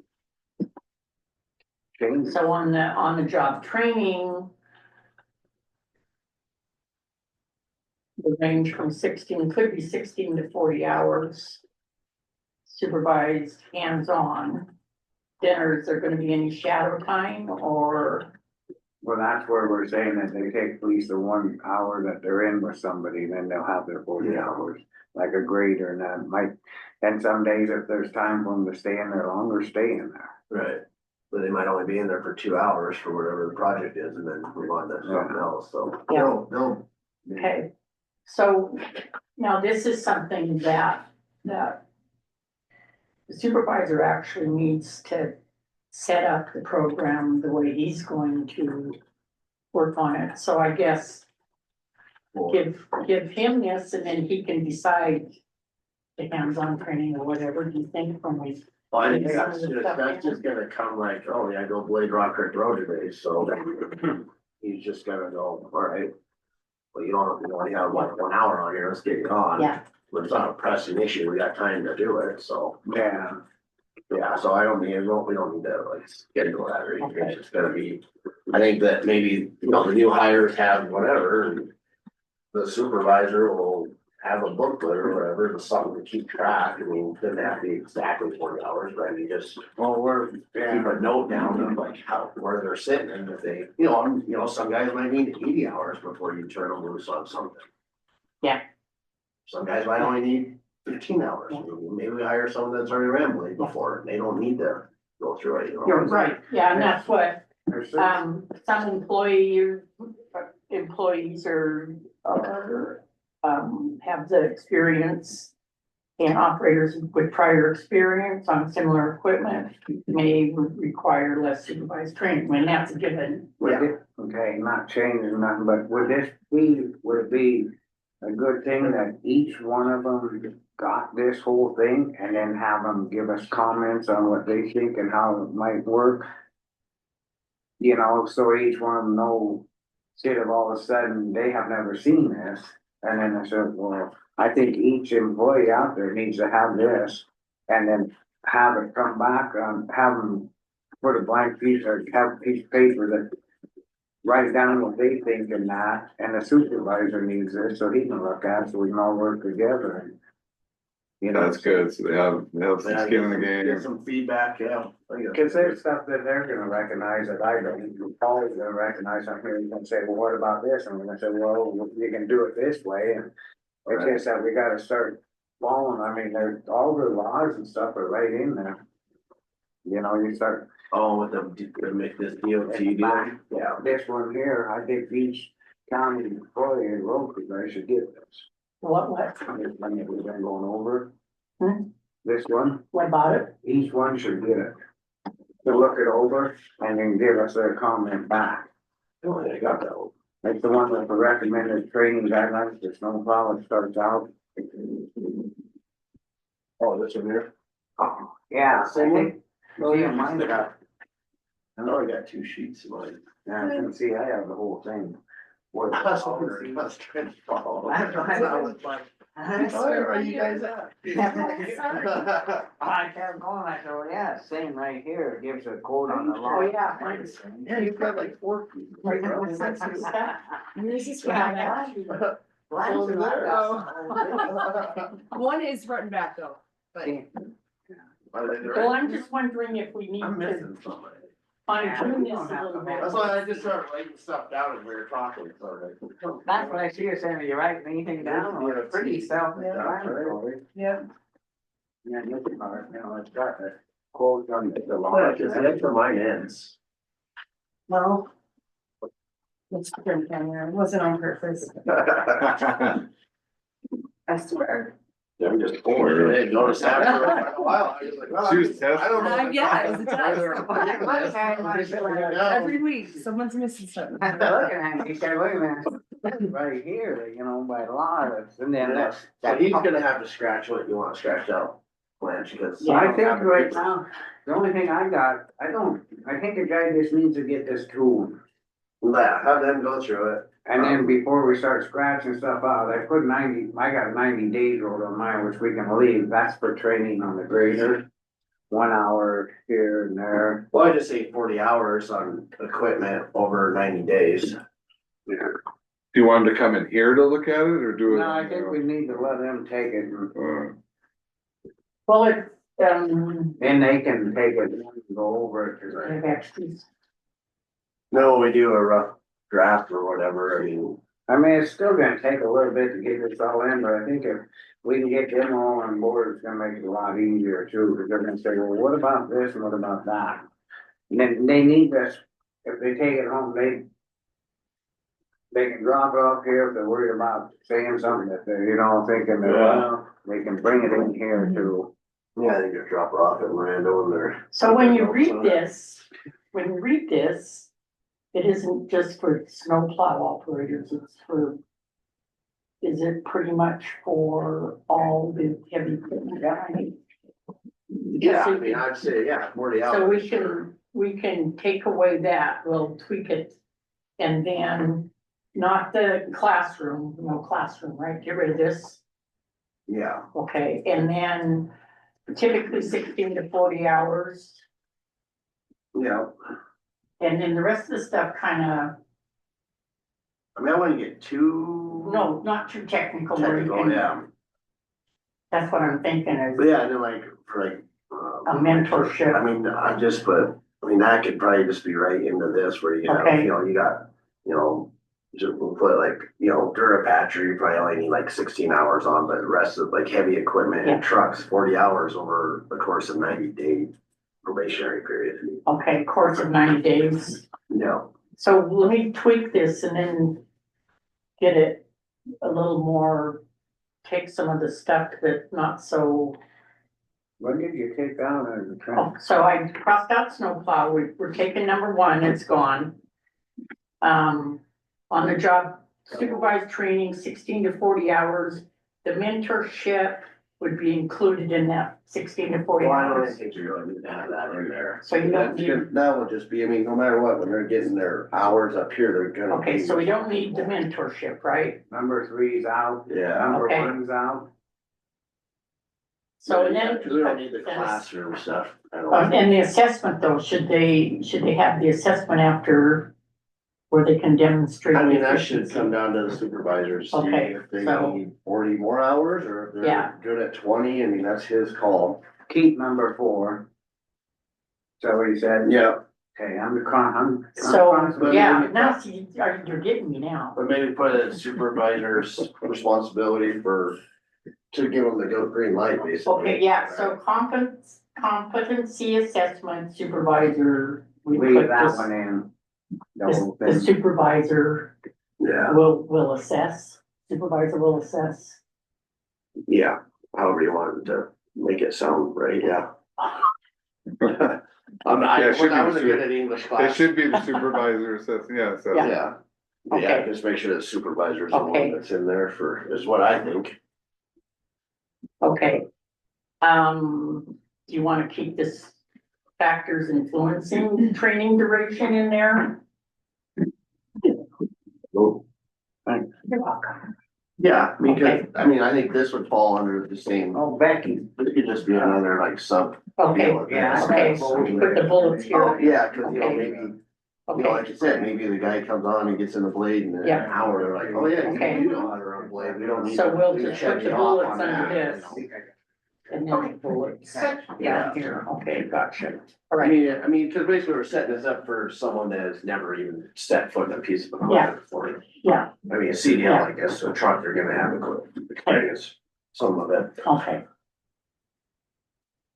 Change. so on the job training. The range from 16, could be 16 to 40 hours. Supervised, hands-on. Then is there gonna be any shadow time or? Well, that's where we're saying that they take at least the 1 hour that they're in with somebody, then they'll have their 40 hours. Like a grader and that might, and some days if there's time for them to stay in there longer, stay in there. Right. But they might only be in there for 2 hours for whatever the project is and then move on to something else, so. Yeah. No. Okay, so now this is something that the supervisor actually needs to set up the program the way he's going to work on it. So I guess give him this and then he can decide the hands-on training or whatever. Do you think from we? Well, I think that's just gonna come like, oh yeah, go blade Rock Creek Road today, so. He's just gonna go, all right. Well, you only have like 1 hour on here, let's get you on. Yeah. But it's not a pressing issue, we got time to do it, so. Yeah. Yeah, so I don't mean, we don't need to like schedule that or anything, it's just gonna be, I think that maybe, you know, the new hires have whatever. And the supervisor will have a booklet or whatever, to something to keep track, I mean, it doesn't have to be exactly 40 hours, but I mean, just. Well, Keep a note down of like how, where they're sitting and if they, some guys might need 80 hours before you turn them loose on something. Yeah. Some guys might only need 15 hours, maybe we hire someone that's already ran blade before, and they don't need to go through it, You're right, yeah, and that's what, there's some employees are, have the experience. And operators with prior experience on similar equipment may require less supervised training, and that's a given. Okay, not changing nothing, but would it be a good thing that each one of them got this whole thing and then have them give us comments on what they think and how it might work? You know, so each one of them know, instead of all of a sudden, they have never seen this, and then I said, well, I think each employee out there needs to have this, and then have it come back, have them put a blank piece or have a piece of paper that write down what they think in that, and the supervisor needs this, so he can look at it, so we can all work together. You know, That's good, so they have some skin in the Get game. some feedback, yeah. cause there's stuff that they're gonna recognize that I don't, Paul's gonna recognize, I'm here, he's gonna say, well, what about this? And I'm gonna say, well, you can do it this way, and it's just that we gotta start following, I mean, there's all the laws and stuff are right in there. You know, you start. Oh, with this DOT deal. Yeah, this one here, I think each county employee and local guy should get this. What, This money that we've been going over. Hmm? This one, what about it? each one should get it. To look it over and then give us their comment back. Oh, I got that one. Like the one with the recommended training guidelines, there's no problem, starts out. Oh, this one here? Oh, yeah, Same one? Oh, yeah, mine got, I know I got 2 sheets of mine. yeah, you can see, I have the whole thing. What- I was trying to follow. That's what I was like. Where are you guys at? I kept going, I said, well, yeah, same right here, it gives a quote on the law. Oh, yeah. Yeah, you've got like 4 sheets. This is what I got. One is front and back though, but. Well, I'm just wondering if we need I'm to missing something. fine tune this a little bit. That's why I just started writing stuff down as we were talking, so like. That's what I see you saying, you write anything down, or it's pretty self-explanatory. Yeah. Yeah, this part, you know, it's got the quote on the law. Well, cause that's where mine ends. Well. It's different camera, it wasn't on purpose, I swear. I'm just bored. I didn't notice after a while. I was like, well, She was testing. I don't know. Yeah, it was a test. Every week, someone's missing something. I'm looking at it, he said, wait a minute, right here, you know, by law, it's, and then that's. So he's gonna have to scratch what you want scratched out, Blanche, because. I think right now, the only thing I got, I think the guy just needs to get this tool. Yeah, have them go through it. And then before we start scratching stuff out, I put 90, I got 90 days rolled on mine, which we can leave, that's for training on the grader. 1 hour here and there. Well, I just say 40 hours on equipment over 90 days. Yeah. Do you want them to come in here to look at it or do it? No, I think we need to let them take it and Well, it's, then they can take it and go over it. 'Cause I have extras. No, we do a rough draft or whatever, I mean. it's still gonna take a little bit to get this all in, but I think if we can get them all on board, it's gonna make it a lot easier too, because they're gonna say, well, what about this and what about that? And then they need this, if they take it home, they can drop it off here if they're worried about saying something that they're, you know, thinking that, well, they can bring it in here too. Yeah, I think just drop it off at Miranda and they're. So when you read this, it isn't just for snowplow operators, it's for, is it pretty much for all the heavy equipment? Yeah, I mean, I'd say, yeah, 40 hours. So we can take away that, we'll tweak it. And then not the classroom, no classroom, right? Get rid of this, Yeah, okay, and then typically 16 to 40 hours. yeah. And then the rest of the stuff kinda, I mean, I wouldn't get too. no, not too technical. where you Technical, can- yeah. That's what I'm thinking But is yeah, and then like, for like. a mentorship. I mean, I just put, I mean, that could probably just be right into this where you have, Okay. you know, you got, you know. Just we'll put like, you know, Durapatcher, you probably only need like 16 hours on, but the rest of like heavy equipment Yeah. and trucks, 40 hours over the course of 90-day probationary period. Okay, course of 90 days. Yeah, So let me tweak this and then get it a little more, take some of the stuff that's not so. What did you take out of the Oh, trend? so I crossed out snowplow, we're taking number 1, it's gone. On the job supervised training, 16 to 40 hours, the mentorship would be included in that 16 to 40 well, I don't hours. think you really need to have that in there. So you don't That's need- just- That will just be, I mean, no matter what, when they're getting their hours up here, they're gonna. Okay, be- so we don't need the mentorship, right? Number 3's out, Yeah. number Okay. 1's out. So and then. We don't need the classroom stuff. at all. And the assessment though, should they have the assessment after where they can demonstrate. I mean, that should efficiency. come down to the supervisors, see Okay, if they so- need 40 more hours, or if Yeah. they're good at 20, I mean, that's his call. Keep number 4. Is that what you said? Yeah, Okay, I'm So, yeah, maybe- now see, you're getting me now. but maybe put a supervisor's responsibility to give them the green light, basically. Okay, yeah, so competency assessment supervisor. We Leave put that this- one in. The whole The thing. supervisor Yeah, will assess, supervisor will assess. yeah, however you want to make it sound right, yeah. Yeah, it should I be wasn't good at English It class. should be the supervisor assessing, yeah, so. Yeah. Yeah, yeah, Okay. just make sure the supervisor's the Okay. one that's in there is what I think. Okay. Do you wanna keep this factors influencing training duration in there? Oh, You're welcome. yeah, because, Okay. I mean, I think this would fall under the same, Oh, Becky. this could just be another like sub. Okay, deal with yeah, this. okay, so we put the bullets Oh, here. yeah, cause you know, Okay. maybe, you know, Okay, like you said, maybe the guy comes on and gets in the blade and in an Yeah. hour, they're like, oh yeah, Okay. you know how to run blade, we don't need. So we'll to just check put the you off bullets on under that, this. you know. and then the bullets down here. Okay, gotcha. All I right, mean, cause basically we're setting this up for someone that has never even set foot in a piece of equipment before. yeah, I mean, a CDL, I guess, a truck, they're gonna have experience, some of it. okay.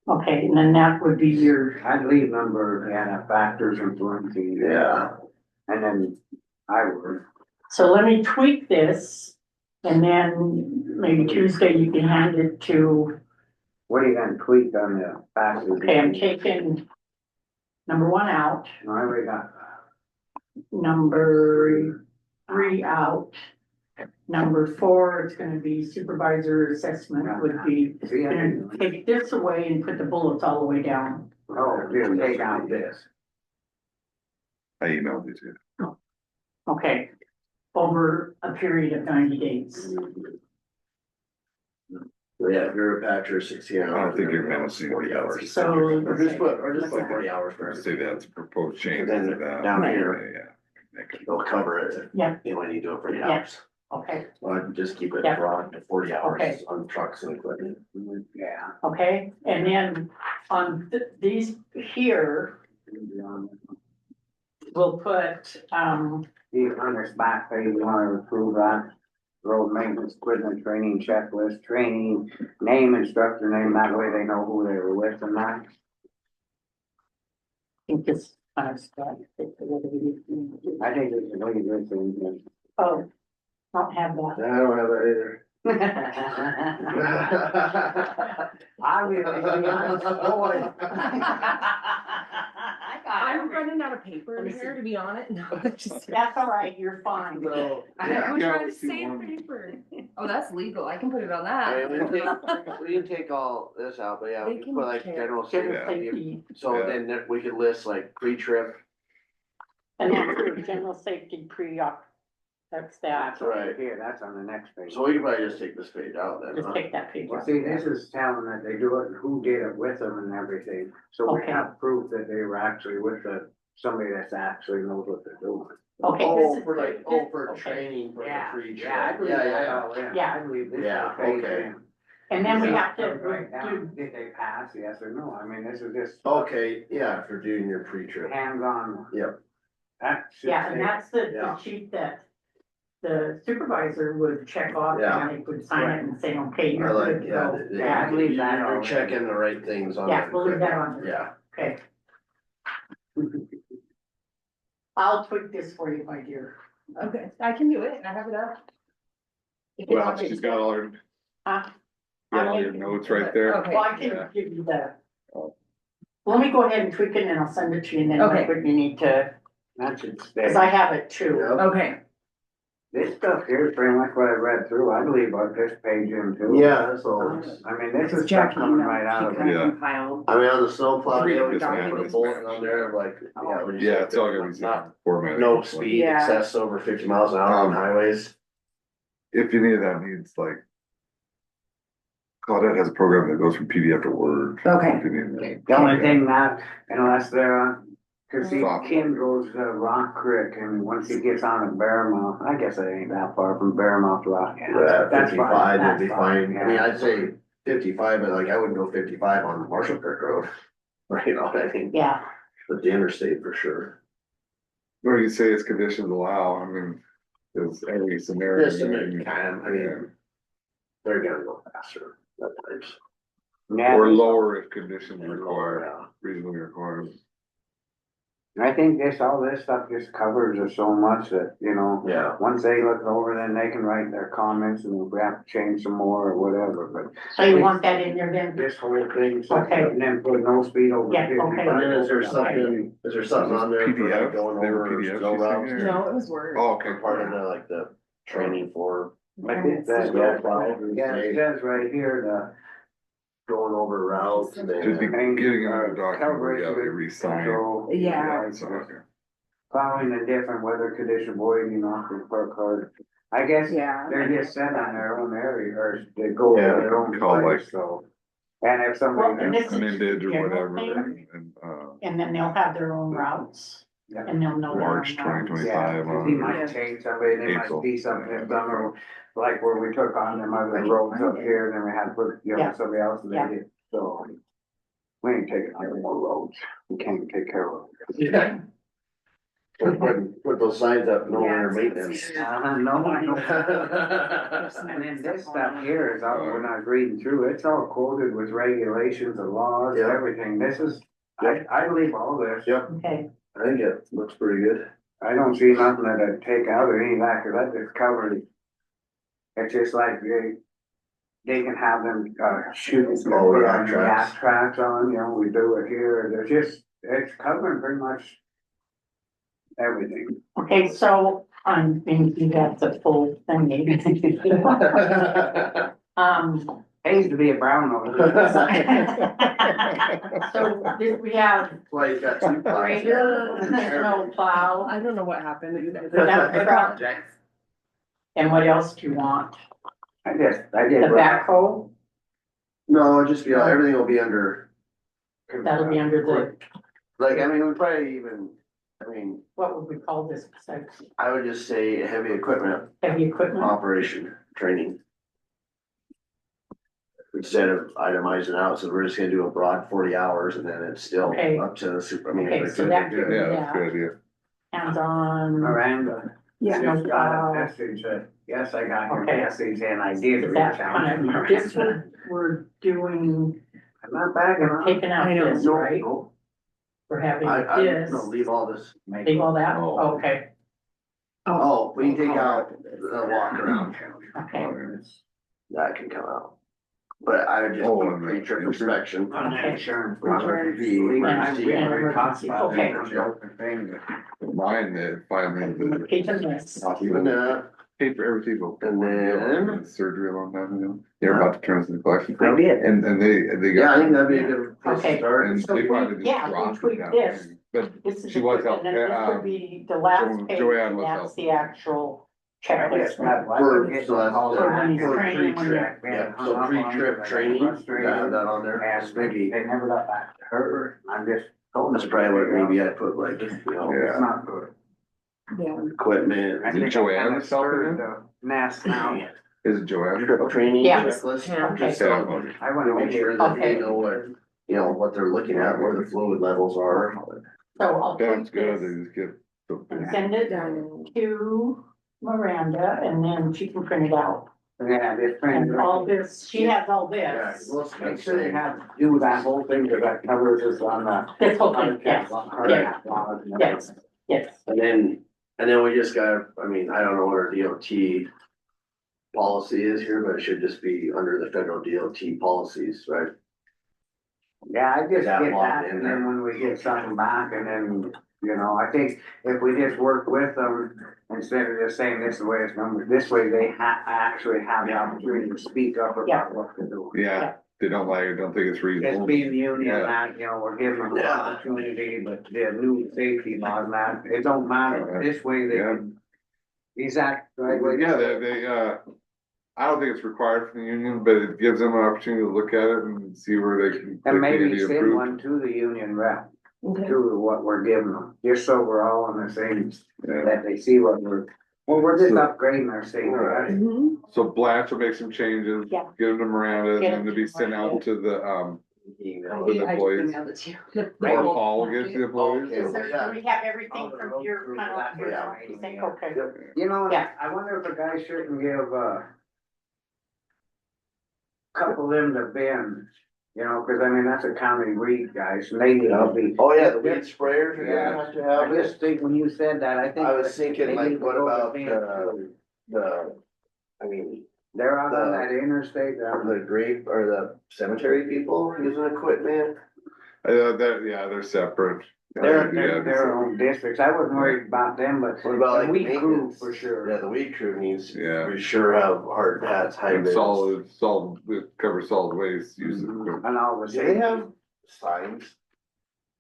Okay, and then that would be your, I'd leave number, factors influencing. Yeah. And then I would. so let me tweak this. And then maybe Tuesday you can hand it to, What are you gonna tweak on the factors? okay, I'm taking number 1 out, I already got. number 3 out. Number 4, it's gonna be supervisor assessment would be, See, I gonna didn't- take this away and put the bullets all the way down. Oh, just take out this. I emailed you too. Okay, over a period of 90 days. Yeah, if you're a patcher, 16 hours. I don't think you're gonna see 40 hours. So- Or just put 40 hours for Say that's a proposed change And to then that. down Yeah, here. yeah. Make it- They'll cover it. Yeah. You only need to do it for 8 Yeah. hours. Okay, Well, I'd just keep it Yeah. broad to 40 hours Okay. on trucks and equipment. Yeah. okay, and then on these here, we'll put, On this back page, you wanna approve that? Road maintenance equipment training checklist, training, name, instructor name, that way they know who they were with and that. I think this kind of stuff. I think it's the way this thing Oh, don't have that. I don't have that either. I really, boy. I'm running out of paper Let me here, see. to be honest. No, just. That's all right, you're fine. So, I'm Yeah, trying to let's do save one. paper. Oh, that's legal. I can put it on I mean, that. we can take all this out, but yeah, we They can can put like check. general General safety. safety, So Yeah. then we could list like pre-trip. and that's your general safety pre-op. That's that. That's right. Here, that's on the next page. So we could probably just take this page out then, Just huh? take that page Well, out. see, this is telling that they do it and who did it with them and everything, so we Okay. have proof that they were actually with somebody that's actually knows what they're doing. Okay, Oh, this is. for like, for okay. training for the pre-trip. Yeah, I believe Yeah, that yeah. all in. Yeah. I believe this is Yeah, the page okay. in. And then we have to Write down, do, did they pass, yes or no, I mean, this is just Okay, yeah, for doing your pre-trip. hands-on. Yep. That should yeah, and say- that's the Yeah. sheet that the supervisor would check off Yeah. and they would sign it and say, okay, I you're good like, to yeah. go. Yeah, I believe that You're already. checking the right things on. Yeah, the we'll leave that equipment. on. Yeah. Okay. I'll tweak this for you, my dear. Okay, I can do it. I have it up. If it's Well, on she's the- got all her, Huh? got all your notes right there. Okay. Well, I can give you the. Let me go ahead and tweak it and I'll send it to you and then Okay. what you need to, That should stay. cause I have it too. Yep. Okay, This stuff here is pretty much what I read through, I believe about this page in too. Yeah, that's all. I mean, this is stuff Jackie, coming no, right out she of kind it. of Yeah. compiled. I mean, on the snowplow, Three yeah, we just different put a documents. bullet on there, like, yeah. we just Yeah, it's all gonna be not, formatted. no speed Yeah. excess over 50 miles an hour on highways. If any of that needs like. Claudette has a program that goes from PDF to Word. Okay. If you need that. The only thing that, unless they're Cause see, Kim goes to Rock Creek and once he gets on at Bearmouth, I guess it ain't that far from Bearmouth to Rock. Yeah, That's 55 would fine, be that's fine. I mean, yeah. I'd say 55, but like, I wouldn't go 55 on Marshall Creek Road. Or, you know what I mean? Yeah, But the interstate for sure. Or you say it's conditions allow, I mean, there's every scenario. Yes, and it can, I mean, they're gonna go faster at times. Yeah, Or lower if conditions And require, yeah. reasonably required. I think all this stuff just covers us so much that, you know, Yeah. once they look over, then they can write their comments and if we have to change some more or whatever, but so you want that in there then? this whole thing, Okay. and then put no speed over Yeah, 55. okay. And then is there something on there for like PDF? going They were over PDFs, snow you think, routes? or- No, it was Word. Oh, okay. Part of the, like, the training for I think that, yeah, it says right here, going over routes and Just then. be getting in a the document where you have to calibration re-sign. control. Yeah. So, okay. Following the different weather condition voiding off the park card. I guess Yeah. they're just set on their own area or they go to Yeah, their own call place, so. And if somebody. Well, and this is Amended or general whatever, thing, and, and then they'll have their own routes, Yeah. and they'll know their own March routes. 2020. Yeah, 25 'cause he on might change somebody, they might April. see something in summer, like where we took on them other roads up here, then we had to put, you know, Yeah. somebody else and Yeah. they did, so. We ain't taking any more roads, we can't take care of Yeah. Put those signs up, no winter maintenance. it. No, I don't. And then this stuff here is all, when I was reading through, it's all quoted with regulations and laws, Yeah. everything, this is, I leave all this. Yep, Okay, I think it looks pretty good. I don't see nothing that I'd take out or any of that, cause that just covered. It's just like they can have them, shoot. Oh, put yeah, on tracks. gas tracks on, you know, we do it here, there's just, it's covering pretty much. Everything. okay, so, maybe that's a full thing, maybe. Pays to be a brown nose. So, did we have Why you got two pies? grader, snow plow, I don't know what happened. dump truck, and what else do you want? I did. The backhoe, No, just, you know, everything will be under, that'll be under the, like, I mean, we probably even, I mean, what would we call this besides I would just say heavy equipment heavy equipment? operation training. Instead of itemizing out, so we're just gonna do a broad 40 hours and then it's still Okay. up to the super, I mean. Okay, like, so that could be yeah, that's a that, good idea. hands-on, Miranda. Yeah. Just got a message that, yes, I got your Okay. message and I did is reach that out. kind of, this one, we're doing, I'm not bagging we're on. taking out I know. this, right? We're having I, this, no, leave all this. leave all that, Oh. okay, Oh, we can take out the walk around, okay. that can come out. But I would just Oh, do and the pre-trip insurance. inspection. On the insurance. Insurance. The emergency. We already talked about Okay. that, the open thing, but Mine, they finally, We're keeping this, Even that, paid for everything. And then- Surgery a long time ago. They're about to turn us into collection. I did. And they got. yeah, I think that'd be a good place Okay. to start. And So they we- finally yeah, just we dropped it tweaked down. this. But this is. She wants the- help, And then this would be the last page, Joanne and wants that's help. the actual I guess checklist. not, why For- we're getting so that's all the- that. for pre-trip, yeah, so pre-trip training, have that on there. And maybe they never got back to her, I'm just. That's probably what maybe I put like, you know, It's not good. Yeah. equipment. I Is it think Joanne I kinda that's helping stirred him? the Nest now. Is it Joanne? Trip training Yeah. checklist. Okay. Just Yeah, so okay. I went to make sure that Okay. they know what they're looking at, where the fluid levels are. So I'll Sounds take good, this they just get. and send it to Miranda, and then she can print it out. Yeah, this thing. And all this, she has all Yeah, this, we'll Make sure they have, do that whole thing, because that covers us on the. this whole thing, yes, yes, yes. And then we just got, I mean, I don't know what our DOT policy is here, but it should just be under the federal DOT policies, right? Yeah, I just That get locked that, in and there. then when we get something back, and then, you know, I think if we just work with them, instead of just saying this is the way it's numbered, this way they actually have the opportunity to speak up Yeah. about what to do. Yeah, they don't like it, don't think it's It's reasonable. being the union, Yeah. that, you know, we're giving them an Yeah. opportunity, but the new safety laws, and that, it don't matter, this way they Yeah. can. Exact, right way. Yeah, I don't think it's required from the union, but it gives them an opportunity to look at it and see where they can. And maybe be send improved. one to the union rep, Okay. to what we're giving them, just so we're all on the same, that they see what we're just upgrading our state, right? Mhm. So Blanche will make some changes, Yeah. give them to Miranda, and Get then to be sent out to the, Email. to the employees. The Or whole Paul will get to the employees. Okay. Is there, do we have everything from your kind of, Yeah. you think, okay? You know, Yeah. I wonder if a guy shouldn't give, couple of them to Ben, you know, cause I mean, that's a county weed, guys, and they need to be. Oh, yeah, the weed sprayers, Yeah. yeah, have to have I it. just think when you said that, I think. I was thinking, they like, need to what go to about, Ben, too. I mean, They're out on the- that interstate, the grape or the cemetery people using equipment. They're separate. they're Yeah, their own districts, I wasn't worried about them, but What about the like weed crew maintenance? for sure. Yeah, the weed crew needs Yeah. to be sure have hard hats, high And vis. solid, it covers solid waste, use it. And all the. Do they have signs?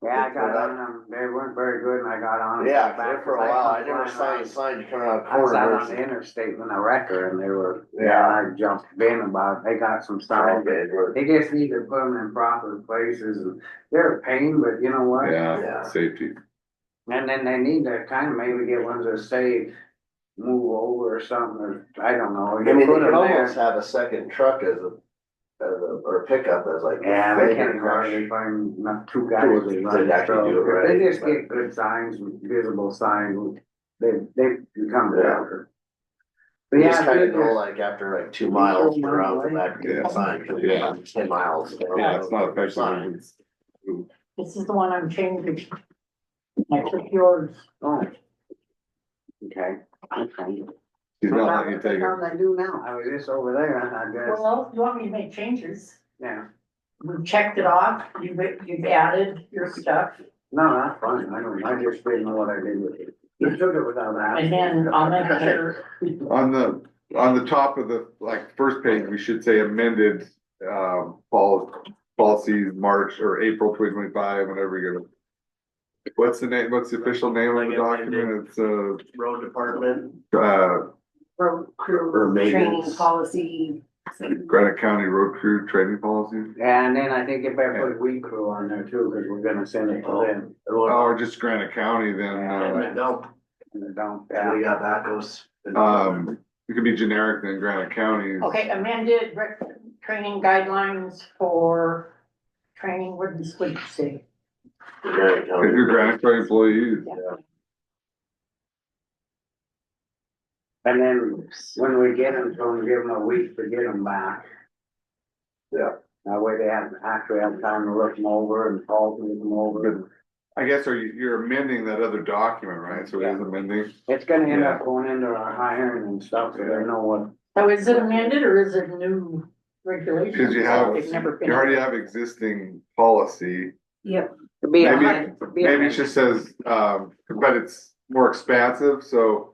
Yeah, I got on them, they weren't very good, and I got on them. Yeah, there for a while, I never saw any signs coming out of I was out on corners. the interstate when I wrecked her, and they were, Yeah. I jumped Ben about it, they got some signs. Okay, good. They just need to put them in proper places, and they're a pain, but you know what? Yeah, Yeah. safety. And then they need to kind of maybe get ones that say, move over or something, or, I don't know. I You mean, they put could 'em there. almost have a second truck as a, or a pickup as like. Yeah, they flagrant can't crush. hardly find not two guys Two that that run the actually do it show. If they right, just but- get good signs, visible signs, they become Yeah. better. But You yeah, just kind of good, go like after like 2 miles, turn around, come back, get Yeah. the sign, cause Yeah. it's 10 miles. Yeah, it's not effective. Sign. It's- This is the one I'm changing. I took yours. oh. Okay. Okay. He's not letting you take What it. I do now? I was just over there, I guess, Well, you want me to make changes? yeah. We checked it off, you've added your stuff, No, that's fine, I just didn't know what I did with it. You took it without asking. and then I'll make sure. On the top of the, like, first page, we should say amended, policies, March or April 2025, whenever you're gonna. What's the name, what's the official name of the document? It's, Road department. Road Or crew maintenance. training policy. Granite County Road Crew Training Policy. And then I think you better put weed crew on there too, cause we're gonna send it to them, Or just Granite County, then, No, and they don't, we yeah. got backhoes. it could be generic than Granite County. Okay, amended training guidelines for training, what did you say? Granite County. If you're Granite County employees. And then when we get them, so we give them a week to get them back. Yeah. That way they actually have time to look them over and Paul can look them over. I guess, you're amending that other document, right? So it is amending. It's gonna end up going into our hiring and stuff, so they know what. So is it amended or is it new regulations? Cause you have, They've never been- you already have existing policy. Yep. Be a Maybe- hundred- be a Maybe it hundred. just says, but it's more expansive, so.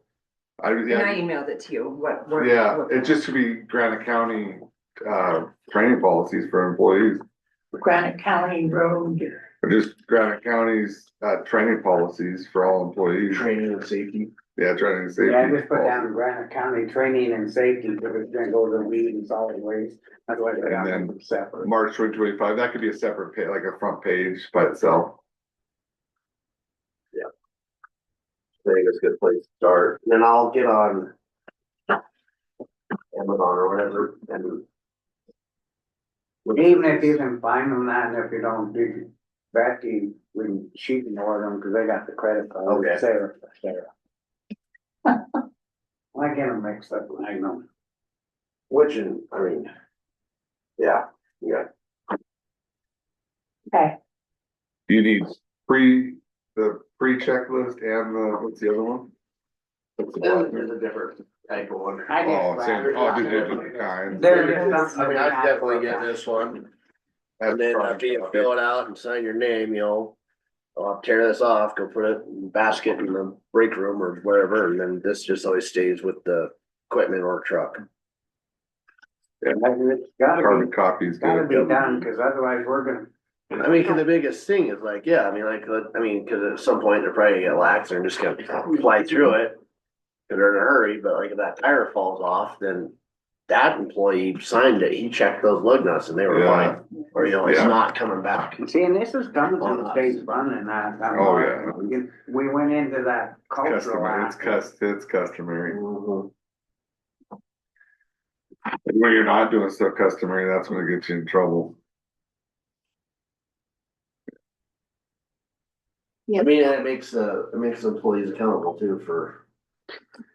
And I emailed it to you, what. Yeah, it just should be Granite County, training policies for employees, Granite County Road, or just Granite County's, training policies for all employees. Training and safety. Yeah, training and safety. Yeah, just put down policy. Granite County training and safety, because it's gonna go to weed and solid waste. That's why they got And them separate. March 2025, that could be a separate page, like a front page by itself. I think it's a good place to start. And then I'll get on Amazon or whatever and. Even if you can find them that, and if you don't, Becky, she can order them, cause they got the credit card. Okay. Sarah. I get them mixed up, I know. Which, I mean, yeah, okay, You need the pre-checklist and the, what's the other one? What's the black there's one? a different type of one. I Oh, just- same, two different kinds. They're just I mean, I'd definitely get this one. And then after you fill it out and sign your name, I'll tear this off, go put it in a basket in the break room or wherever, and then this just always stays with the equipment or truck. It's gotta Carbon be, copies. gotta good. be done, cause otherwise we're gonna. I mean, cause the biggest thing is like, yeah, cause at some point they're probably gonna get lax, they're just gonna fly through it. Cause they're in a hurry, but like if that tire falls off, then that employee signed it, he checked those lug nuts and they were Yeah. fine. Or, you know, it's Yeah. not coming back. See, and this is coming from the state fund and that. Oh, yeah. We went into that cultural Customary, aspect. it's customary. Mhm. When you're not doing stuff customary, that's when it gets you in trouble. I mean, it makes employees accountable too for,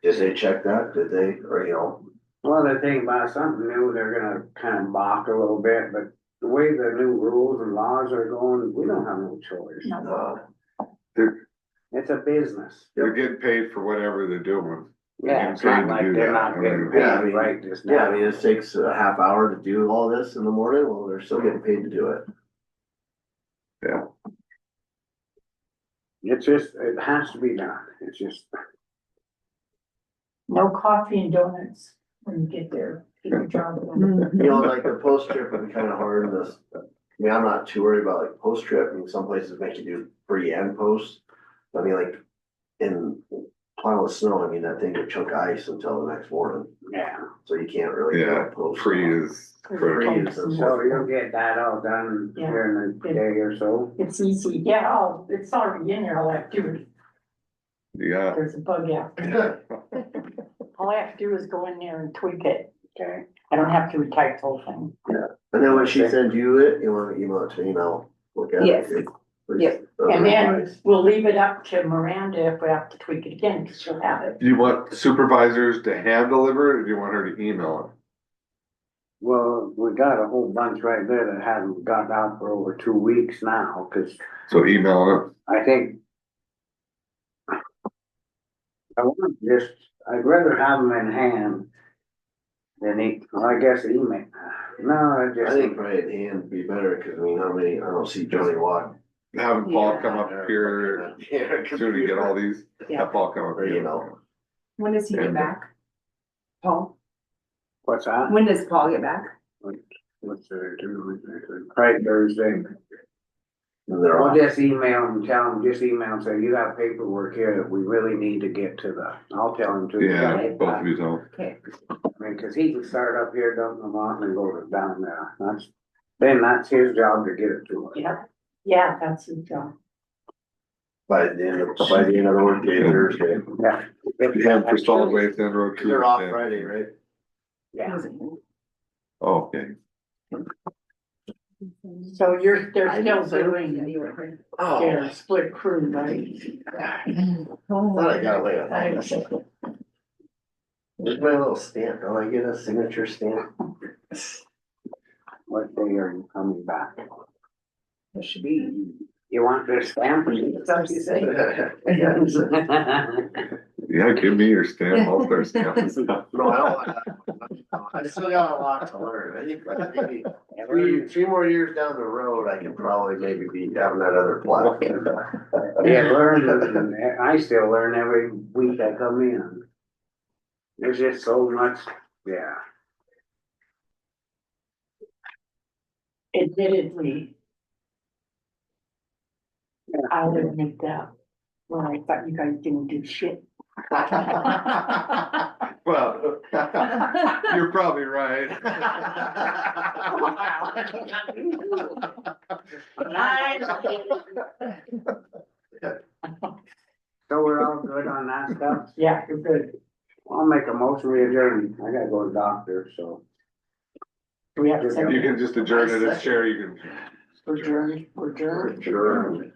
did they check that? Did they, or, you know, Well, the thing about something new, they're gonna kind of balk a little bit, but the way the new rules and laws are going, we don't have no choice. It's a business. They're getting paid for whatever they're doing. Yeah, it's not like they're not getting Yeah, I paid mean, right this yeah, I now. mean, it takes a half hour to do all this in the morning, well, they're still getting paid to do it. Yeah. It's just, it has to be done. It's just, No coffee and donuts when you get there. Get your job done. You know, like the post trip would be kind of hard in this. I mean, I'm not too worried about like post trip. I mean, some places make you do pre and post. I mean, like in plowing with snow, I mean, that thing would choke ice until the next morning. yeah. So you can't really. do Yeah, a post. free is critical. Free is So you'll get that all done Yeah. here in a day or so. It's easy, yeah, it's already in there, all I have to do, Yeah. there's a bug out. All I have to do is go in there and tweak it, Okay. I don't have to retype the whole thing. And then when she sends you it, you want to email it to me, and I'll look at it. Yes. Please. Yep. And then Otherwise- we'll leave it up to Miranda if we have to tweak it again, because she'll have it. Do you want supervisors to hand deliver it or do you want her to email it? Well, we got a whole bunch right there that haven't got out for over 2 weeks now, cause So email I think. I want just, I'd rather have them in hand than well, I guess email. No, I I just think think, probably at hand would be better, cause I mean, I don't see Johnny walk. it. Have Paul Yeah. come up here Yeah, soon to get all these. Yeah. Have Paul come up Or, here. you know. When does he get back? Paul? what's that? When does Paul get back? What's there, right Thursday. And they're I'll all, just email them, tell them, just email and say, you have paperwork here that we really need to get to I'll tell him to. Yeah, both of you know. Okay. I mean, cause he can start up here, dump them off and go down there. That's his job to get it to us. Yeah, that's his job. by the end of the workday Thursday. Yeah. Yeah, for solid waste and road crew. They're off Friday, right? Yeah. Oh, okay. So they're I still didn't say doing you were here. Oh, their split crew, right? thought I got away with that. There's my little stamp. Don't I get a signature stamp? What day are you coming back? It should be. You want this stamp? That's what you say. Yeah, give me your stamp. I'll start stamping stuff. No, I don't. I still got a lot to learn. I think maybe three more years down the road, I can probably maybe be having that other plaque. Yeah, learn, and I still learn every week I come in. There's just so much, yeah. Admittedly. I'll admit that, when I thought you guys didn't do shit. Well, you're probably right. So we're all good on that stuff? Yeah, you're good. I'll make a motion, we adjourn. I gotta go to the doctor, so. Do we have to say You can just adjourn it as chair, you can. adjourn? Sure.